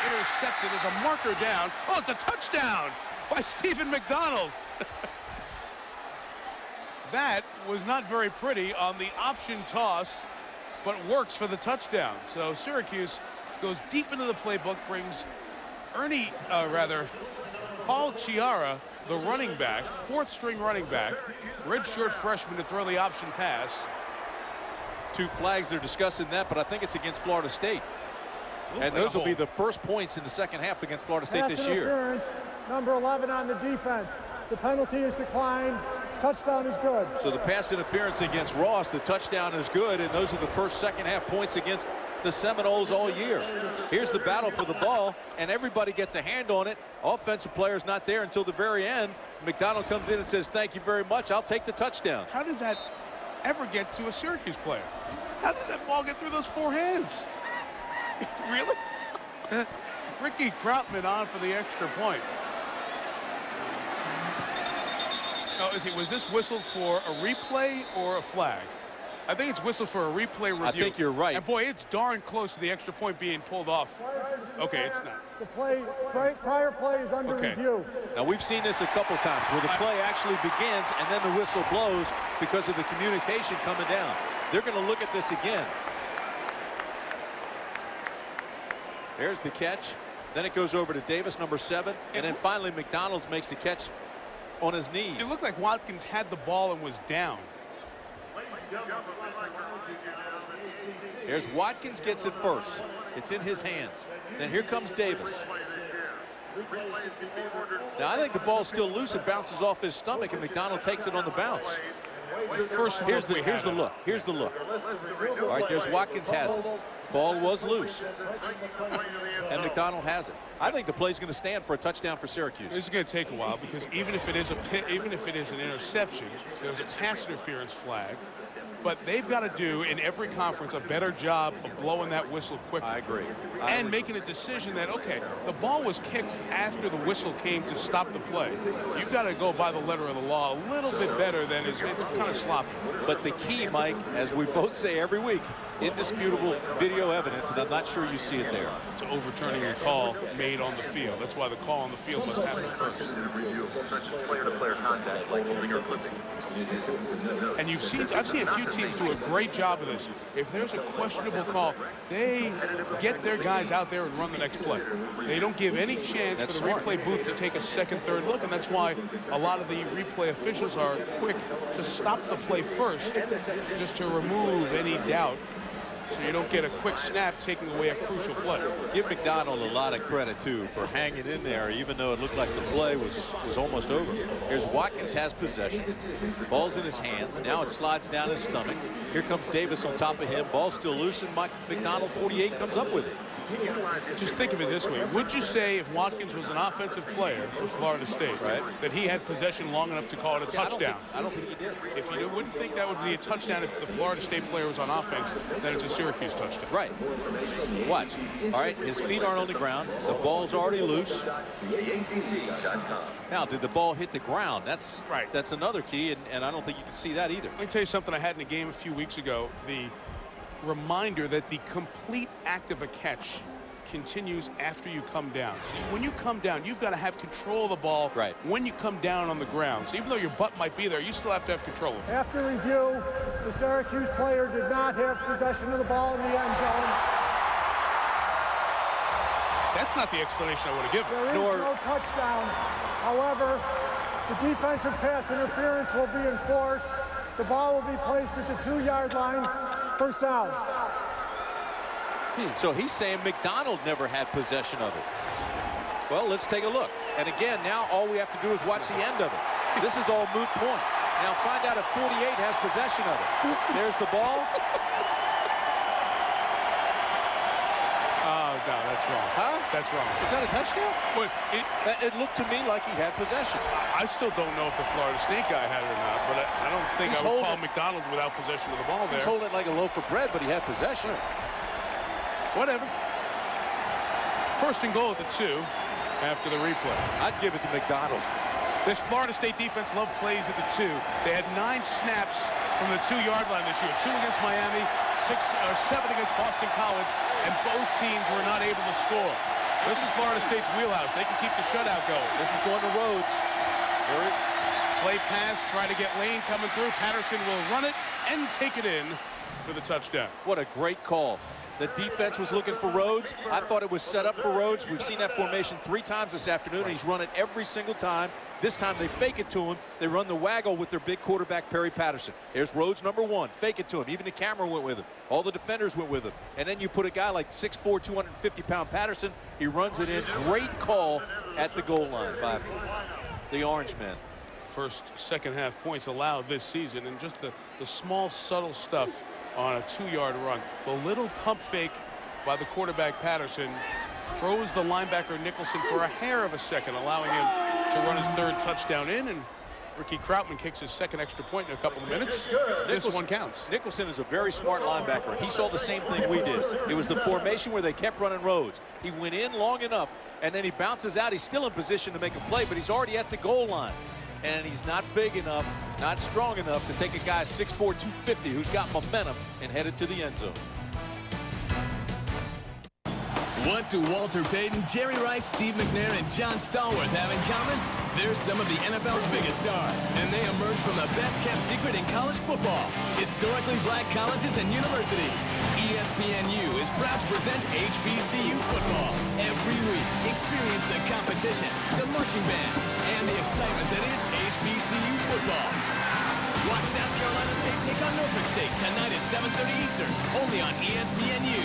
intercepted as a marker down. Oh, it's a touchdown by Stephen McDonald. That was not very pretty on the option toss, but works for the touchdown. So Syracuse goes deep into the playbook, brings Paul Chiara, the running back, 4th string running back, redshirt freshman, to throw the option pass. 2 flags, they're discussing that, but I think it's against Florida State. And those will be the first points in the second half against Florida State this year. Interference, number 11 on the defense. The penalty is declined. Touchdown is good. So the pass interference against Ross, the touchdown is good, and those are the first second half points against the Seminoles all year. Here's the battle for the ball, and everybody gets a hand on it. Offensive player's not there until the very end. McDonald comes in and says, thank you very much. I'll take the touchdown. How did that ever get to a Syracuse player? How did that ball get through those 4 hands? Really? Ricky Krautman on for the extra point. Oh, was this whistled for a replay or a flag? I think it's whistled for a replay review. I think you're right. And boy, it's darn close to the extra point being pulled off. Okay, it's not. The prior play is under review. Now we've seen this a couple times where the play actually begins and then the whistle blows because of the communication coming down. They're going to look at this again. There's the catch. Then it goes over to Davis, number 7, and then finally McDonald makes the catch on his knees. It looked like Watkins had the ball and was down. There's Watkins, gets it first. It's in his hands. Then here comes Davis. Now I think the ball's still loose. It bounces off his stomach, and McDonald takes it on the bounce. Here's the look. Here's the look. All right, there's Watkins has it. Ball was loose. And McDonald has it. I think the play's going to stand for a touchdown for Syracuse. This is going to take a while because even if it is an interception, there's a pass interference flag. But they've got to do, in every conference, a better job of blowing that whistle quickly. I agree. And making a decision that, okay, the ball was kicked after the whistle came to stop the play. You've got to go by the letter of the law a little bit better than it's kind of sloppy. But the key, Mike, as we both say every week, indisputable video evidence, and I'm not sure you see it there. To overturning a call made on the field. That's why the call on the field must happen first. Player-to-player contact, like holding or flipping. And I've seen a few teams do a great job of this. If there's a questionable call, they get their guys out there and run the next play. They don't give any chance for the replay booth to take a second, third look, and that's why a lot of the replay officials are quick to stop the play first, just to remove any doubt, so you don't get a quick snap taking away a crucial play. Give McDonald a lot of credit, too, for hanging in there, even though it looked like the play was almost over. Here's Watkins has possession. Ball's in his hands. Now it slides down his stomach. Here comes Davis on top of him. Ball's still loose, and McDonald, 48, comes up with it. Just think of it this way. Would you say if Watkins was an offensive player for Florida State, right, that he had possession long enough to call it a touchdown? I don't think he did. If you wouldn't think that would be a touchdown if the Florida State player was on offense, then it's a Syracuse touchdown. Right. Watch. All right, his feet aren't on the ground. The ball's already loose. Now, did the ball hit the ground? That's right. That's another key, and I don't think you can see that either. Let me tell you something I had in a game a few weeks ago. The reminder that the complete act of a catch continues after you come down. See, when you come down, you've got to have control of the ball when you come down on the ground. So even though your butt might be there, you still have to have control of it. After review, the Syracuse player did not have possession of the ball in the end zone. That's not the explanation I would have given. There is no touchdown. However, the defensive pass interference will be enforced. The ball will be placed at the 2-yard line. First down. So he's saying McDonald never had possession of it. Well, let's take a look. And again, now all we have to do is watch the end of it. This is all moot point. Now find out if 48 has possession of it. There's the ball. Oh, no, that's wrong. Huh? That's wrong. Is that a touchdown? But it looked to me like he had possession. I still don't know if the Florida State guy had it or not, but I don't think I would call McDonald without possession of the ball there. He's holding it like a loaf of bread, but he had possession. Whatever. First and goal at the 2 after the replay. I'd give it to McDonald. This Florida State defense loved plays at the 2. They had 9 snaps from the 2-yard line this year. 2 against Miami, 7 against Boston College, and both teams were not able to score. This is Florida State's wheelhouse. They can keep the shutout going. This is going to Rhodes. Play pass, try to get Lane coming through. Patterson will run it and take it in for the touchdown. What a great call. The defense was looking for Rhodes. I thought it was set up for Rhodes. We've seen that formation 3 times this afternoon, and he's run it every single time. This time they fake it to him. They run the waggle with their big quarterback, Perry Patterson. There's Rhodes, number 1. Fake it to him. Even the camera went with him. All the defenders went with him. And then you put a guy like 6'4", 250-pound Patterson. He runs it in. Great call at the goal line by the Orange men. First, second half points allowed this season, and just the small, subtle stuff on a 2-yard run. The little pump fake by the quarterback Patterson throws the linebacker Nicholson for a hair of a second, allowing him to run his 3rd touchdown in, and Ricky Krautman kicks his 2nd extra point in a couple of minutes. This one counts. Nicholson is a very smart linebacker, and he saw the same thing we did. It was the formation where they kept running Rhodes. He went in long enough, and then he bounces out. He's still in position to make a play, but he's already at the goal line. And he's not big enough, not strong enough to take a guy 6'4", 250 who's got momentum and headed to the end zone. What do Walter Payton, Jerry Rice, Steve McNair, and John Stallworth have in common? They're some of the NFL's biggest stars, and they emerge from the best-kept secret in college football, historically black colleges and universities. ESPNU is proud to present HBCU football. Every week, experience the competition, the marching bands, and the excitement that is HBCU football. Watch South Carolina State take on Norfolk State tonight at 7:30 Eastern, only on ESPNU.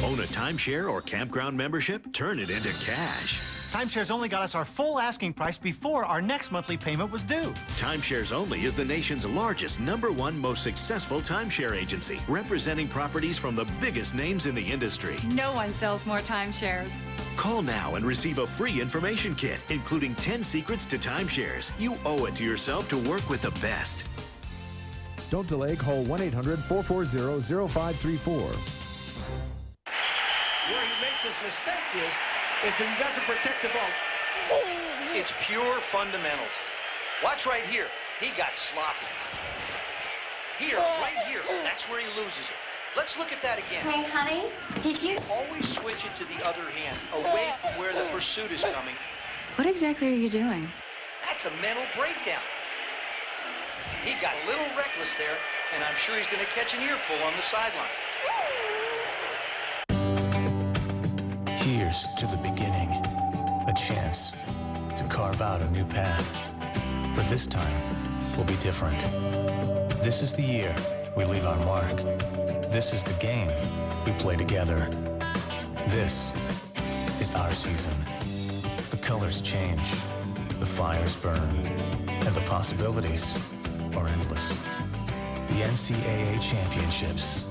Own a timeshare or campground membership? Turn it into cash. Timeshares Only got us our full asking price before our next monthly payment was due. Timeshares Only is the nation's largest, #1 most successful timeshare agency, representing properties from the biggest names in the industry. No one sells more timeshares. Call now and receive a free information kit, including 10 secrets to timeshares. You owe it to yourself to work with the best. Don't delay. Call 1-800-440-0534. Where he makes his mistake is that he doesn't protect the ball. It's pure fundamentals. Watch right here. He got sloppy. Here, right here. That's where he loses it. Let's look at that again. Hey, honey, did you... Always switch it to the other hand, away from where the pursuit is coming. What exactly are you doing? That's a mental breakdown. He got a little reckless there, and I'm sure he's going to catch an earful on the sidelines. Here's to the beginning. A chance to carve out a new path. For this time will be different. This is the year we leave our mark. This is the game we play together. This is our season. The colors change, the fires burn, and the possibilities are endless. The NCAA Championships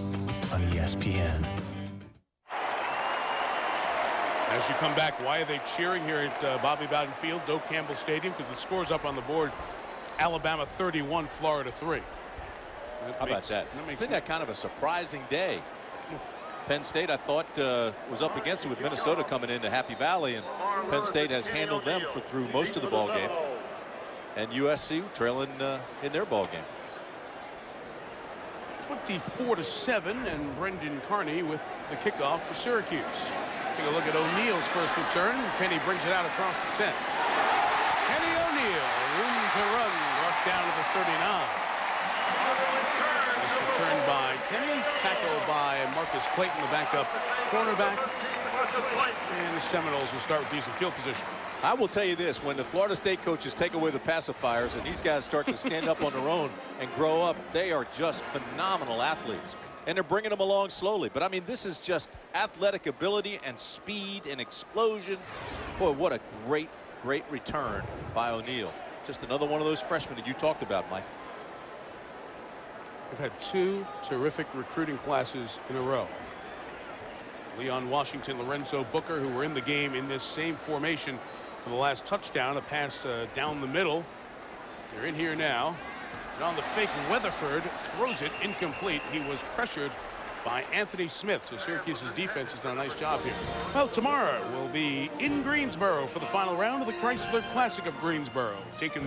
on ESPN. As you come back, why are they cheering here at Bobby Bowden Field, Doak Campbell Stadium? Because the score's up on the board. Alabama 31, Florida 3. How about that? It's been that kind of a surprising day. Penn State, I thought, was up against it with Minnesota coming into Happy Valley, and Penn State has handled them through most of the ball game. And USC trailing in their ball game. 24-7, and Brendan Carney with the kickoff for Syracuse. Take a look at O'Neal's first return. Kenny brings it out across the 10. Kenny O'Neal, room to run, brought down to the 39. Nice return by Kenny, tackled by Marcus Clayton, the backup cornerback. And the Seminoles will start with decent field position. I will tell you this, when the Florida State coaches take away the pacifiers and these guys start to stand up on their own and grow up, they are just phenomenal athletes. And they're bringing them along slowly. But, I mean, this is just athletic ability and speed and explosion. Boy, what a great, great return by O'Neal. Just another one of those freshmen that you talked about, Mike. We've had two terrific recruiting classes in a row. Leon Washington, Lorenzo Booker, who were in the game in this same formation for the last touchdown, a pass down the middle. They're in here now. And on the fake, Weatherford throws it incomplete. He was pressured by Anthony Smith. So Syracuse's defense has done a nice job here. Well, tomorrow we'll be in Greensboro for the final round of the Chrysler Classic of Greensboro, taking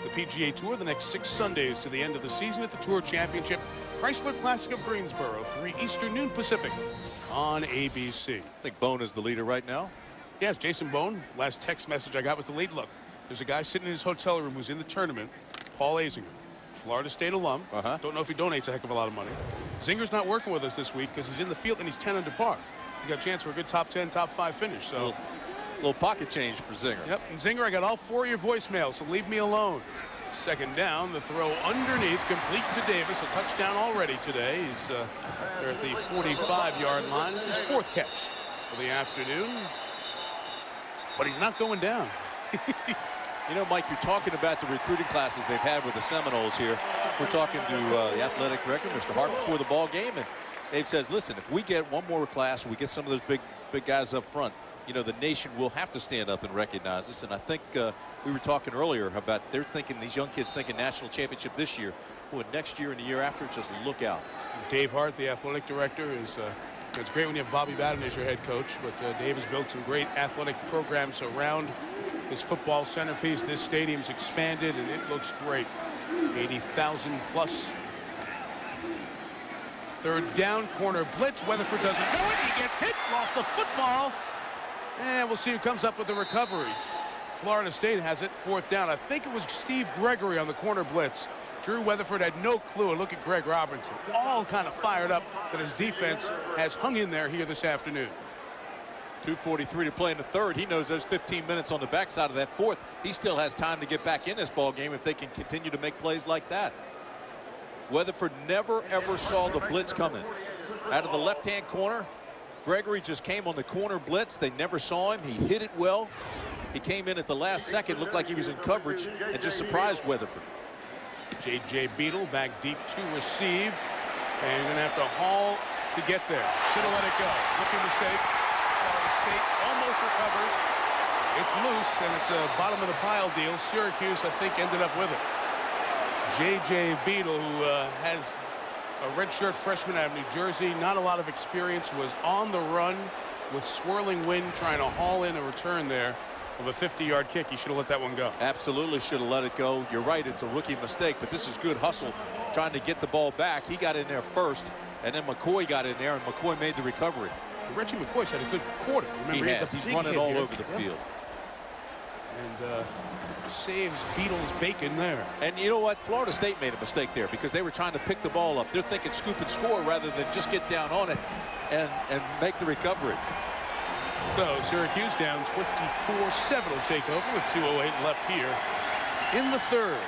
the PGA Tour the next 6 Sundays to the end of the season at the Tour Championship. Chrysler Classic of Greensboro, 3 Eastern, noon Pacific on ABC. I think Bone is the leader right now. Yes, Jason Bone. Last text message I got was the late look. There's a guy sitting in his hotel room who's in the tournament, Paul Azinger, Florida State alum. Don't know if he donates a heck of a lot of money. Zinger's not working with us this week because he's in the field and he's 10 under par. He got a chance for a good top 10, top 5 finish. So, little pocket change for Zinger. Yep, and Zinger, I got all 4 of your voicemails, so leave me alone. Second down, the throw underneath, complete to Davis. A touchdown already today. He's there at the 45-yard line. It's his 4th catch for the afternoon. But he's not going down. You know, Mike, you're talking about the recruiting classes they've had with the Seminoles here. We're talking to the athletic director, Mr. Hart, before the ball game, and Dave says, listen, if we get one more class, we get some of those big guys up front, you know, the nation will have to stand up and recognize this. And I think we were talking earlier about they're thinking, these young kids thinking national championship this year. Boy, next year and the year after, just look out. Dave Hart, the athletic director, is it's great when you have Bobby Bowden as your head coach, but Dave has built some great athletic programs around his football centerpiece. This stadium's expanded and it looks great. 80,000 plus. Third down, corner blitz. Weatherford doesn't know it. He gets hit, lost the football. And we'll see who comes up with the recovery. Florida State has it, 4th down. I think it was Steve Gregory on the corner blitz. Drew Weatherford had no clue. And look at Greg Robinson, all kind of fired up that his defense has hung in there here this afternoon. 2:43 to play in the third. He knows those 15 minutes on the backside of that 4th. He still has time to get back in this ball game if they can continue to make plays like that. Weatherford never, ever saw the blitz coming. Out of the left-hand corner, Gregory just came on the corner blitz. They never saw him. He hit it well. He came in at the last second, looked like he was in coverage, and just surprised Weatherford. J.J. Beadle back deep to receive. And you're going to have to haul to get there. Should have let it go. Rookie mistake. Florida State almost recovers. It's loose, and it's a bottom of the pile deal. Syracuse, I think, ended up with it. J.J. Beadle, who has a redshirt freshman out of New Jersey, not a lot of experience, was on the run with swirling wind, trying to haul in a return there of a 50-yard kick. He should have let that one go. Absolutely should have let it go. You're right, it's a rookie mistake, but this is good hustle trying to get the ball back. He got in there first, and then McCoy got in there, and McCoy made the recovery. Reggie McCoy's had a good quarter. Remember, he has. He's running all over the field. And saves Beadle's bacon there. And you know what? Florida State made a mistake there because they were trying to pick the ball up. They're thinking scoop and score rather than just get down on it and make the recovery. So Syracuse down 24-7 will take over with 2:08 left here in the third.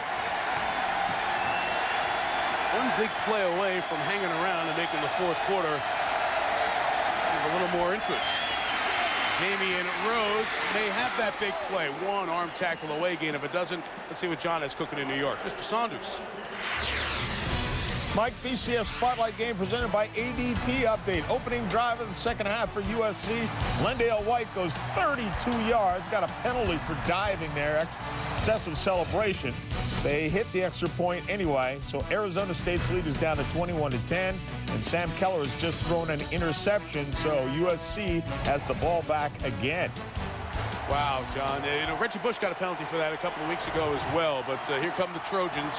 One big play away from hanging around and making the fourth quarter with a little more interest. Damian Rhodes may have that big play. One arm tackle away, gain of a dozen. Let's see what John is cooking in New York. Mr. Saunders. Mike, BCS Spotlight Game presented by ADT Update. Opening drive of the second half for USC. Lendale White goes 32 yards. Got a penalty for diving there. Excessive celebration. They hit the extra point anyway. So Arizona State's lead is down to 21-10. And Sam Keller has just thrown an interception. So USC has the ball back again. Wow, John. You know, Reggie Bush got a penalty for that a couple of weeks ago as well. But here come the Trojans.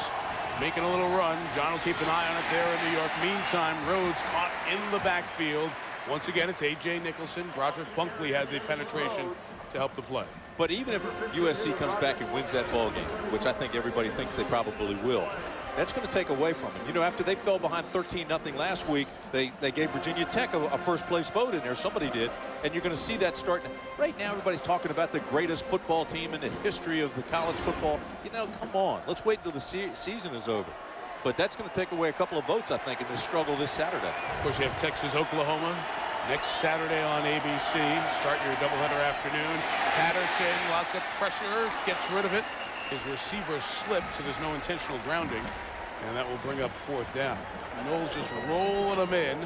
Making a little run. John will keep an eye on it there in New York. Meantime, Rhodes caught in the backfield. Once again, it's A.J. Nicholson. Broderick Bunkley had the penetration to help the play. But even if USC comes back and wins that ball game, which I think everybody thinks they probably will, that's going to take away from them. You know, after they fell behind 13-0 last week, they gave Virginia Tech a first-place vote in there. Somebody did. And you're going to see that starting. Right now, everybody's talking about the greatest football team in the history of the college football. You know, come on. Let's wait until the season is over. But that's going to take away a couple of votes, I think, in this struggle this Saturday. Of course, you have Texas, Oklahoma next Saturday on ABC. Start your doubleheader afternoon. Patterson, lots of pressure, gets rid of it. His receiver slipped, so there's no intentional grounding. And that will bring up fourth down. Knowles just rolling them in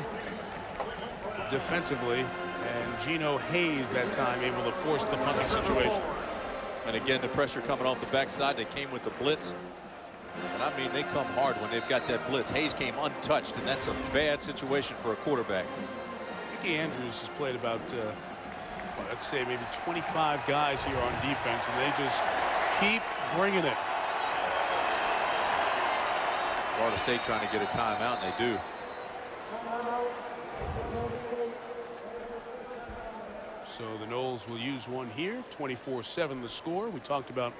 defensively. And Geno Hayes that time able to force the punting situation. And again, the pressure coming off the backside. They came with the blitz. And I mean, they come hard when they've got that blitz. Hayes came untouched, and that's a bad situation for a quarterback. Mickey Andrews has played about, let's say, maybe 25 guys here on defense, and they just keep bringing it. Florida State trying to get a timeout, and they do. So the Noles will use one here. 24-7 the score. We talked about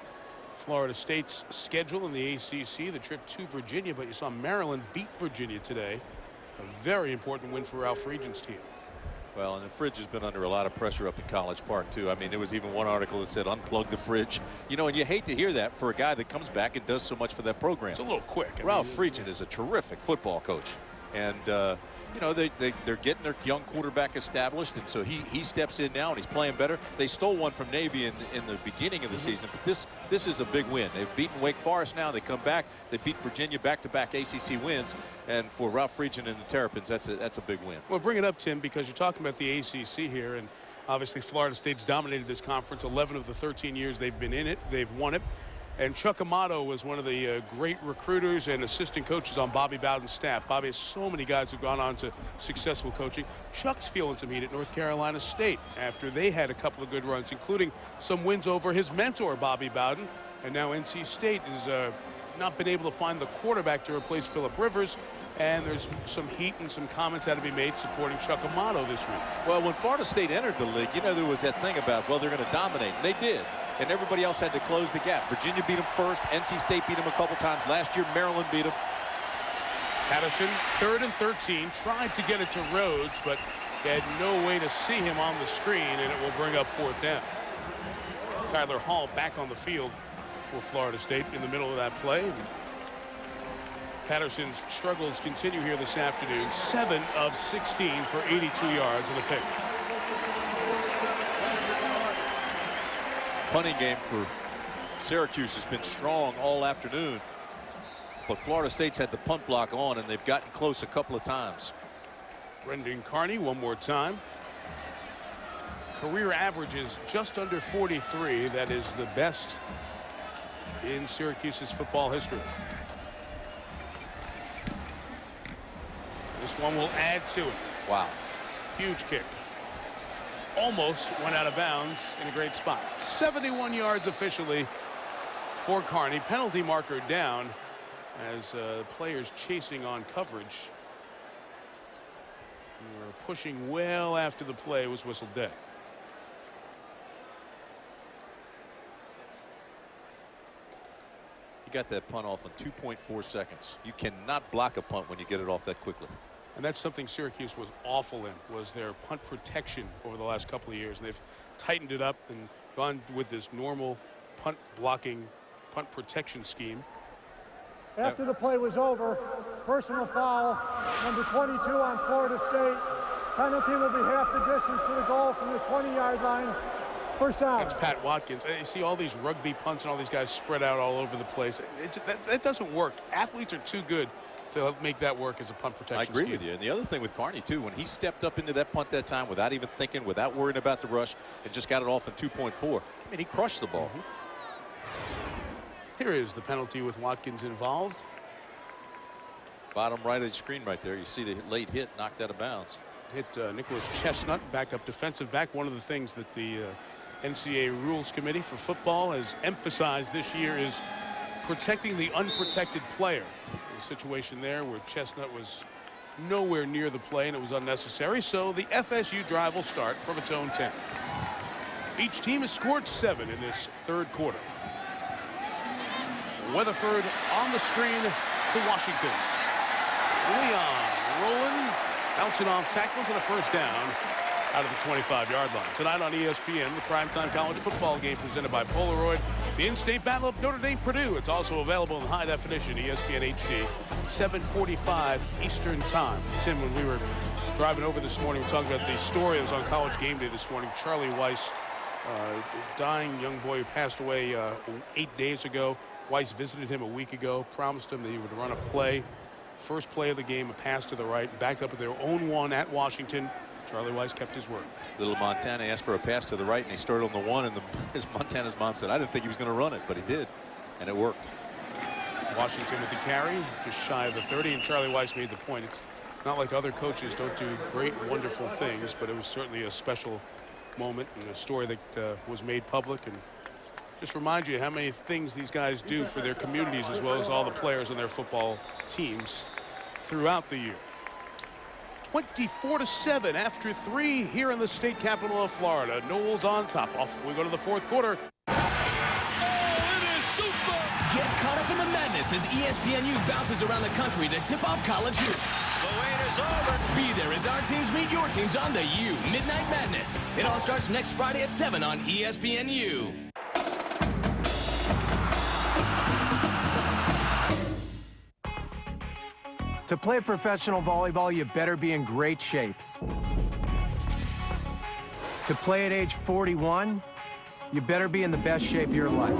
Florida State's schedule in the ACC, the trip to Virginia, but you saw Maryland beat Virginia today. A very important win for Ralph Friedgen's team. Well, and the fridge has been under a lot of pressure up in College Park, too. I mean, there was even one article that said unplug the fridge. You know, and you hate to hear that for a guy that comes back and does so much for that program. It's a little quick. Ralph Friedgen is a terrific football coach. And, you know, they're getting their young quarterback established, and so he steps in now, and he's playing better. They stole one from Navy in the beginning of the season, but this is a big win. They've beaten Wake Forest now. They come back. They beat Virginia back-to-back ACC wins, and for Ralph Friedgen and the Terrapins, that's a big win. Well, bring it up, Tim, because you're talking about the ACC here, and obviously Florida State's dominated this conference 11 of the 13 years they've been in it. They've won it. And Chuck Amato was one of the great recruiters and assistant coaches on Bobby Bowden's staff. Bobby has so many guys who've gone on to successful coaching. Chuck's feeling some heat at North Carolina State after they had a couple of good runs, including some wins over his mentor, Bobby Bowden. And now NC State has not been able to find the quarterback to replace Phillip Rivers. And there's some heat and some comments that have been made supporting Chuck Amato this week. Well, when Florida State entered the league, you know, there was that thing about, well, they're going to dominate. And they did. And everybody else had to close the gap. Virginia beat them first. NC State beat them a couple times. Last year, Maryland beat them. Patterson, 3rd and 13, tried to get it to Rhodes, but had no way to see him on the screen, and it will bring up fourth down. Tyler Hall back on the field for Florida State in the middle of that play. Patterson's struggles continue here this afternoon. 7 of 16 for 82 yards and a pick. Punting game for Syracuse has been strong all afternoon, but Florida State's had the punt block on, and they've gotten close a couple of times. Brendan Carney one more time. Career averages just under 43. That is the best in Syracuse's football history. This one will add to it. Wow. Huge kick. Almost went out of bounds in a great spot. 71 yards officially for Kearney. Penalty marker down as players chasing on coverage. We were pushing well after the play was whistled dead. You got that punt off in 2.4 seconds. You cannot block a punt when you get it off that quickly. And that's something Syracuse was awful in, was their punt protection over the last couple of years. And they've tightened it up and gone with this normal punt blocking, punt protection scheme. After the play was over, personal foul, number 22 on Florida State. Penalty will be half the distance to the goal from the 20-yard line. First down. That's Pat Watkins. You see all these rugby punts and all these guys spread out all over the place. That doesn't work. Athletes are too good to make that work as a punt protection I agree scheme. with you. And the other thing with Kearney, too, when he stepped up into that punt that time without even thinking, without worrying about the rush, and just got it off in 2.4, I mean, he crushed the ball. Here is the penalty with Watkins involved. Bottom right of the screen right there. You see the late hit knocked out of bounds. Hit Nicholas Chestnut, backup defensive back. One of the things that the NCAA Rules Committee for football has emphasized this year is protecting the unprotected player. The situation there where Chestnut was nowhere near the play and it was unnecessary. So the FSU drive will start from its own 10. Each team has scored 7 in this third quarter. Weatherford on the screen to Washington. Leon rolling, bouncing off tackles and a first down out of the 25-yard line. Tonight on ESPN, the primetime college football game presented by Polaroid. The in-state battle of Notre Dame-Purdue. It's also available in high definition, ESPN HD, 7:45 Eastern Time. Tim, when we were driving over this morning, we were talking about the story that was on College Game Day this morning. Charlie Weiss, dying young boy who passed away 8 days ago. Weiss visited him a week ago, promised him that he would run a play. First play of the game, a pass to the right, backed up with their own one at Washington. Charlie Weiss kept his word. Little Montana asked for a pass to the right, and he started on the one, and his Montana's mom said, I didn't think he was going to run it, but he did, and it worked. Washington with the carry, just shy of the 30, and Charlie Weiss made the point. It's not like other coaches don't do great, wonderful things, but it was certainly a special moment and a story that was made public, and just remind you how many things these guys do for their communities as well as all the players on their football teams throughout the year. 24-7 after 3 here in the state capital of Florida. Noles on top. Off we go to the fourth quarter. Oh, it is super! Get caught up in the madness as ESPNU bounces around the country to tip off college hoops. The wait is over. Be there as our teams meet your teams on the U Midnight Madness. It all starts next Friday at 7 on ESPNU. To play professional volleyball, you better be in great shape. To play at age 41, you better be in the best shape of your life.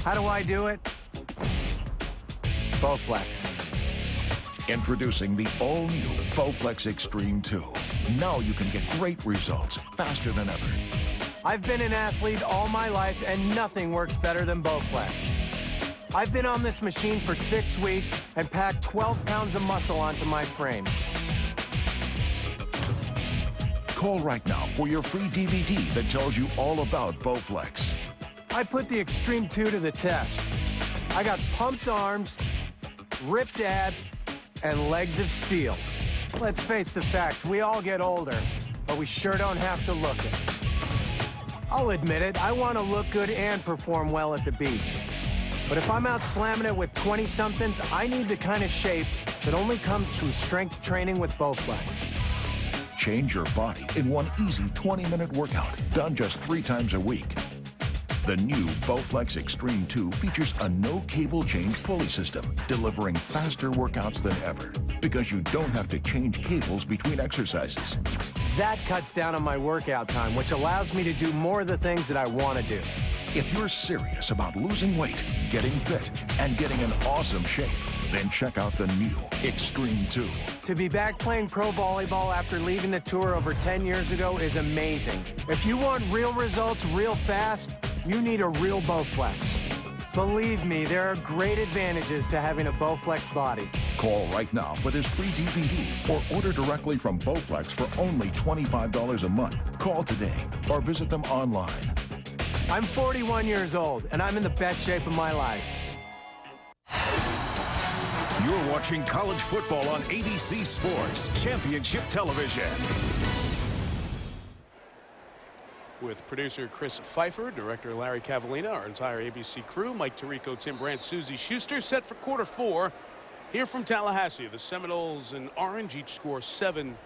How do I do it? Bowflex. Introducing the all-new Bowflex Extreme 2. Now you can get great results faster than ever. I've been an athlete all my life, and nothing works better than Bowflex. I've been on this machine for 6 weeks and packed 12 pounds of muscle onto my frame. Call right now for your free DVD that tells you all about Bowflex. I put the Extreme 2 to the test. I got pumped arms, ripped abs, and legs of steel. Let's face the facts, we all get older, but we sure don't have to look it. I'll admit it, I want to look good and perform well at the beach. But if I'm out slamming it with 20-somethings, I need the kind of shape that only comes from strength training with Bowflex. Change your body in one easy 20-minute workout, done just 3 times a week. The new Bowflex Extreme 2 features a no-cable change pulley system, delivering faster workouts than ever, because you don't have to change cables between exercises. That cuts down on my workout time, which allows me to do more of the things that I want to do. If you're serious about losing weight, getting fit, and getting in awesome shape, then check out the new Extreme 2. To be back playing pro volleyball after leaving the tour over 10 years ago is amazing. If you want real results real fast, you need a real Bowflex. Believe me, there are great advantages to having a Bowflex body. Call right now for this free DVD or order directly from Bowflex for only $25 a month. Call today or visit them online. I'm 41 years old, and I'm in the best shape of my life. You're watching college football on ABC Sports Championship Television. With producer Chris Pfeiffer, director Larry Cavallina, our entire ABC crew, Mike Tirico, Tim Brandt, Susie Schuster, set for quarter 4. Here from Tallahassee, the Seminoles in orange each score 7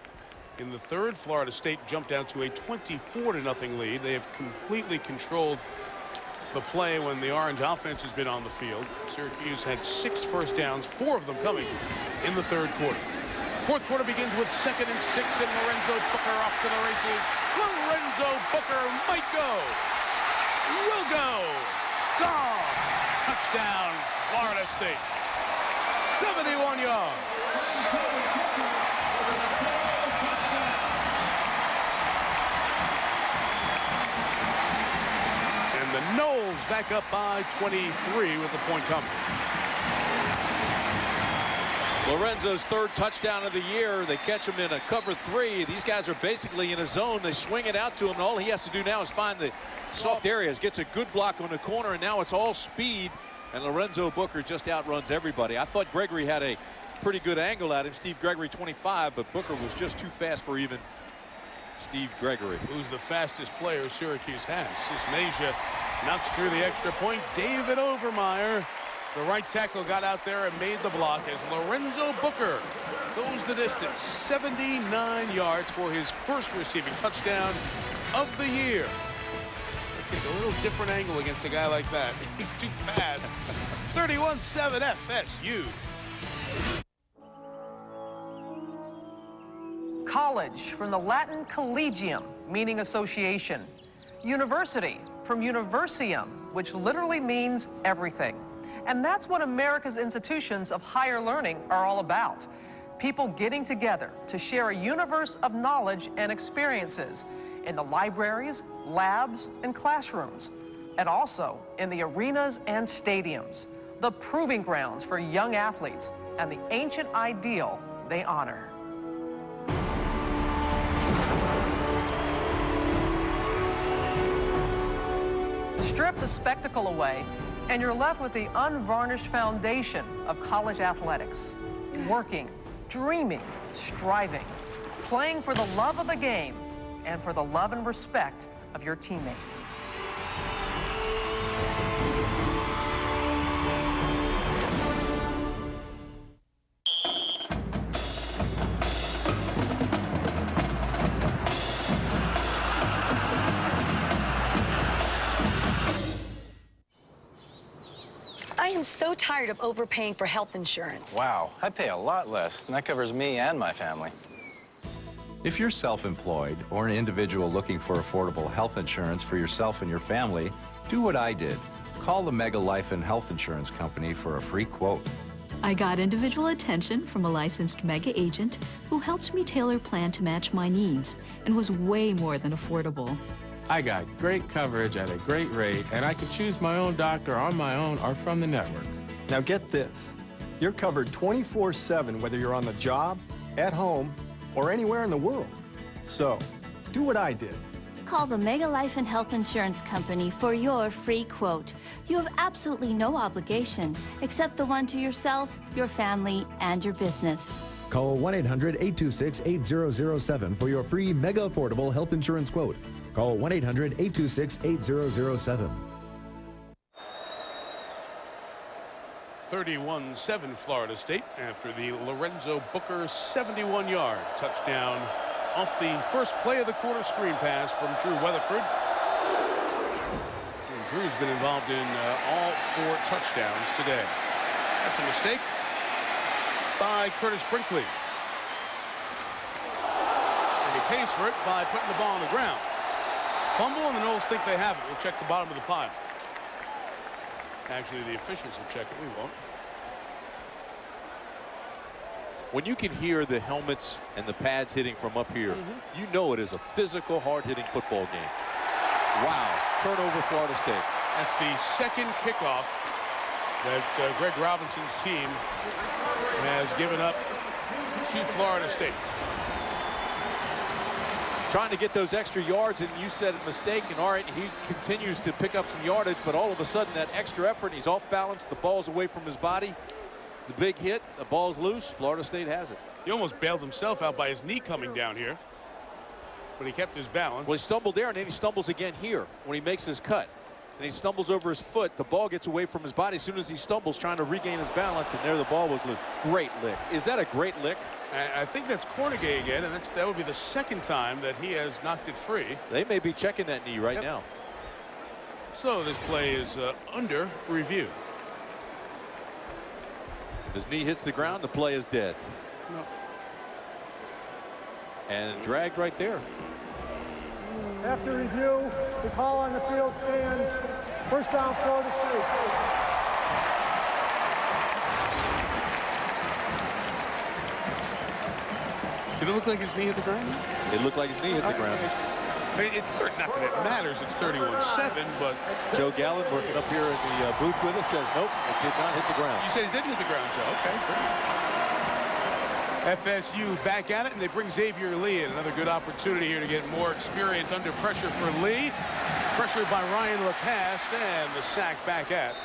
in the third. Florida State jumped down to a 24-0 lead. They have completely controlled the play when the orange offense has been on the field. Syracuse had 6 first downs, 4 of them coming in the third quarter. Fourth quarter begins with 2nd and 6, and Lorenzo Booker off to the races. Lorenzo Booker might go. Will go. Gone. Touchdown, Florida State. 71 yards. And the Noles back up by 23 with the point coming. Lorenzo's 3rd touchdown of the year. They catch him in a cover 3. These guys are basically in a zone. They swing it out to him. And all he has to do now is find the soft areas. Gets a good block on the corner, and now it's all speed. And Lorenzo Booker just outruns everybody. I thought Gregory had a pretty good angle at him. Steve Gregory 25, but Booker was just too fast for even Steve Gregory. Who's the fastest player Syracuse has. Sismasia knocks through the extra point. David Overmeyer, the right tackle, got out there and made the block as Lorenzo Booker goes the distance. 79 yards for his first receiving touchdown of the year. Take a little different angle against a guy like that. He's too fast. 31-7 FSU. College from the Latin collegium, meaning association. University from universium, which literally means everything. And that's what America's institutions of higher learning are all about. People getting together to share a universe of knowledge and experiences in the libraries, labs, and classrooms, and also in the arenas and stadiums, the proving grounds for young athletes and the ancient ideal they honor. Strip the spectacle away, and you're left with the unvarnished foundation of college athletics. Working, dreaming, striving, playing for the love of the game and for the love and respect of your teammates. I am so tired of overpaying for health insurance. Wow, I pay a lot less, and that covers me and my family. If you're self-employed or an individual looking for affordable health insurance for yourself and your family, do what I did. Call the Mega Life and Health Insurance Company for a free quote. I got individual attention from a licensed Mega agent who helped me tailor a plan to match my needs and was way more than affordable. I got great coverage at a great rate, and I could choose my own doctor on my own or from the network. Now get this. You're covered 24/7 whether you're on the job, at home, or anywhere in the world. So, do what I did. Call the Mega Life and Health Insurance Company for your free quote. You have absolutely no obligation except the one to yourself, your family, and your business. Call 1-800-826-8007 for your free mega affordable health insurance quote. Call 1-800-826-8007. 31-7 Florida State after the Lorenzo Booker 71-yard touchdown off the first play of the quarter screen pass from Drew Weatherford. And Drew's been involved in all 4 touchdowns today. That's a mistake by Curtis Brinkley. And he pays for it by putting the ball on the ground. Fumble, and the Noles think they have it. We'll check the bottom of the pile. Actually, the officials will check it. We won't. When you can hear the helmets and the pads hitting from up here, you know it is a physical, hard-hitting football game. Wow. Turnover, Florida State. That's the second kickoff that Greg Robinson's team has given up to Florida State. Trying to get those extra yards, and you said a mistake, and all right, he continues to pick up some yardage, but all of a sudden that extra effort, he's off balance, the ball's away from his body, the big hit, the ball's loose, Florida State has it. He almost bailed himself out by his knee coming down here, but he kept his balance. Well, he stumbled there, and then he stumbles again here when he makes his cut. And he stumbles over his foot. The ball gets away from his body as soon as he stumbles, trying to regain his balance, and there the ball was loose. Great lick. Is that a great lick? I think that's Cornegay again, and that would be the second time that he has knocked it free. They may be checking that knee right now. So this play is under review. If his knee hits the ground, the play is dead. No. And dragged right there. After review, the call on the field stands. First down, Florida State. Did it look like his knee hit the ground? It looked like his knee hit the ground. Not that it matters, it's 31-7, but... Joe Gallen working up here in the booth with us says, nope, it did not hit the ground. You said it didn't hit the ground, Joe. Okay. FSU back at it, and they bring Xavier Lee in. Another good opportunity here to get more experience under pressure for Lee. Pressured by Ryan Lacasse, and the sack back at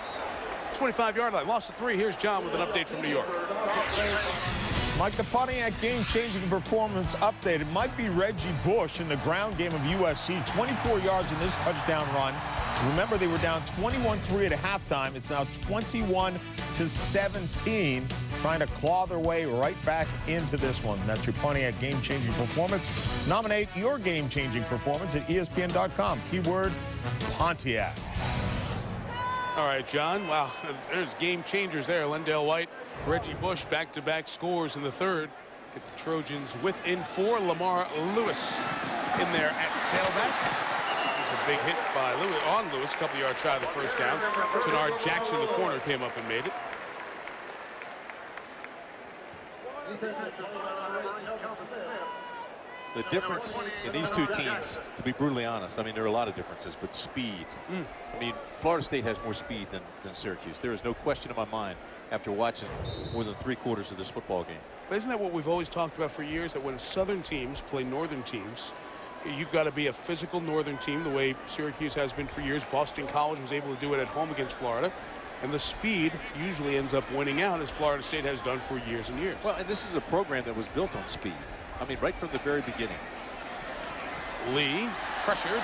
25-yard line. Lost to 3. Here's John with an update from New York. Mike, the Pontiac game-changing performance update. It might be Reggie Bush in the ground game of USC. 24 yards in this touchdown run. Remember, they were down 21-3 at halftime. It's now 21-17, trying to claw their way right back into this one. That's your Pontiac game-changing performance. Nominate your game-changing performance at ESPN.com. Keyword Pontiac. All right, John. Wow, there's game changers there. Lendale White, Reggie Bush, back-to-back scores in the third. Get the Trojans within 4. Lamar Lewis in there at tailback. There's a big hit by Lewis on Lewis, a couple yards shy of the first down. Tenard Jackson, the corner, came up and made it. The difference in these two teams, to be brutally honest, I mean, there are a lot of differences, but speed. I mean, Florida State has more speed than Syracuse. There is no question in my mind after watching more than 3/4 of this football game. But isn't that what we've always talked about for years, that when Southern teams play Northern teams, you've got to be a physical Northern team the way Syracuse has been for years. Boston College was able to do it at home against Florida. And the speed usually ends up winning out, as Florida State has done for years and years. Well, and this is a program that was built on speed. I mean, right from the very beginning. Lee pressured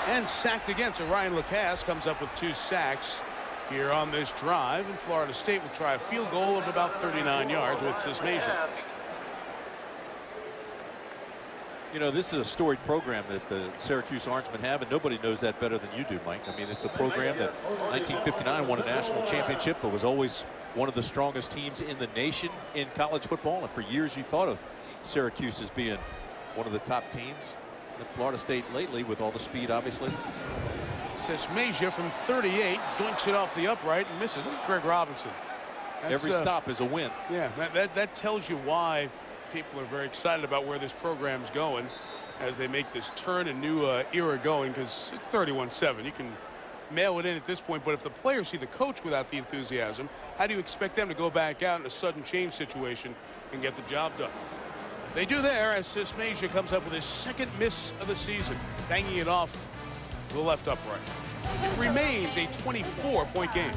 and sacked again. So Ryan Lacasse comes up with 2 sacks here on this drive. And Florida State will try a field goal of about 39 yards with Sysmasia. You know, this is a storied program that the Syracuse Orangemen have, and nobody knows that better than you do, Mike. I mean, it's a program that 1959 won a national championship, but was always one of the strongest teams in the nation in college football. And for years, you thought of Syracuse as being one of the top teams. And Florida State lately, with all the speed, obviously. Sysmasia from 38 dunks it off the upright and misses. Look at Greg Robinson. Every stop is a win. Yeah, that tells you why people are very excited about where this program's going as they make this turn and new era going, because it's 31-7. You can mail it in at this point, but if the players see the coach without the enthusiasm, how do you expect them to go back out in a sudden change situation and get the job done? They do there as Sysmasia comes up with his 2nd miss of the season, banging it off the left upright. It remains a 24-point game.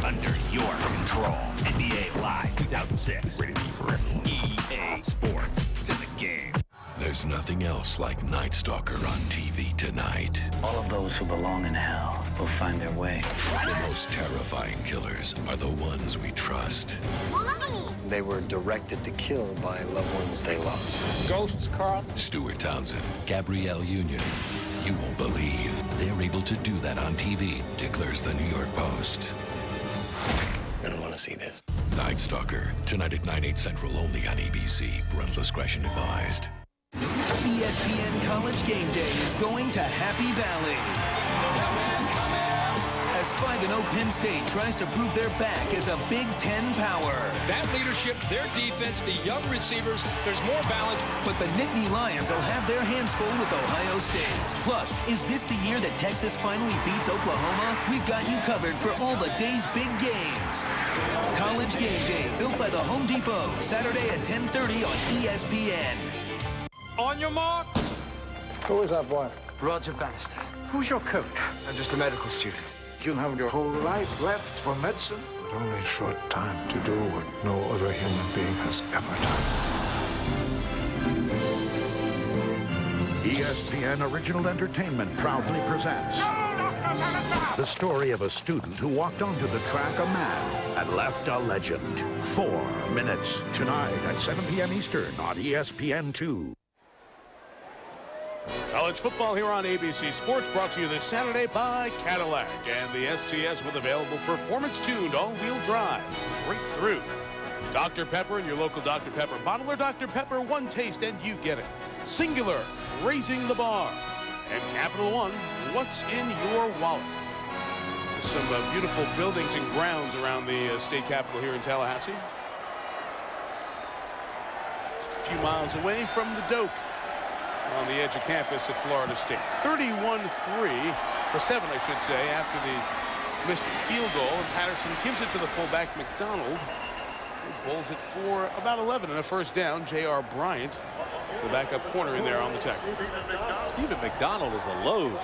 Under your control. NBA Live 2006. Rated B for everyone. EA Sports. It's in the game. There's nothing else like Night Stalker on TV tonight. All of those who belong in hell will find their way. The most terrifying killers are the ones we trust. Mommy! They were directed to kill by loved ones they lost. Ghosts, Carl? Stuart Townsend, Gabrielle Union. You won't believe they're able to do that on TV, declares the New York Post. I don't want to see this. Night Stalker, tonight at 9/8 Central, only on ABC. Parental discretion advised. ESPN College Game Day is going to Happy Valley. As 5-0 Penn State tries to prove they're back as a Big Ten power. That leadership, their defense, the young receivers, there's more balance. But the Nittany Lions will have their hands full with Ohio State. Plus, is this the year that Texas finally beats Oklahoma? We've got you covered for all the day's big games. College Game Day, built by the Home Depot, Saturday at 10:30 on ESPN. On your mark. Who is that boy? Roger Bannister. Who's your coach? I'm just a medical student. You have your whole life left for medicine, but only a short time to do what no other human being has ever done. ESPN Original Entertainment proudly presents the story of a student who walked onto the track a man and left a legend. 4 minutes tonight at 7 p.m. Eastern on ESPN2. College football here on ABC Sports, brought to you this Saturday by Cadillac and the STS with available performance-tuned all-wheel drive. Right through. Dr. Pepper and your local Dr. Pepper bottler. Dr. Pepper, one taste and you get it. Singular, raising the bar. And Capital One, what's in your wallet? There's some beautiful buildings and grounds around the state capitol here in Tallahassee. Just a few miles away from the Doak, on the edge of campus at Florida State. 31-3, or 7, I should say, after the missed field goal. And Patterson gives it to the fullback, McDonald. He bowls it for about 11 and a first down. J.R. Bryant, the backup corner, in there on the tackle. Stephen McDonald is a load.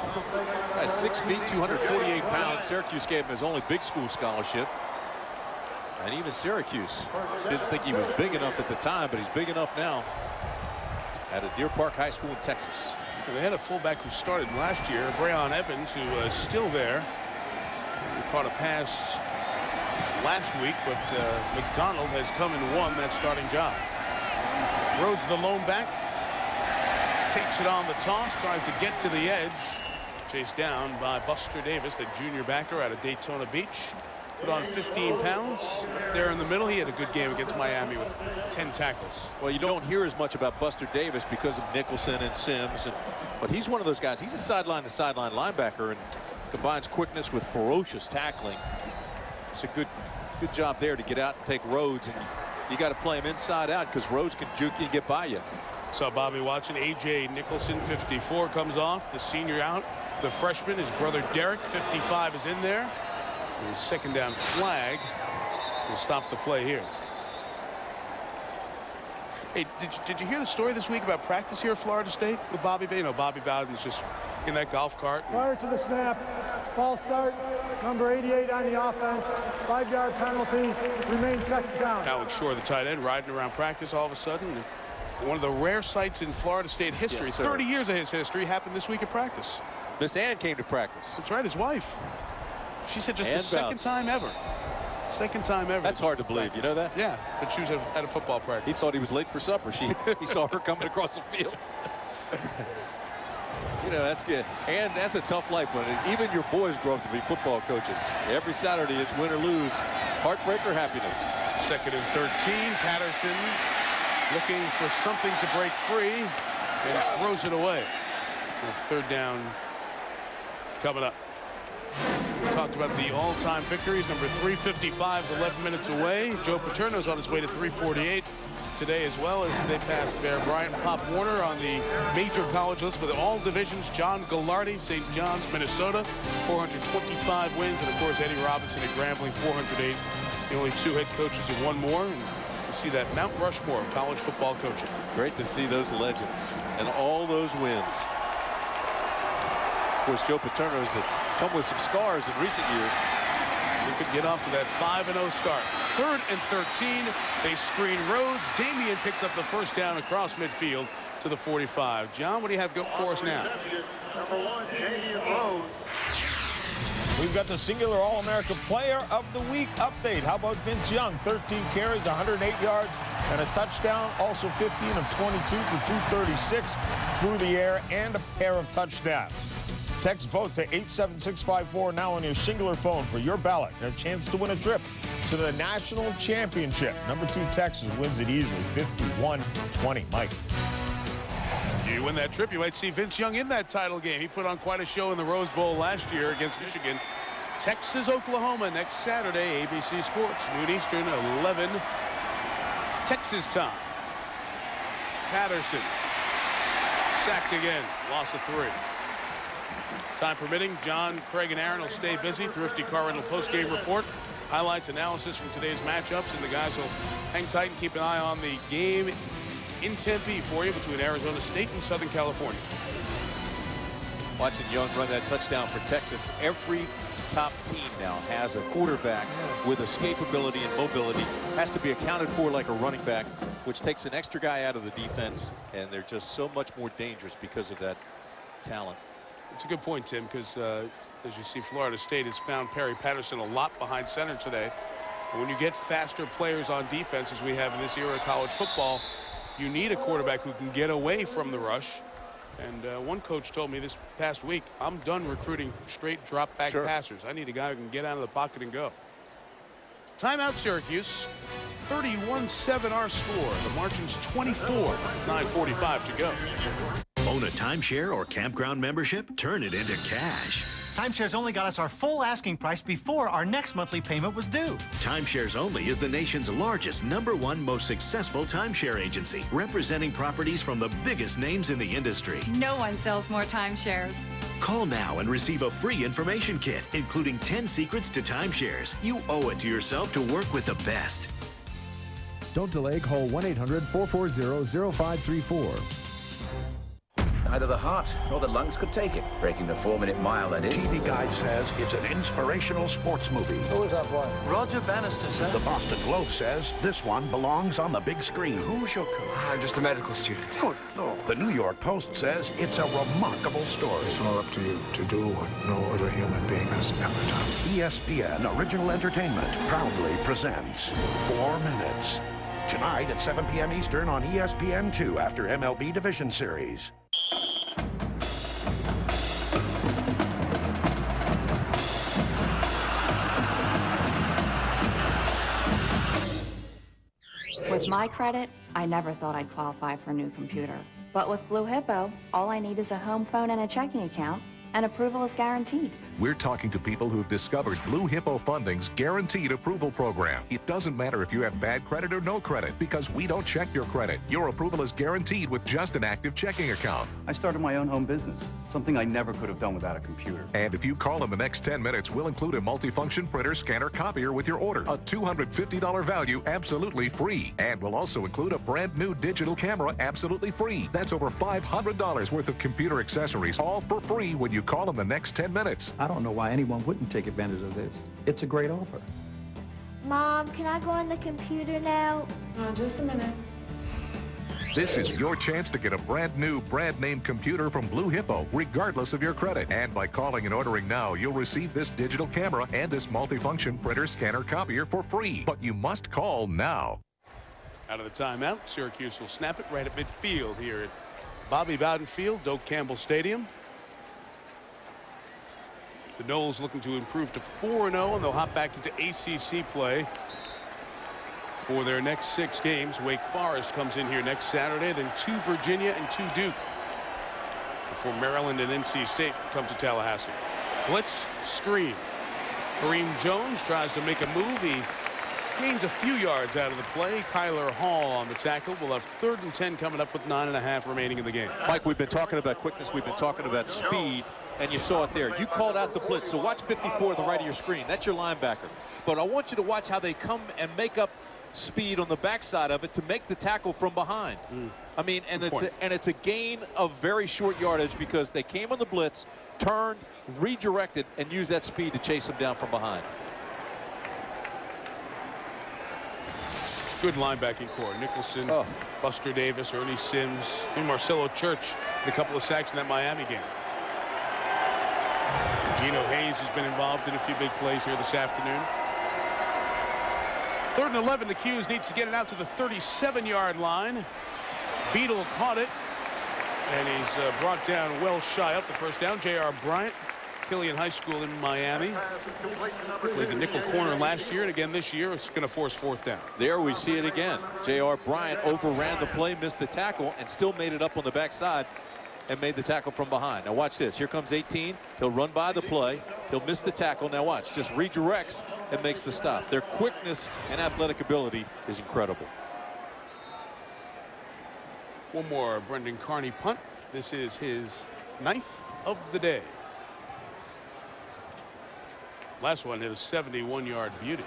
Guy's 6 feet, 248 pounds. Syracuse gave him his only big school scholarship. And even Syracuse didn't think he was big enough at the time, but he's big enough now. At a Deer Park High School in Texas. They had a fullback who started last year, Brayon Evans, who is still there. He caught a pass last week, but McDonald has come and won that starting job. Rhodes, the lone back, takes it on the toss, tries to get to the edge. Chased down by Buster Davis, the junior backer out of Daytona Beach. Put on 15 pounds there in the middle. He had a good game against Miami with 10 tackles. Well, you don't hear as much about Buster Davis because of Nicholson and Sims, but he's one of those guys. He's a sideline-to-sideline linebacker and combines quickness with ferocious tackling. It's a good job there to get out and take Rhodes, and you got to play him inside out because Rhodes can juke you and get by you. Saw Bobby watching. A.J. Nicholson, 54, comes off. The senior out. The freshman, his brother Derek, 55, is in there. The second down flag will stop the play here. Hey, did you hear the story this week about practice here at Florida State with Bobby? You know, Bobby Bowden's just in that golf cart. Prior to the snap, false start, number 88 on the offense, 5-yard penalty, remains second down. Alex Shore, the tight end, riding around practice all of a sudden. One of the rare sights in Florida State history, yes, 30 years of his history, happened this week at practice. Miss Ann came to practice. That's right, his wife. She said just the second time ever. Second time ever. That's hard to believe. You know that? Yeah, but she was at a football practice. He thought he was late for supper. He saw her coming across the field. You know, that's good. And that's a tough life when even your boys grow up to be football coaches. Every Saturday it's win or lose. Heartbreak or happiness. 2nd and 13. Patterson looking for something to break free and throws it away. With 3rd down coming up. We talked about the all-time victories. Number 355 is 11 minutes away. Joe Paterno's on his way to 348 today, as well as they passed Bear Bryant and Pop Warner on the major college list with all divisions. John Gallardi, St. John's, Minnesota, 425 wins. And, of course, Eddie Robinson at Grambling, 408. The only 2 head coaches and 1 more. And you see that Mount Rushmore of college football coaching. Great to see those legends and all those wins. Of course, Joe Paterno's come with some scars in recent years. He could get off to that 5-0 start. 3rd and 13. They screen Rhodes. Damian picks up the first down across midfield to the 45. John, what do you have for us now? Number 1, Damian Rhodes. We've got the singular All-America Player of the Week update. How about Vince Young? 13 carries, 108 yards, and a touchdown. Also 15 of 22 for 236 through the air and a pair of touchdowns. Text VOTE to 87654 now on your singular phone for your ballot and a chance to win a trip to the national championship. Number 2 Texas wins it easily, 51-20. Mike. You win that trip, you might see Vince Young in that title game. He put on quite a show in the Rose Bowl last year against Michigan. Texas, Oklahoma next Saturday, ABC Sports, noon Eastern, 11 Texas time. Patterson sacked again, loss of 3. Time permitting, John, Craig, and Aaron will stay busy. Thrifty Car Rental postgame report, highlights, analysis from today's matchups, and the guys will hang tight and keep an eye on the game in Tempe for you between Arizona State and Southern California. Watching Young run that touchdown for Texas. Every top team now has a quarterback with escapability and mobility. Has to be accounted for like a running back, which takes an extra guy out of the defense, and they're just so much more dangerous because of that talent. It's a good point, Tim, because as you see, Florida State has found Perry Patterson a lot behind center today. And when you get faster players on defense, as we have in this era of college football, you need a quarterback who can get away from the rush. And one coach told me this past week, I'm done recruiting straight drop back passers. I need a guy who can get out of the pocket and go. Timeout, Syracuse. 31-7 our score. The margin's 24. 9:45 to go. Own a timeshare or campground membership? Turn it into cash. Timeshares Only got us our full asking price before our next monthly payment was due. Timeshares Only is the nation's largest, #1 most successful timeshare agency, representing properties from the biggest names in the industry. No one sells more timeshares. Call now and receive a free information kit, including 10 secrets to timeshares. You owe it to yourself to work with the best. Don't delay. Call 1-800-440-0534. Neither the heart nor the lungs could take it, breaking the 4-minute mile that is. TV Guide says it's an inspirational sports movie. Who is that boy? Roger Bannister, sir. The Boston Globe says this one belongs on the big screen. Who's your coach? I'm just a medical student. Good Lord. The New York Post says it's a remarkable story. It's all up to you to do what no other human being has ever done. ESPN Original Entertainment proudly presents 4 Minutes. Tonight at 7 p.m. Eastern on ESPN2 after MLB Division Series. With my credit, I never thought I'd qualify for a new computer. But with Blue Hippo, all I need is a home phone and a checking account, and approval is guaranteed. We're talking to people who've discovered Blue Hippo Funding's Guaranteed Approval Program. It doesn't matter if you have bad credit or no credit, because we don't check your credit. Your approval is guaranteed with just an active checking account. I started my own home business, something I never could have done without a computer. And if you call in the next 10 minutes, we'll include a multifunction printer, scanner, copier with your order. A $250 value, absolutely free. And we'll also include a brand new digital camera, absolutely free. That's over $500 worth of computer accessories, all for free when you call in the next 10 minutes. I don't know why anyone wouldn't take advantage of this. It's a great offer. Mom, can I go on the computer now? Just a minute. This is your chance to get a brand new, brand name computer from Blue Hippo, regardless of your credit. And by calling and ordering now, you'll receive this digital camera and this multifunction printer, scanner, copier for free. But you must call now. Out of the timeout, Syracuse will snap it right at midfield here at Bobby Bowden Field, Doak Campbell Stadium. The Noles looking to improve to 4-0, and they'll hop back into ACC play for their next 6 games. Wake Forest comes in here next Saturday, then 2 Virginia and 2 Duke, before Maryland and NC State come to Tallahassee. Blitz, screen. Kareem Jones tries to make a move. He gains a few yards out of the play. Kyler Hall on the tackle. We'll have 3rd and 10 coming up with 9.5 remaining in the game. Mike, we've been talking about quickness. We've been talking about speed. And you saw it there. You called out the blitz. So watch 54 on the right of your screen. That's your linebacker. But I want you to watch how they come and make up speed on the backside of it to make the tackle from behind. I mean, and it's a gain of very short yardage because they came on the blitz, turned, redirected, and used that speed to chase them down from behind. Good linebacking core. Nicholson, Buster Davis, Ernie Sims, and Marcelo Church with a couple of sacks in that Miami game. Gino Hayes has been involved in a few big plays here this afternoon. 3rd and 11. The Qs needs to get it out to the 37-yard line. Beadle caught it And he's brought down well shy up the first down. J.R. Bryant, Killian High School in Miami. Played the nickel corner last year, and again this year it's going to force fourth down. There we see it again. J.R. Bryant overran the play, missed the tackle, and still made it up on the backside and made the tackle from behind. Now watch this. Here comes 18. He'll run by the play. He'll miss the tackle. Now watch. Just redirects and makes the stop. Their quickness and athletic ability is incredible. One more Brendan Carney punt. This is his 9th of the day. Last one hit a 71-yard beauty.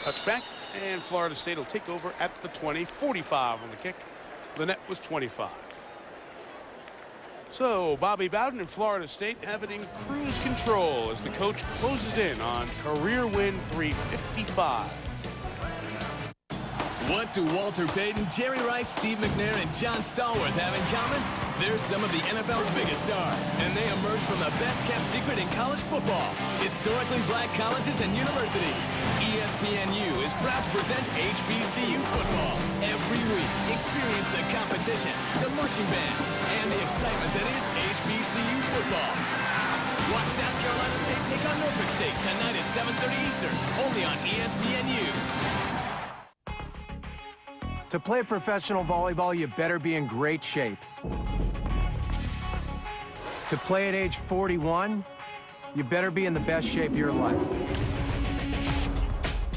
Touchback, and Florida State will take over at the 20. 45 on the kick. The net was 25. So Bobby Bowden and Florida State have it in cruise control as the coach closes in on career win 355. What do Walter Payton, Jerry Rice, Steve McNair, and John Stallworth have in common? They're some of the NFL's biggest stars, and they emerge from the best-kept secret in college football, historically black colleges and universities. ESPNU is proud to present HBCU football. Every week, experience the competition, the marching bands, and the excitement that is HBCU football. Watch South Carolina State take on Norfolk State tonight at 7:30 Eastern, only on ESPNU. To play professional volleyball, you better be in great shape. To play at age 41, you better be in the best shape of your life.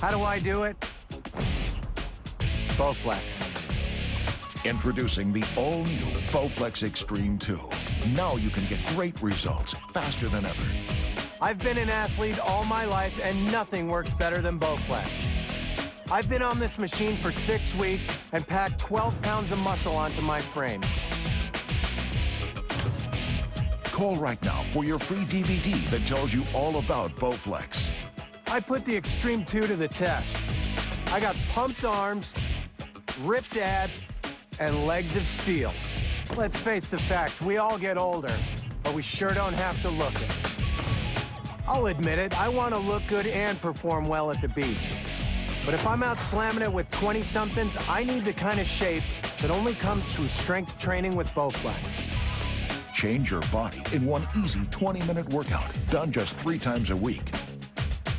How do I do it? Bowflex. Introducing the all-new Bowflex Extreme 2. Now you can get great results faster than ever. I've been an athlete all my life, and nothing works better than Bowflex. I've been on this machine for 6 weeks and packed 12 pounds of muscle onto my frame. Call right now for your free DVD that tells you all about Bowflex. I put the Extreme 2 to the test. I got pumped arms, ripped abs, and legs of steel. Let's face the facts, we all get older, but we sure don't have to look it. I'll admit it, I want to look good and perform well at the beach. But if I'm out slamming it with 20-somethings, I need the kind of shape that only comes from strength training with Bowflex. Change your body in one easy 20-minute workout, done just 3 times a week.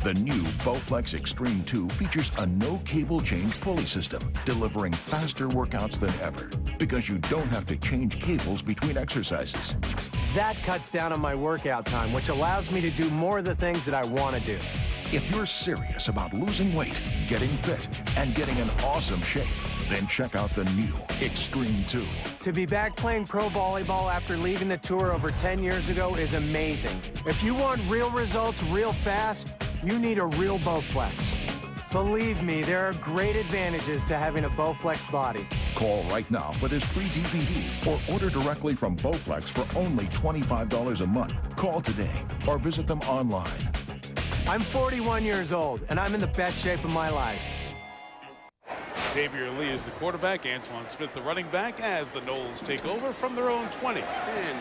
The new Bowflex Extreme 2 features a no-cable change pulley system, delivering faster workouts than ever, because you don't have to change cables between exercises. That cuts down on my workout time, which allows me to do more of the things that I want to do. If you're serious about losing weight, getting fit, and getting in awesome shape, then check out the new Extreme 2. To be back playing pro volleyball after leaving the tour over 10 years ago is amazing. If you want real results real fast, you need a real Bowflex. Believe me, there are great advantages to having a Bowflex body. Call right now for this free DVD or order directly from Bowflex for only $25 a month. Call today or visit them online. I'm 41 years old, and I'm in the best shape of my life. Xavier Lee is the quarterback. Antoine Smith the running back as the Noles take over from their own 20. And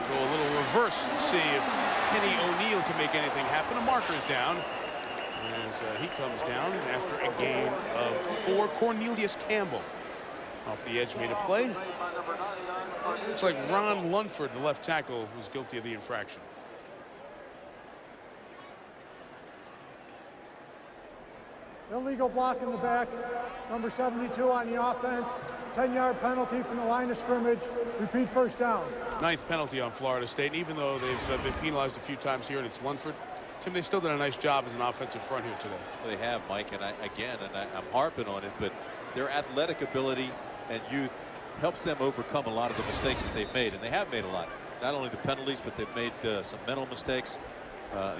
go a little reverse and see if Kenny O'Neill can make anything happen. A marker's down as he comes down after a gain of 4. Cornelius Campbell off the edge made a play. Looks like Ron Lunford, the left tackle, was guilty of the infraction. Illegal block in the back, number 72 on the offense, 10-yard penalty from the line of scrimmage, repeat first down. 9th penalty on Florida State, and even though they've been penalized a few times here and it's Lunford, Tim, they still did a nice job as an offensive front here today. They have, Mike, and I'm harping on it, but their athletic ability and youth helps them overcome a lot of the mistakes that they've made, and they have made a lot. Not only the penalties, but they've made some mental mistakes.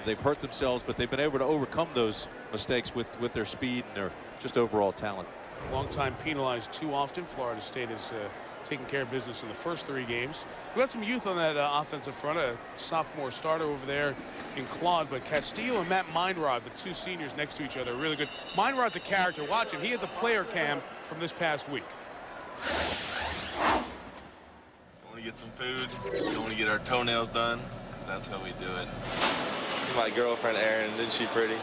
They've hurt themselves, but they've been able to overcome those mistakes with their speed and their just overall talent. Long time penalized too often. Florida State has taken care of business in the first 3 games. We got some youth on that offensive front. A sophomore starter over there in Claude, but Castillo and Matt Meinrod, the 2 seniors next to each other, are really good. Meinrod's a character. Watch him. He had the player cam from this past week. Want to get some food? We want to get our toenails done, because that's how we do it. My girlfriend Erin, isn't she pretty?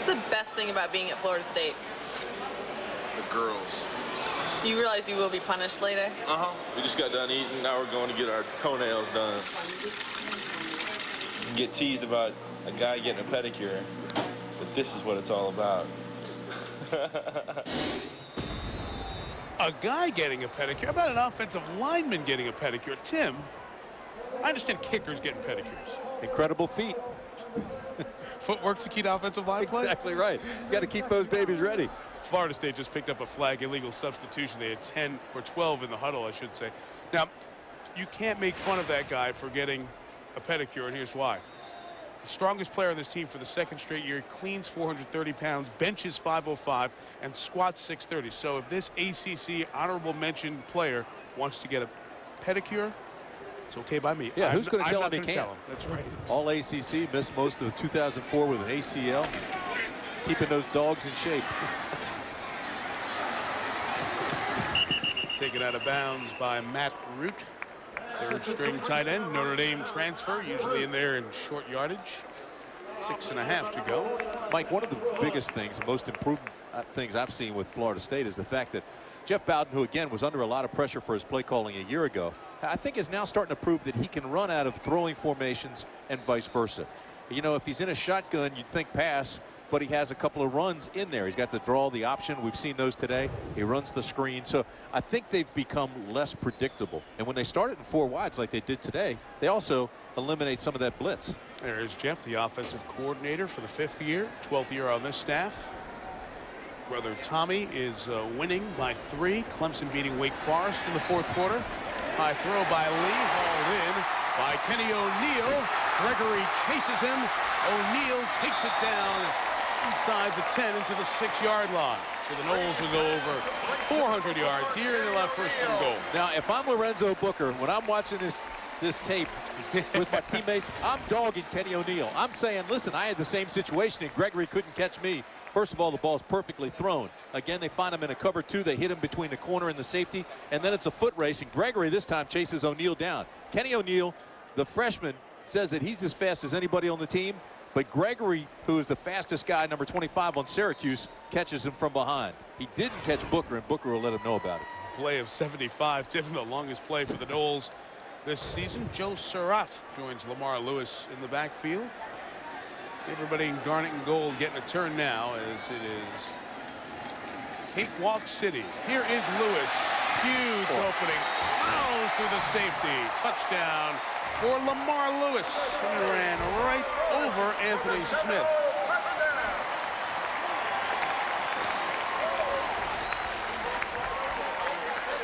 the best thing about being at Florida State? The girls. You realize you will be punished later? Uh-huh. We just got done eating. Now we're going to get our toenails done. You get teased about a guy getting a pedicure, but this is what it's all about. A guy getting a pedicure? How about an offensive lineman getting a pedicure? Tim, I understand kickers getting pedicures. Incredible feat. Footwork's the key to offensive line play? Exactly right. You got to keep those babies ready. Florida State just picked up a flag, illegal substitution. They had 10 or 12 in the huddle, I should say. Now, you can't make fun of that guy for getting a pedicure, and here's why. The strongest player on this team for the second straight year, cleans 430 pounds, benches 505, and squats 630. So if this ACC honorable mention player wants to get a pedicure, it's okay by me. Yeah, who's going to tell him he can't? That's right. All ACC, missed most of 2004 with an ACL. Keeping those dogs in shape. Taken out of bounds by Matt Root. Third string tight end, Notre Dame transfer, usually in there in short yardage. 6.5 to go. Mike, one of the biggest things, the most improved things I've seen with Florida State is the fact that Jeff Bowden, who again was under a lot of pressure for his play calling a year ago, I think is now starting to prove that he can run out of throwing formations and vice versa. You know, if he's in a shotgun, you'd think pass, but he has a couple of runs in there. He's got the draw, the option. We've seen those today. He runs the screen. So I think they've become less predictable. And when they start it in 4 wides like they did today, they also eliminate some of that blitz. There's Jeff, the offensive coordinator for the 5th year, 12th year on this staff. Brother Tommy is winning by 3. Clemson beating Wake Forest in the 4th quarter. High throw by Lee, hauled in by Kenny O'Neal. Gregory chases him. O'Neal takes it down inside the 10 into the 6-yard line. So the Noles will go over 400 yards here, and they'll have first and goal. Now, if I'm Lorenzo Booker, when I'm watching this tape with my teammates, I'm dogging Kenny O'Neal. I'm saying, listen, I had the same situation, and Gregory couldn't catch me. First of all, the ball's perfectly thrown. Again, they find him in a cover 2. They hit him between the corner and the safety, and then it's a foot race, and Gregory this time chases O'Neal down. Kenny O'Neal, the freshman, says that he's as fast as anybody on the team, but Gregory, who is the fastest guy, number 25 on Syracuse, catches him from behind. He didn't catch Booker, and Booker will let him know about it. Play of 75, Tim, the longest play for the Noles this season. Joe Surratt joins Lamar Lewis in the backfield. Everybody in garnet and gold getting a turn now as it is Cakewalk City. Here is Lewis. Huge opening. Plows through the safety. Touchdown for Lamar Lewis. He ran right over Anthony Smith.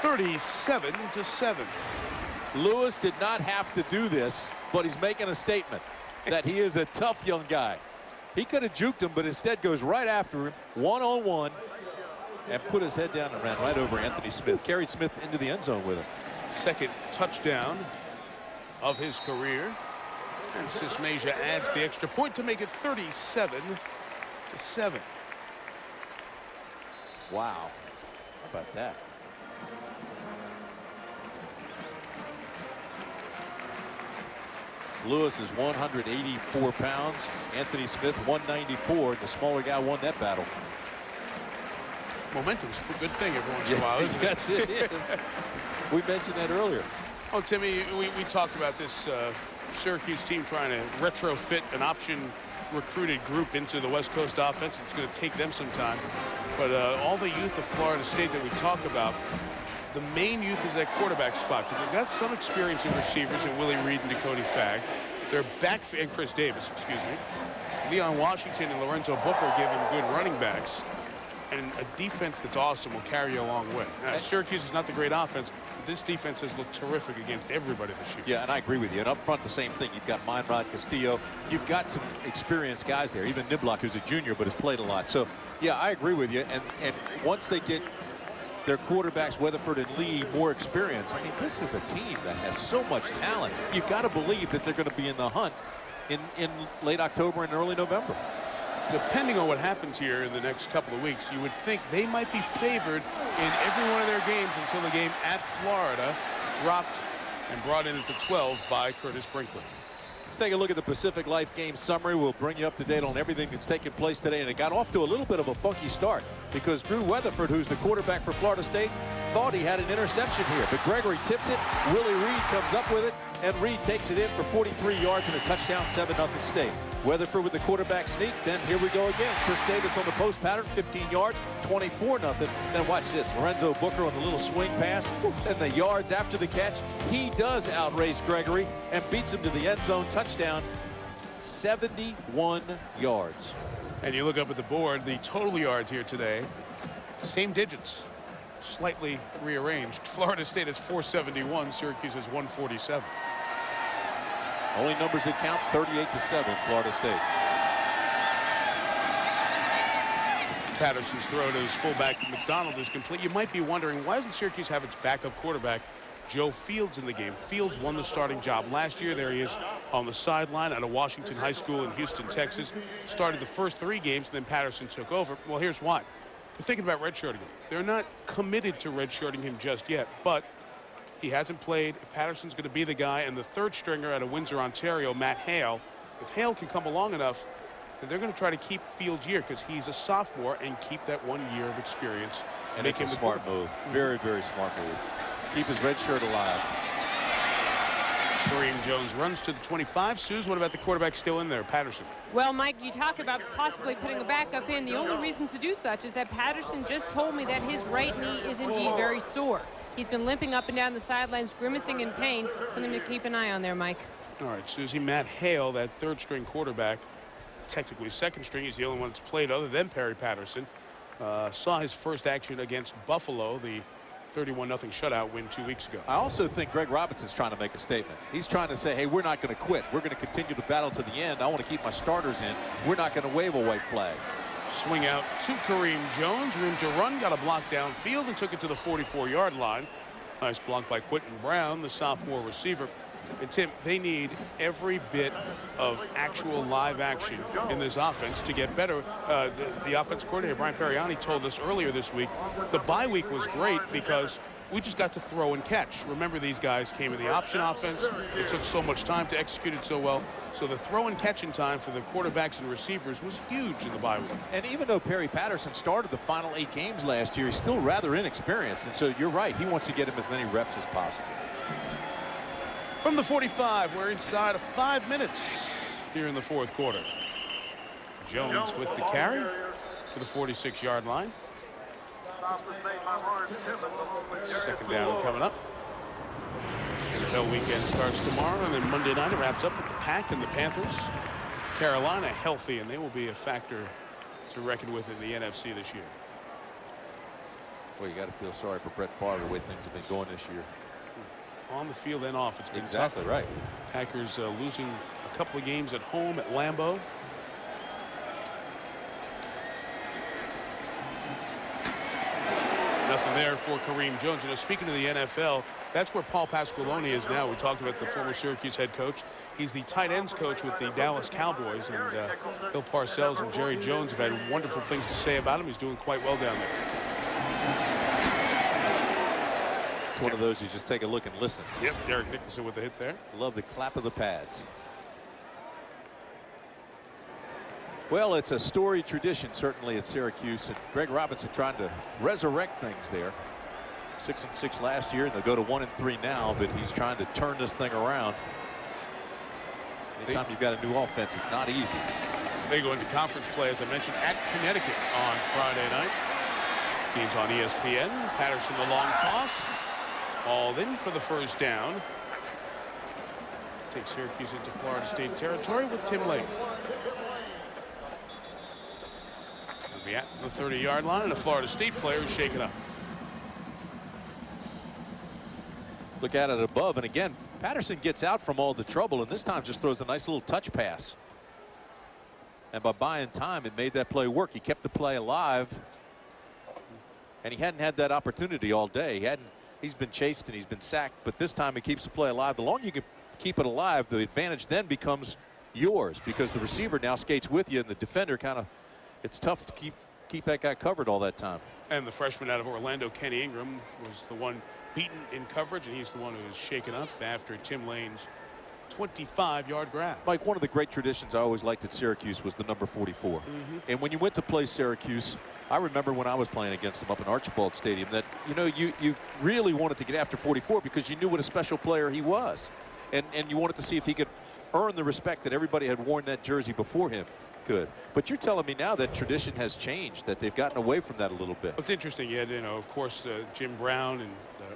(37-7). Lewis did not have to do this, but he's making a statement that he is a tough young guy. He could have juked him, but instead goes right after him, one-on-one, and put his head down and ran right over Anthony Smith. Carried Smith into the end zone with him. Second touchdown of his career. And Sismasia adds the extra point to make it 37-7. Wow. How about that? Lewis is 184 pounds. Anthony Smith 194. The smaller guy won that battle. Momentum's a good thing every once in a while, isn't it? Yes, it is. We mentioned that earlier. Oh, Timmy, we talked about this Syracuse team trying to retrofit an option recruited group into the West Coast offense. It's going to take them some time. But all the youth of Florida State that we talk about, the main youth is that quarterback spot because they've got some experience in receivers in Willie Reed and Dakota Fagg. They're back, and Chris Davis, excuse me. Leon Washington and Lorenzo Booker give him good running backs. And a defense that's awesome will carry you a long way. Now, Syracuse is not the great offense. But this defense has looked terrific against everybody this year. Yeah, and I agree with you. And up front, the same thing. You've got Meinrod, Castillo. You've got some experienced guys there. Even Niblock, who's a junior, but has played a lot. So, yeah, I agree with you. And once they get their quarterbacks, Weatherford and Lee, more experience, I mean, this is a team that has so much talent. You've got to believe that they're going to be in the hunt in late October and early November. Depending on what happens here in the next couple of weeks, you would think they might be favored in every one of their games until the game at Florida dropped and brought in at the 12 by Curtis Brinkley. Let's take a look at the Pacific Life game summary. We'll bring you up to date on everything that's taken place today. And it got off to a little bit of a funky start because Drew Weatherford, who's the quarterback for Florida State, thought he had an interception here. But Gregory tips it. Willie Reed comes up with it. And Reed takes it in for 43 yards and a touchdown, 7-0 State. Weatherford with the quarterback sneak. Then here we go again. Chris Davis on the post pattern, 15 yards, 24-0. Then watch this. Lorenzo Booker on the little swing pass. And the yards after the catch. He does outrace Gregory and beats him to the end zone. Touchdown, 71 yards. And you look up at the board, the total yards here today, same digits, slightly rearranged. Florida State has 471, Syracuse has 147. Only numbers that count, 38-7, Florida State. Patterson's throw to his fullback McDonald is complete. You might be wondering, why doesn't Syracuse have its backup quarterback Joe Fields in the game? Fields won the starting job last year. There he is on the sideline at a Washington High School in Houston, Texas. Started the first 3 games, and then Patterson took over. Well, here's why. They're thinking about redshirting him. They're not committed to redshirting him just yet, but he hasn't played. If Patterson's going to be the guy, and the third stringer out of Windsor, Ontario, Matt Hale, if Hale can come along enough, then they're going to try to keep Fields' year because he's a sophomore and keep that 1 year of experience. And it's a smart move. Very, very smart move. Keep his red shirt alive. Kareem Jones runs to the 25. Suze, what about the quarterback still in there, Patterson? Well, Mike, you talk about possibly putting a backup in. The only reason to do such is that Patterson just told me that his right knee is indeed very sore. He's been limping up and down the sidelines, grimacing in pain. Something to keep an eye on there, Mike. All right, Susie, Matt Hale, that third-string quarterback, technically second string. He's the only one that's played other than Perry Patterson. Saw his first action against Buffalo, the 31-0 shutout win 2 weeks ago. I also think Greg Robinson's trying to make a statement. He's trying to say, hey, we're not going to quit. We're going to continue to battle to the end. I want to keep my starters in. We're not going to wave a white flag. Swing out to Kareem Jones. Room to run. Got a block downfield and took it to the 44-yard line. Nice block by Quentin Brown, the sophomore receiver. And Tim, they need every bit of actual live action in this offense to get better. The offensive coordinator, Brian Periani, told us earlier this week the bye week was great because we just got to throw and catch. Remember, these guys came in the option offense. It took so much time to execute it so well. So the throw and catching time for the quarterbacks and receivers was huge in the bye week. And even though Perry Patterson started the final 8 games last year, he's still rather inexperienced. And so you're right. He wants to get him as many reps as possible. From the 45, we're inside of 5 minutes here in the fourth quarter. Jones with the carry to the 46-yard line. Second down coming up. NFL weekend starts tomorrow, and then Monday night it wraps up with the Pack and the Panthers. Carolina healthy, and they will be a factor to reckon with in the NFC this year. Well, you got to feel sorry for Brett Favre the way things have been going this year. On the field and off, it's been exactly tough. Right. Packers losing a couple of games at home at Lambeau. Nothing there for Kareem Jones. You know, speaking of the NFL, that's where Paul Pasqualoni is now. We talked about the former Syracuse head coach. He's the tight ends coach with the Dallas Cowboys, and Bill Parcells and Jerry Jones have had wonderful things to say about him. He's doing quite well down there. It's one of those you just take a look and listen. Yep, Derek Nicholson with the hit there. Love the clap of the pads. Well, it's a storied tradition, certainly at Syracuse, and Greg Robinson trying to resurrect things there. 6-6 last year, and they'll go to 1-3 now, but he's trying to turn this thing around. Anytime you've got a new offense, it's not easy. They go into conference play, as I mentioned, at Connecticut on Friday night. Game's on ESPN. Patterson, the long toss. All in for the first down. Takes Syracuse into Florida State territory with Tim Lane. He'll be at the 30-yard line, and a Florida State player is shaken up. Look at it above, and again, Patterson gets out from all the trouble, and this time just throws a nice little touch pass. And by buying time, it made that play work. He kept the play alive, and he hadn't had that opportunity all day. He's been chased and he's been sacked, but this time he keeps the play alive. The longer you can keep it alive, the advantage then becomes yours because the receiver now skates with you, and the defender it's tough to keep that guy covered all that time. And the freshman out of Orlando, Kenny Ingram, was the one beaten in coverage, and he's the one who was shaken up after Tim Lane's 25-yard grab. Mike, one of the great traditions I always liked at Syracuse was the number 44. And when you went to play Syracuse, I remember when I was playing against them up in Archibald Stadium that, you really wanted to get after 44 because you knew what a special player he was. And you wanted to see if he could earn the respect that everybody had worn that jersey before him could. But you're telling me now that tradition has changed, that they've gotten away from that a little bit. It's interesting. You had, of course, Jim Brown and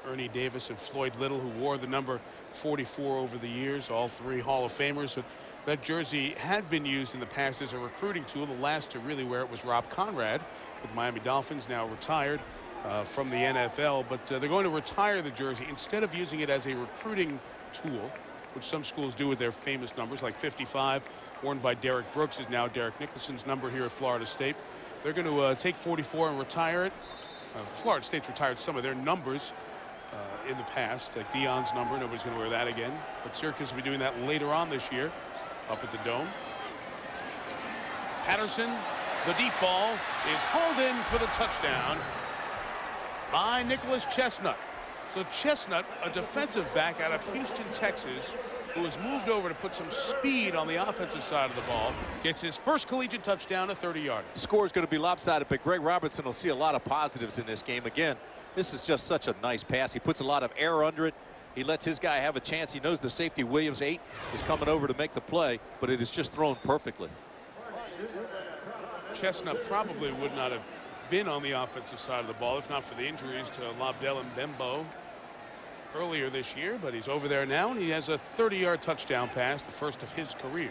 Ernie Davis and Floyd Little, who wore the number 44 over the years, all three Hall of Famers. But that jersey had been used in the past as a recruiting tool. The last to really wear it was Rob Conrad with the Miami Dolphins, now retired from the NFL. But they're going to retire the jersey instead of using it as a recruiting tool, which some schools do with their famous numbers, like 55, worn by Derek Brooks, is now Derek Nicholson's number here at Florida State. They're going to take 44 and retire it. Florida State's retired some of their numbers in the past, like Dion's number. Nobody's going to wear that again. But Syracuse will be doing that later on this year up at the Dome. Patterson, the deep ball, is hauled in for the touchdown by Nicholas Chestnut. So Chestnut, a defensive back out of Houston, Texas, who has moved over to put some speed on the offensive side of the ball, gets his first collegiate touchdown, a 30-yarder. Score is going to be lopsided, but Greg Robertson will see a lot of positives in this game. Again, this is just such a nice pass. He puts a lot of air under it. He lets his guy have a chance. He knows the safety, Williams 8, is coming over to make the play, but it is just thrown perfectly. Chestnut probably would not have been on the offensive side of the ball if not for the injuries to Lobdell and Bembo earlier this year, but he's over there now, and he has a 30-yard touchdown pass, the first of his career.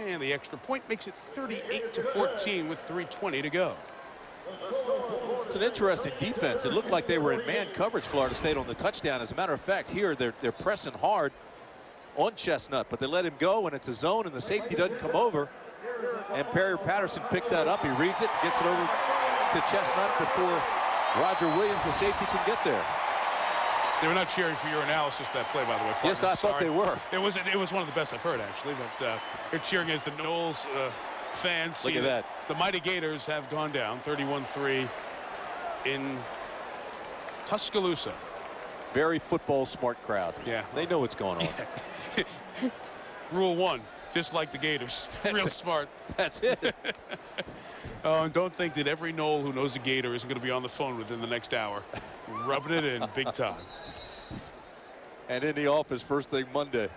And the extra point makes it 38-14 with 3:20 to go. It's an interesting defense. It looked like they were in man coverage, Florida State, on the touchdown. As a matter of fact, here they're pressing hard on Chestnut, but they let him go, and it's a zone, and the safety doesn't come over. And Perry Patterson picks that up. He reads it, gets it over to Chestnut before Roger Williams, the safety, can get there. They were not cheering for your analysis of that play, by the way. Partner. Yes, I thought they were. It was one of the best I've heard, actually. But they're cheering as the Knowles fans Look see at that. The Mighty Gators have gone down 31-3 in Tuscaloosa. Very football smart crowd. Yeah, they know what's going on. Rule 1: dislike the Gators. Real smart. That's it. And don't think that every Knoll who knows the Gator isn't going to be on the phone within the next hour, rubbing it in big time. And in the office first thing Monday.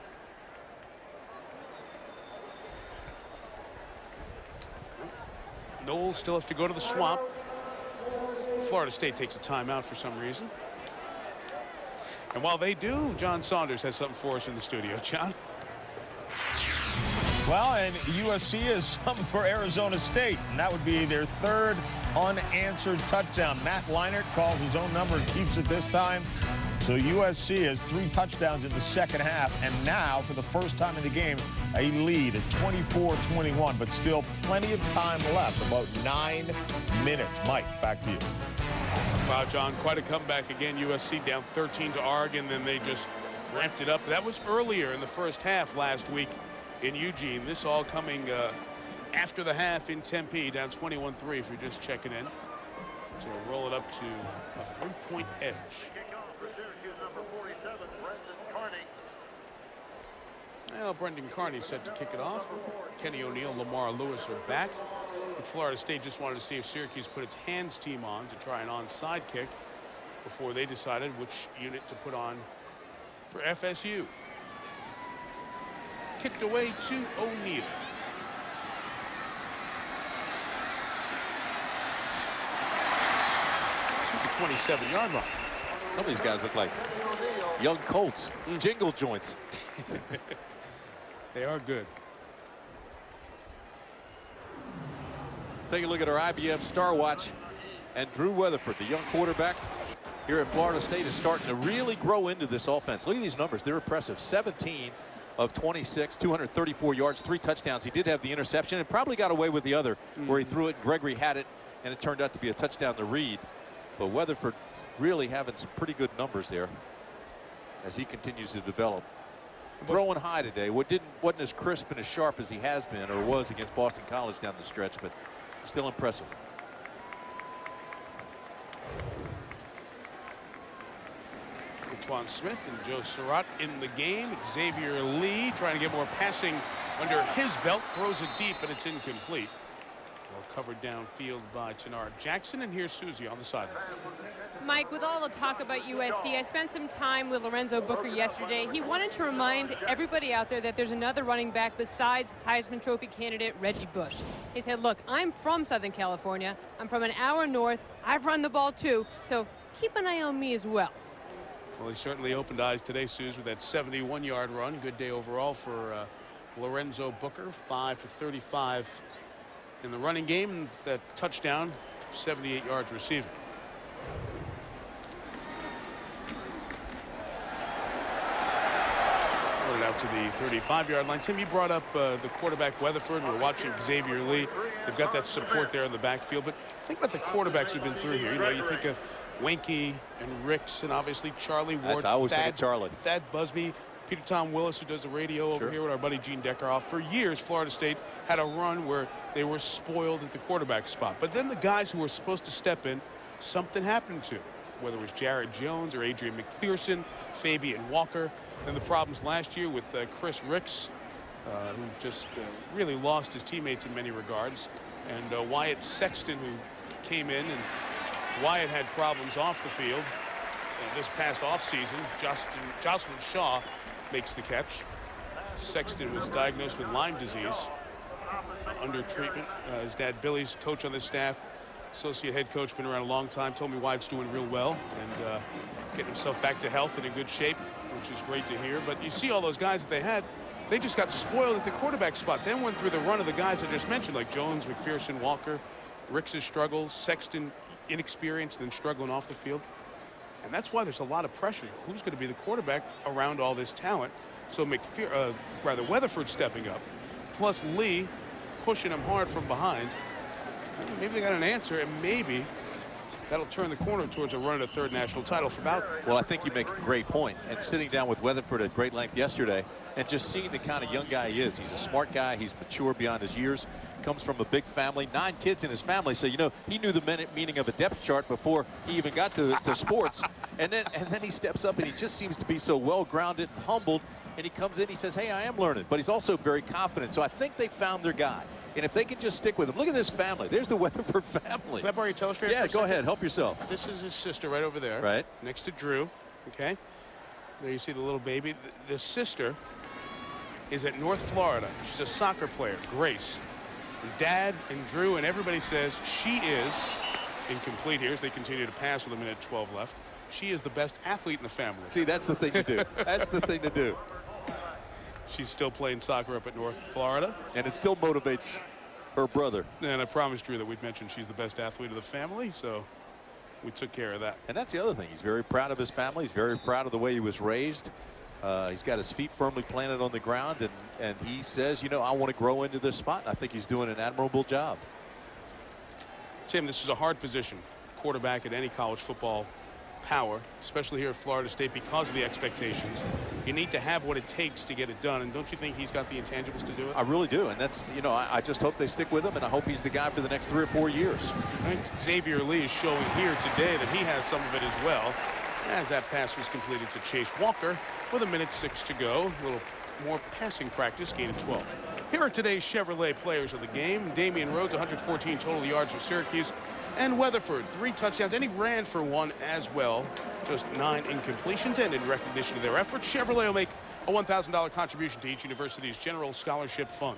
Knowles still have to go to the swamp. Florida State takes a timeout for some reason. And while they do, John Saunders has something for us in the studio. John? Well, and USC is something for Arizona State, and that would be their third unanswered touchdown. Matt Leinart calls his own number and keeps it this time. So USC has 3 touchdowns in the second half, and now, for the first time in the game, a lead at 24-21, but still plenty of time left, about 9 minutes. Mike, back to you. Wow, John, quite a comeback again. USC down 13 to Oregon, then they just ramped it up. That was earlier in the first half last week in Eugene. This all coming after the half in Tempe, down 21-3 if you're just checking in. To roll it up to a 3-point edge. Well, Brendan Carney set to kick it off. Kenny O'Neill, Lamar Lewis are back. But Florida State just wanted to see if Syracuse put its hands team on to try an onside kick before they decided which unit to put on for FSU. Kicked away to O'Neill. To the 27-yard line. Some of these guys look like young Colts, jingle joints. They are good. Take a look at our IBM Star Watch, and Drew Weatherford, the young quarterback here at Florida State, is starting to really grow into this offense. Look at these numbers. They're impressive. 17 of 26, 234 yards, 3 touchdowns. He did have the interception and probably got away with the other where he threw it and Gregory had it, and it turned out to be a touchdown to Reed. But Weatherford really having some pretty good numbers there as he continues to develop. Throwing high today. Wasn't as crisp and as sharp as he has been or was against Boston College down the stretch, but still impressive. Antoine Smith and Joe Surratt in the game. Xavier Lee trying to get more passing under his belt. Throws it deep, and it's incomplete. Well covered downfield by Tenard Jackson, and here's Susie on the sideline. Mike, with all the talk about USC, I spent some time with Lorenzo Booker yesterday. He wanted to remind everybody out there that there's another running back besides Heisman Trophy candidate Reggie Bush. He said, look, I'm from Southern California. I'm from an hour north. I've run the ball too, so keep an eye on me as well. Well, he certainly opened eyes today, Suze, with that 71-yard run. Good day overall for Lorenzo Booker, 5 for 35 in the running game, and that touchdown, 78 yards receiving. Out to the 35-yard line. Tim, you brought up the quarterback Weatherford. We're watching Xavier Lee. They've got that support there in the backfield. But think about the quarterbacks who've been through here. You know, you think of Wenke and Ricks and obviously Charlie Ward. I always think of Charlie. Thad Busby, Peter Tom Willis, who does the radio over here with our buddy Gene Deckeroff. For years, Florida State had a run where they were spoiled at the quarterback spot. But then the guys who were supposed to step in, something happened to. Whether it was Jared Jones or Adrian McPherson, Fabian Walker. And the problems last year with Chris Ricks, who just really lost his teammates in many regards, and Wyatt Sexton, who came in, and Wyatt had problems off the field this past offseason. Jocelyn Shaw makes the catch. Sexton was diagnosed with Lyme disease, under treatment. His dad Billy's coach on this staff, associate head coach, been around a long time, told me Wyatt's doing real well and getting himself back to health and in good shape, which is great to hear. But you see all those guys that they had, they just got spoiled at the quarterback spot. Then went through the run of the guys I just mentioned, like Jones, McPherson, Walker, Ricks' struggles, Sexton inexperienced and struggling off the field. And that's why there's a lot of pressure. Who's going to be the quarterback around all this talent? So Weatherford stepping up, plus Lee pushing him hard from behind. Maybe they got an answer, and maybe that'll turn the corner towards a run at a third national title for Bowden. Well, I think you make a great point. And sitting down with Weatherford at great length yesterday and just seeing the kind of young guy he is. He's a smart guy. He's mature beyond his years. Comes from a big family, 9 kids in his family. So, you know, he knew the meaning of a depth chart before he even got to sports. And then he steps up and he just seems to be so well-grounded and humbled. And he comes in, he says, hey, I am learning. But he's also very confident. So I think they found their guy. And if they can just stick with him. Look at this family. There's the Weatherford family. Can I borrow your telescope? Yeah, go ahead. Help yourself. This is his sister right over there. Right. Next to Drew. Okay. There you see the little baby. The sister is at North Florida. She's a soccer player, Grace. And Dad and Drew and everybody says she is incomplete here as they continue to pass with 1:12 left. She is the best athlete in the family. See, that's the thing to do. That's the thing to do. She's still playing soccer up at North Florida. And it still motivates her brother. And I promised Drew that we'd mention she's the best athlete of the family, so we took care of that. And that's the other thing. He's very proud of his family. He's very proud of the way he was raised. He's got his feet firmly planted on the ground, and he says, you know, I want to grow into this spot. I think he's doing an admirable job. Tim, this is a hard position, quarterback at any college football power, especially here at Florida State because of the expectations. You need to have what it takes to get it done, and don't you think he's got the intangibles to do it? I really do, and that's, you know, I just hope they stick with him, and I hope he's the guy for the next 3 or 4 years. I think Xavier Lee is showing here today that he has some of it as well, as that pass was completed to Chase Walker with 1:06 to go. A little more passing practice, gain of 12. Here are today's Chevrolet players of the game. Damian Rhodes, 114 total yards for Syracuse. And Weatherford, 3 touchdowns, and he ran for 1 as well. Just 9 incompletions, and in recognition of their efforts, Chevrolet will make a $1,000 contribution to each university's general scholarship fund.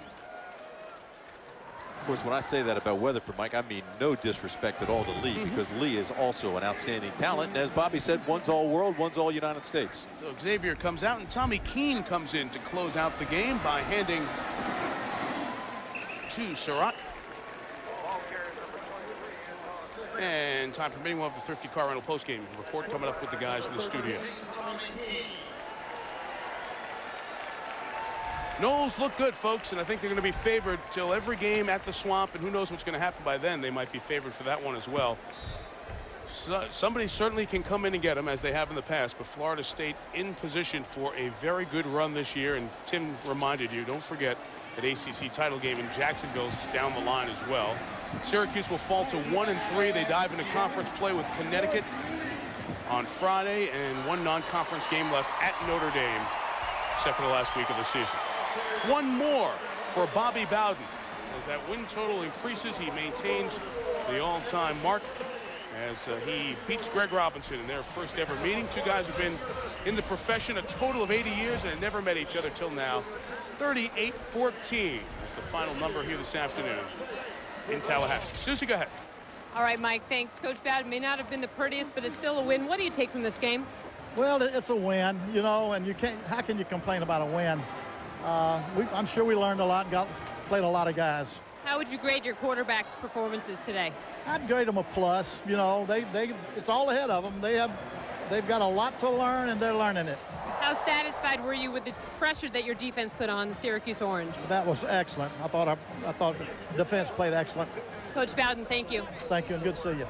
Of course, when I say that about Weatherford, Mike, I mean no disrespect at all to Lee, because Lee is also an outstanding talent. And as Bobby said, one's all world, one's all United States. So Xavier comes out, and Tommy Keene comes in to close out the game by handing to Surratt. And time permitting, we'll have the Thrifty Car Rental postgame report coming up with the guys in the studio. Noles look good, folks, and I think they're going to be favored till every game at the Swamp, and who knows what's going to happen by then. They might be favored for that one as well. So, somebody certainly can come in and get them, as they have in the past, but Florida State in position for a very good run this year, and Tim reminded you, don't forget, that ACC title game in Jacksonville's down the line as well. Syracuse will fall to 1-3. They dive into conference play with Connecticut on Friday and one non-conference game left at Notre Dame, second to last week of the season. One more for Bobby Bowden. As that win total increases, he maintains the all-time mark as he beats Greg Robinson in their first ever meeting. Two guys have been in the profession a total of 80 years and have never met each other till now. 38-14 is the final number here this afternoon in Tallahassee. Susie, go ahead. All right, Mike, thanks. Coach Bowden may not have been the prettiest, but it's still a win. What do you take from this game? Well, it's a win, you know, and you can't. How can you complain about a win? I'm sure we learned a lot and played a lot of guys. How would you grade your quarterback's performances today? I'd grade them a plus. You know, it's all ahead of them. They've got a lot to learn, and they're learning it. How satisfied were you with the pressure that your defense put on the Syracuse Orange? That was excellent. I thought defense played excellent. Coach Bowden, thank you. Thank you, and good to see you.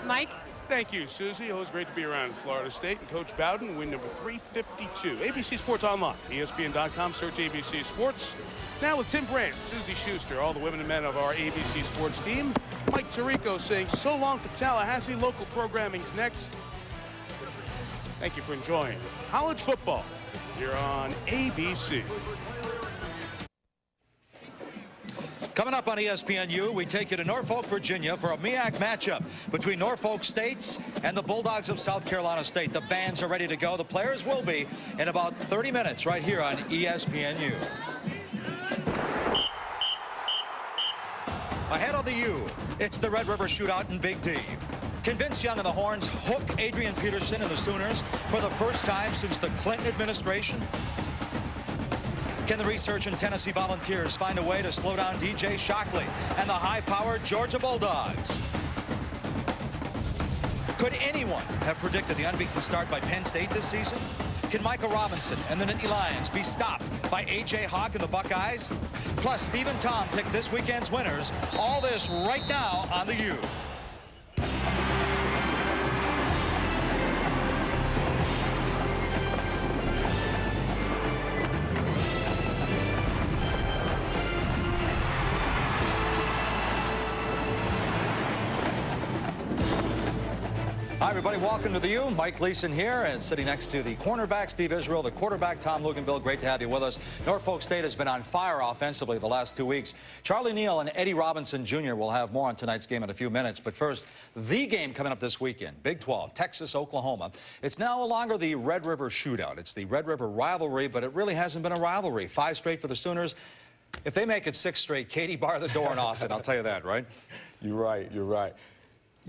Mike? Thank you, Susie. Always great to be around Florida State. And Coach Bowden, win number 352. ABC Sports Online, ESPN.com, search ABC Sports. Now with Tim Brandt, Susie Schuster, all the women and men of our ABC Sports team. Mike Tirico saying so long for Tallahassee. Local programming's next. Thank you for enjoying college football here on ABC. Coming up on ESPNU, we take you to Norfolk, Virginia for a MEAC matchup between Norfolk State and the Bulldogs of South Carolina State. The bands are ready to go. The players will be in about 30 minutes right here on ESPNU. Ahead on the U, it's the Red River Shootout in Big D. Convince Young and the Horns hook Adrian Peterson and the Sooners for the first time since the Clinton administration. Can the resurgent Tennessee Volunteers find a way to slow down DJ Shockley and the high-powered Georgia Bulldogs? Could anyone have predicted the unbeaten start by Penn State this season? Can Michael Robinson and the Nittany Lions be stopped by A.J. Hawk and the Buckeyes? Plus, Steve and Tom pick this weekend's winners. All this right now on the U. Hi, everybody. Welcome to the U. Mike Gleason here, and sitting next to the cornerback, Steve Israel, the quarterback, Tom Luganville. Great to have you with us. Norfolk State has been on fire offensively the last 2 weeks. Charlie Neal and Eddie Robinson Jr. will have more on tonight's game in a few minutes. But first, the game coming up this weekend, Big 12, Texas, Oklahoma. It's now no longer the Red River Shootout. It's the Red River rivalry, but it really hasn't been a rivalry. 5 straight for the Sooners. If they make it 6 straight, Katie, bar the door in Austin. I'll tell you that, right? You're right. You're right.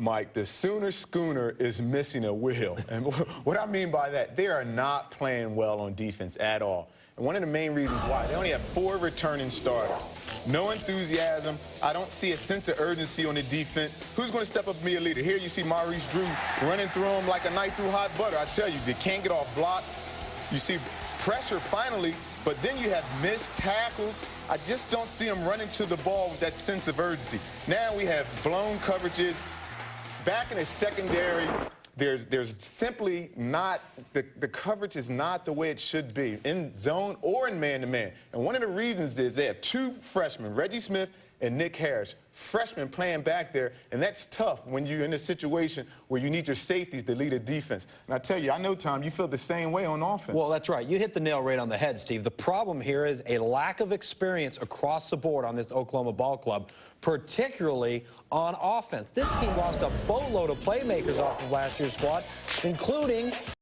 Mike, the Sooner schooner is missing a wheel. And what I mean by that, they are not playing well on defense at all. And one of the main reasons why, they only have 4 returning starters. No enthusiasm. I don't see a sense of urgency on the defense. Who's going to step up and be a leader? Here you see Maurice Drew running through them like a knife through hot butter. I tell you, they can't get off block. You see pressure finally, but then you have missed tackles. I just don't see them running to the ball with that sense of urgency. Now we have blown coverages. Back in the secondary, there's simply not, the coverage is not the way it should be, in zone or in man-to-man. And one of the reasons is they have 2 freshmen, Reggie Smith and Nick Harris, freshmen playing back there, and that's tough when you're in a situation where you need your safeties to lead a defense. And I tell you, I know, Tom, you feel the same way on offense. Well, that's right. You hit the nail right on the head, Steve. The problem here is a lack of experience across the board on this Oklahoma ball club, particularly on offense. This team lost a boatload of playmakers off of last year's squad, including